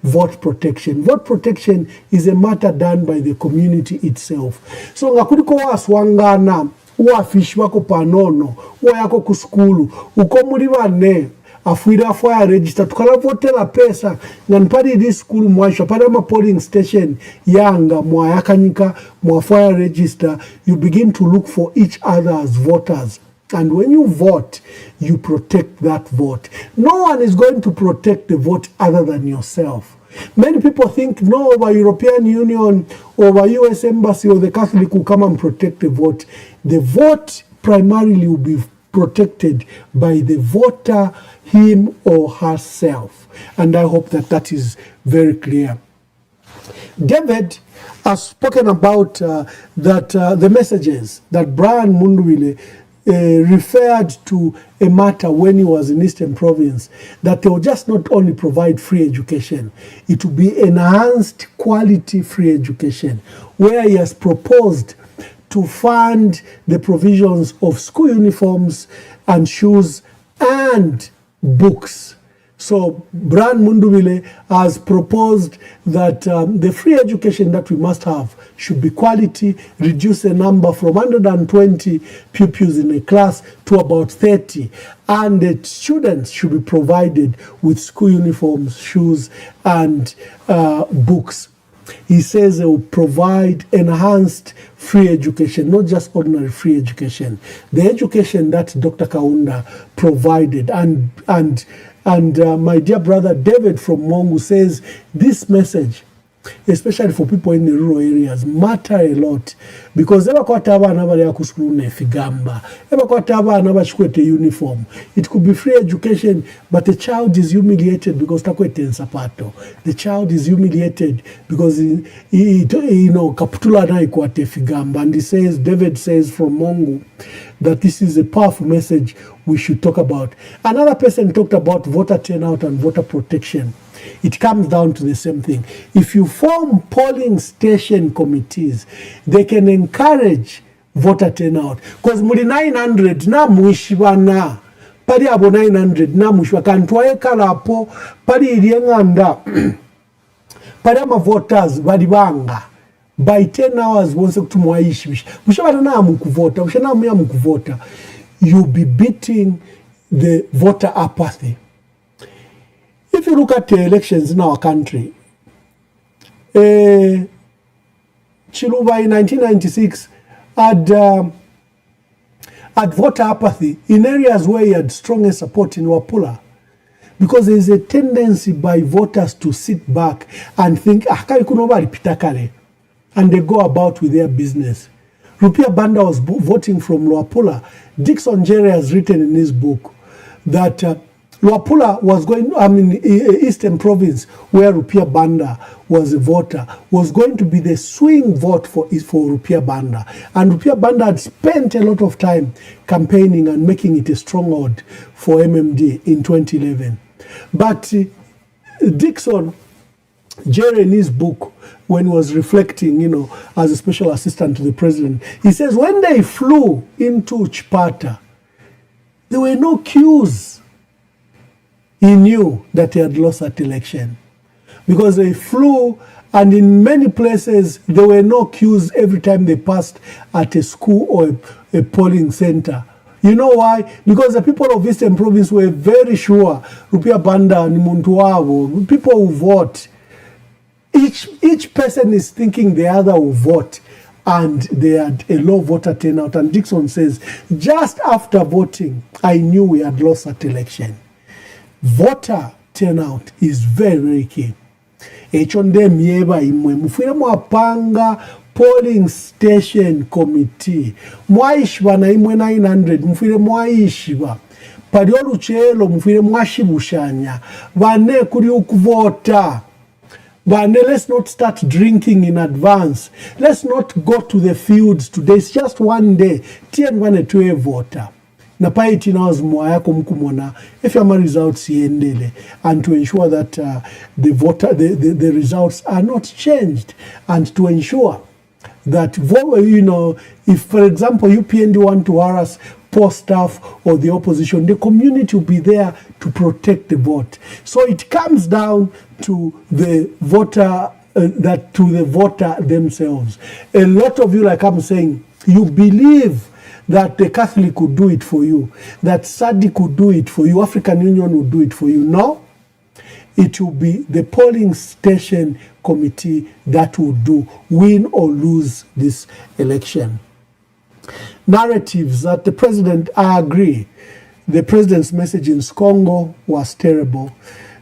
vote protection. Vote protection is a matter done by the community itself. So ngakuliko waswangana, uwafishi wako panono, uwayako kuskulu, uko muri bane, afuira fire register, tukala vote la pesa, nganpadi di skulu mwaisha, pada ma polling station, yanga, mwayakanika, mwa fire register, you begin to look for each other's voters. And when you vote, you protect that vote. No one is going to protect the vote other than yourself. Many people think, no, our European Union or our US Embassy or the Catholic will come and protect the vote. The vote primarily will be protected by the voter, him or herself. And I hope that that is very clear. David has spoken about the messages that Brian Mundwile referred to a matter when he was in Eastern Province, that they will just not only provide free education, it will be enhanced quality free education, where he has proposed to fund the provisions of school uniforms and shoes and books. So Brian Mundwile has proposed that the free education that we must have should be quality, reduce the number from 120 pupils in a class to about 30, and the students should be provided with school uniforms, shoes, and books. He says they will provide enhanced free education, not just ordinary free education. The education that Dr. Kaunda provided, and my dear brother David from Mongu says this message, especially for people in the rural areas, matter a lot, because it could be free education, but the child is humiliated because the child is humiliated because kaputula na ikwate figamba. And he says, David says from Mongu, that this is a powerful message we should talk about. Another person talked about voter turnout and voter protection. It comes down to the same thing. If you form polling station committees, they can encourage voter turnout. Because muri 900 na muishibana, pari abo 900 na muishwa kantwae kalapo, pari ilienganda, pari ama voters badibanga. By 10 hours, once you'll be beating the voter apathy. If you look at the elections in our country, Chiluba in 1996 had voter apathy in areas where he had strongest support in Wapula. because there is a tendency by voters to sit back and think, and they go about with their business. Rupia Banda was voting from Luapula. Dixon Jerry has written in his book that Luapula was going, Eastern Province, where Rupia Banda was a voter, was going to be the swing vote for Rupia Banda. And Rupia Banda had spent a lot of time campaigning and making it a stronghold for MMD in 2011. But Dixon Jerry, in his book, when he was reflecting, as a special assistant to the president, he says when they flew into Chipata, there were no queues. He knew that he had lost that election because they flew, and in many places there were no queues every time they passed at a school or a polling center. You know why? Because the people of Eastern Province were very sure Rupia Banda and Muntuawo, people who vote, each person is thinking the other will vote, and they had a low voter turnout. And Dixon says, just after voting, I knew we had lost that election. Voter turnout is very, very key. Echonde mieba imwe mufire mwapanga polling station committee mwaishwa na imwe 900 mufire mwaishwa padio luchelo mufire mwashibushanya vane kuri ukuvota. But let's not start drinking in advance. Let's not go to the fields today. It's just one day. Tienwane tuwe voter. Na pai tinaos mwayako mkumona. If your results yendele, and to ensure that the results are not changed, and to ensure that if for example UPND want to harass poor staff or the opposition, the community will be there to protect the vote. So it comes down to the voter, themselves. A lot of you, like I'm saying, you believe that the Catholic could do it for you, that SADC could do it for you, African Union would do it for you. No, it will be the polling station committee that will win or lose this election. Narratives that the president, I agree, the president's message in Congo was terrible.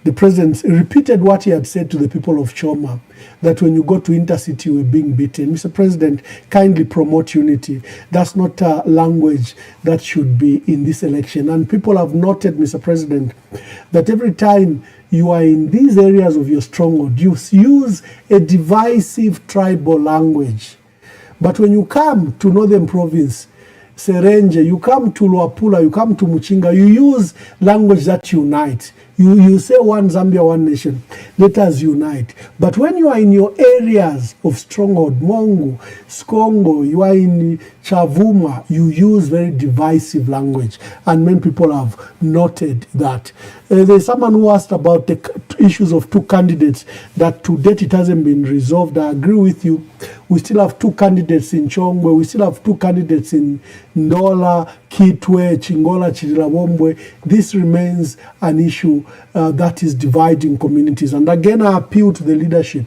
The president repeated what he had said to the people of Choma, that when you go to intercity, you were being beaten. Mr. President, kindly promote unity. That's not a language that should be in this election. And people have noted, Mr. President, that every time you are in these areas of your stronghold, you use a divisive tribal language. But when you come to Northern Province, Serenje, you come to Luapula, you come to Muchinga, you use language that unites. You say one Zambia, one nation. Let us unite. But when you are in your areas of stronghold, Mongo, Skongo, you are in Chavuma, you use very divisive language. And many people have noted that. There's someone who asked about the issues of two candidates, that to date it hasn't been resolved. I agree with you. We still have two candidates in Chongwe. We still have two candidates in Ndola, Kitwe, Chingola, Chirilawombwe. This remains an issue that is dividing communities. And again, I appeal to the leadership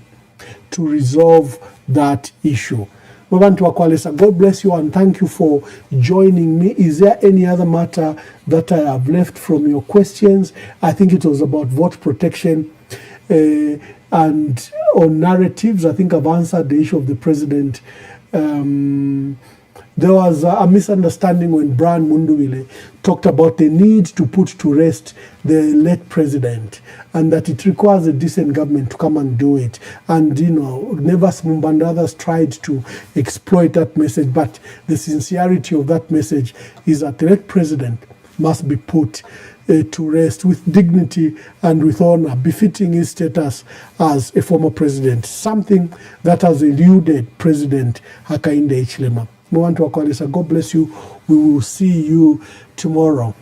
to resolve that issue. God bless you and thank you for joining me. Is there any other matter that I have left from your questions? I think it was about vote protection and on narratives. I think I've answered the issue of the president. There was a misunderstanding when Brian Munduwile talked about the need to put to rest the late president and that it requires a decent government to come and do it. And, Nevas Mumba and others tried to exploit that message, but the sincerity of that message is that the late president must be put to rest with dignity and with honor, befitting his status as a former president, something that has eluded President Hakainde Hichilema. God bless you. We will see you tomorrow.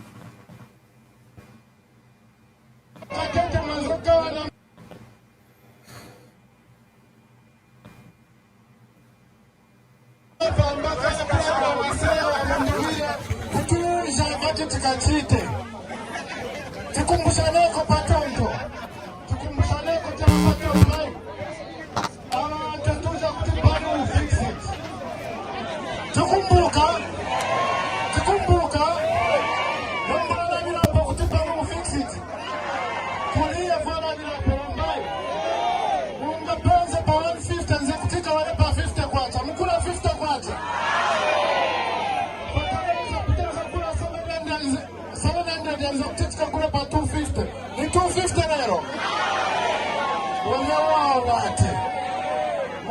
wanyawawate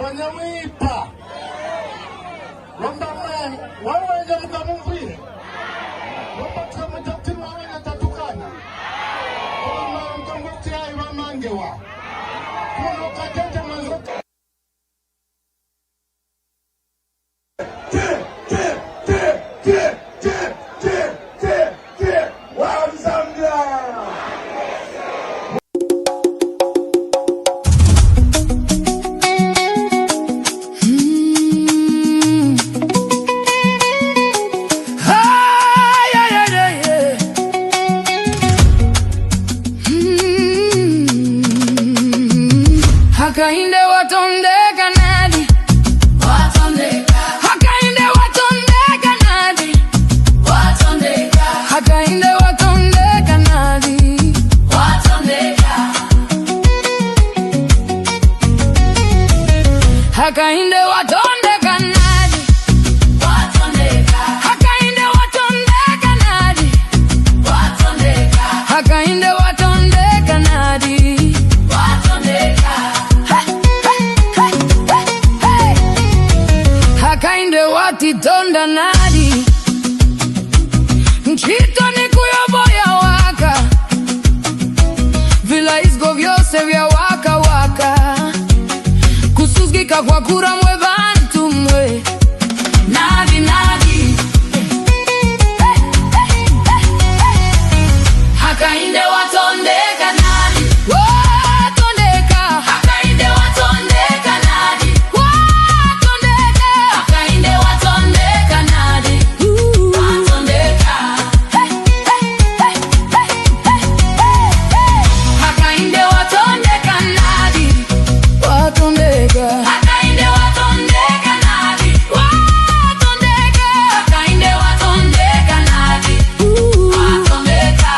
wanyawipa lomba mwe wawenye mkamumvile lomba tukamutatima wanya tatukana lomba mkamukti ayi wamangewa kuno katete manzoka Hakainde watondeka nadi watondeka hakainde watondeka nadi watondeka hakainde watondeka nadi watondeka hakainde watondeka nadi watondeka hakainde watondeka nadi watondeka hakainde watondeka nadi watondeka hakainde watitonda nadi nchito ni kuyoboya waka vilaizgo vyose vya waka waka kusuzgika kwa kura mwe bantu mwe nadi nadi hakainde watondeka nadi watondeka hakainde watondeka nadi watondeka hakainde watondeka nadi watondeka hakainde watondeka nadi watondeka hakainde watondeka nadi watondeka hakainde watondeka nadi watondeka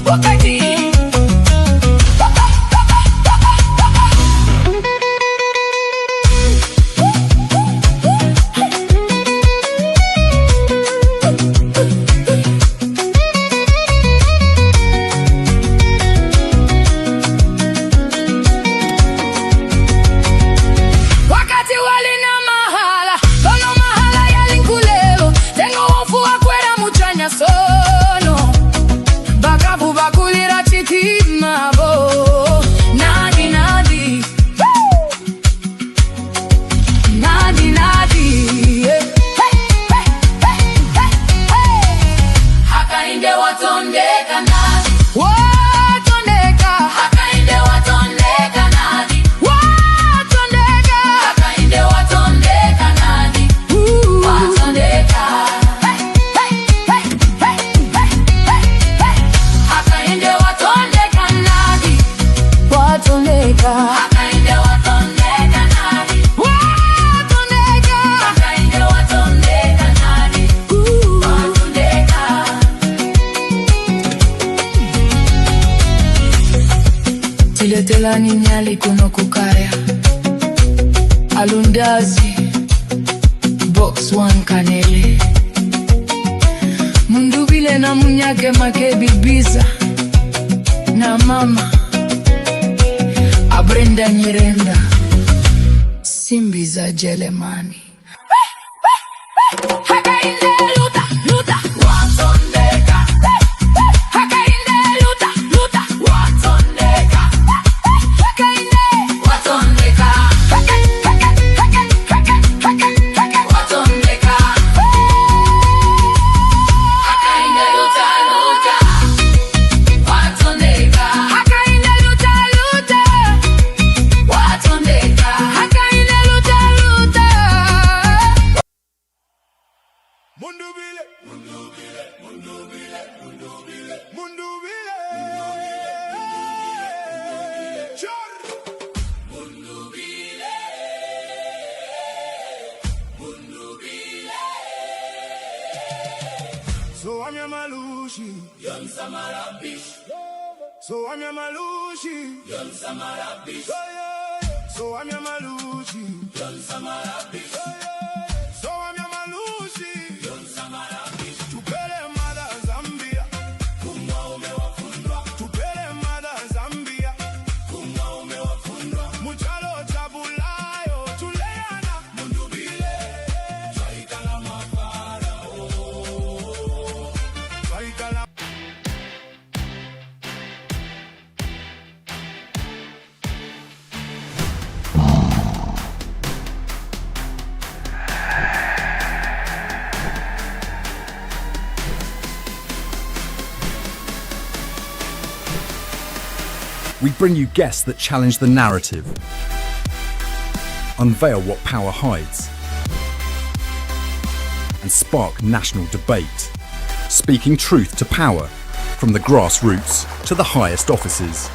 wakati wakati walina mahala kono mahala yalinkulelo tengo wofu wakwera muchanya sono bakabu bakulira chitima bo nadi nadi nadi nadi hakainde watondeka nadi watondeka hakainde watondeka nadi watondeka hakainde watondeka nadi watondeka hakainde watondeka nadi watondeka hakainde watondeka nadi watondeka hakainde watondeka nadi watondeka tiletelani nyali kuno kukaya alundazi box one kanele mundubile na munyake make bibiza na mama abrenda nyirenda simbi za Jerumani hakainde luta luta watondeka hakainde luta luta watondeka hakainde watondeka watondeka hakainde luta luta watondeka hakainde luta luta watondeka hakainde luta luta Mundubile, mundubile, mundubile, mundubile, mundubile. Chor. Mundubile, mundubile. So I'm your malushi, young Samarabish. So I'm your malushi, young Samarabish. So I'm your malushi, young Samarabish. So I'm We bring you guests that challenge the narrative, unveil what power hides, and spark national debate, speaking truth to power, from the grassroots to the highest offices.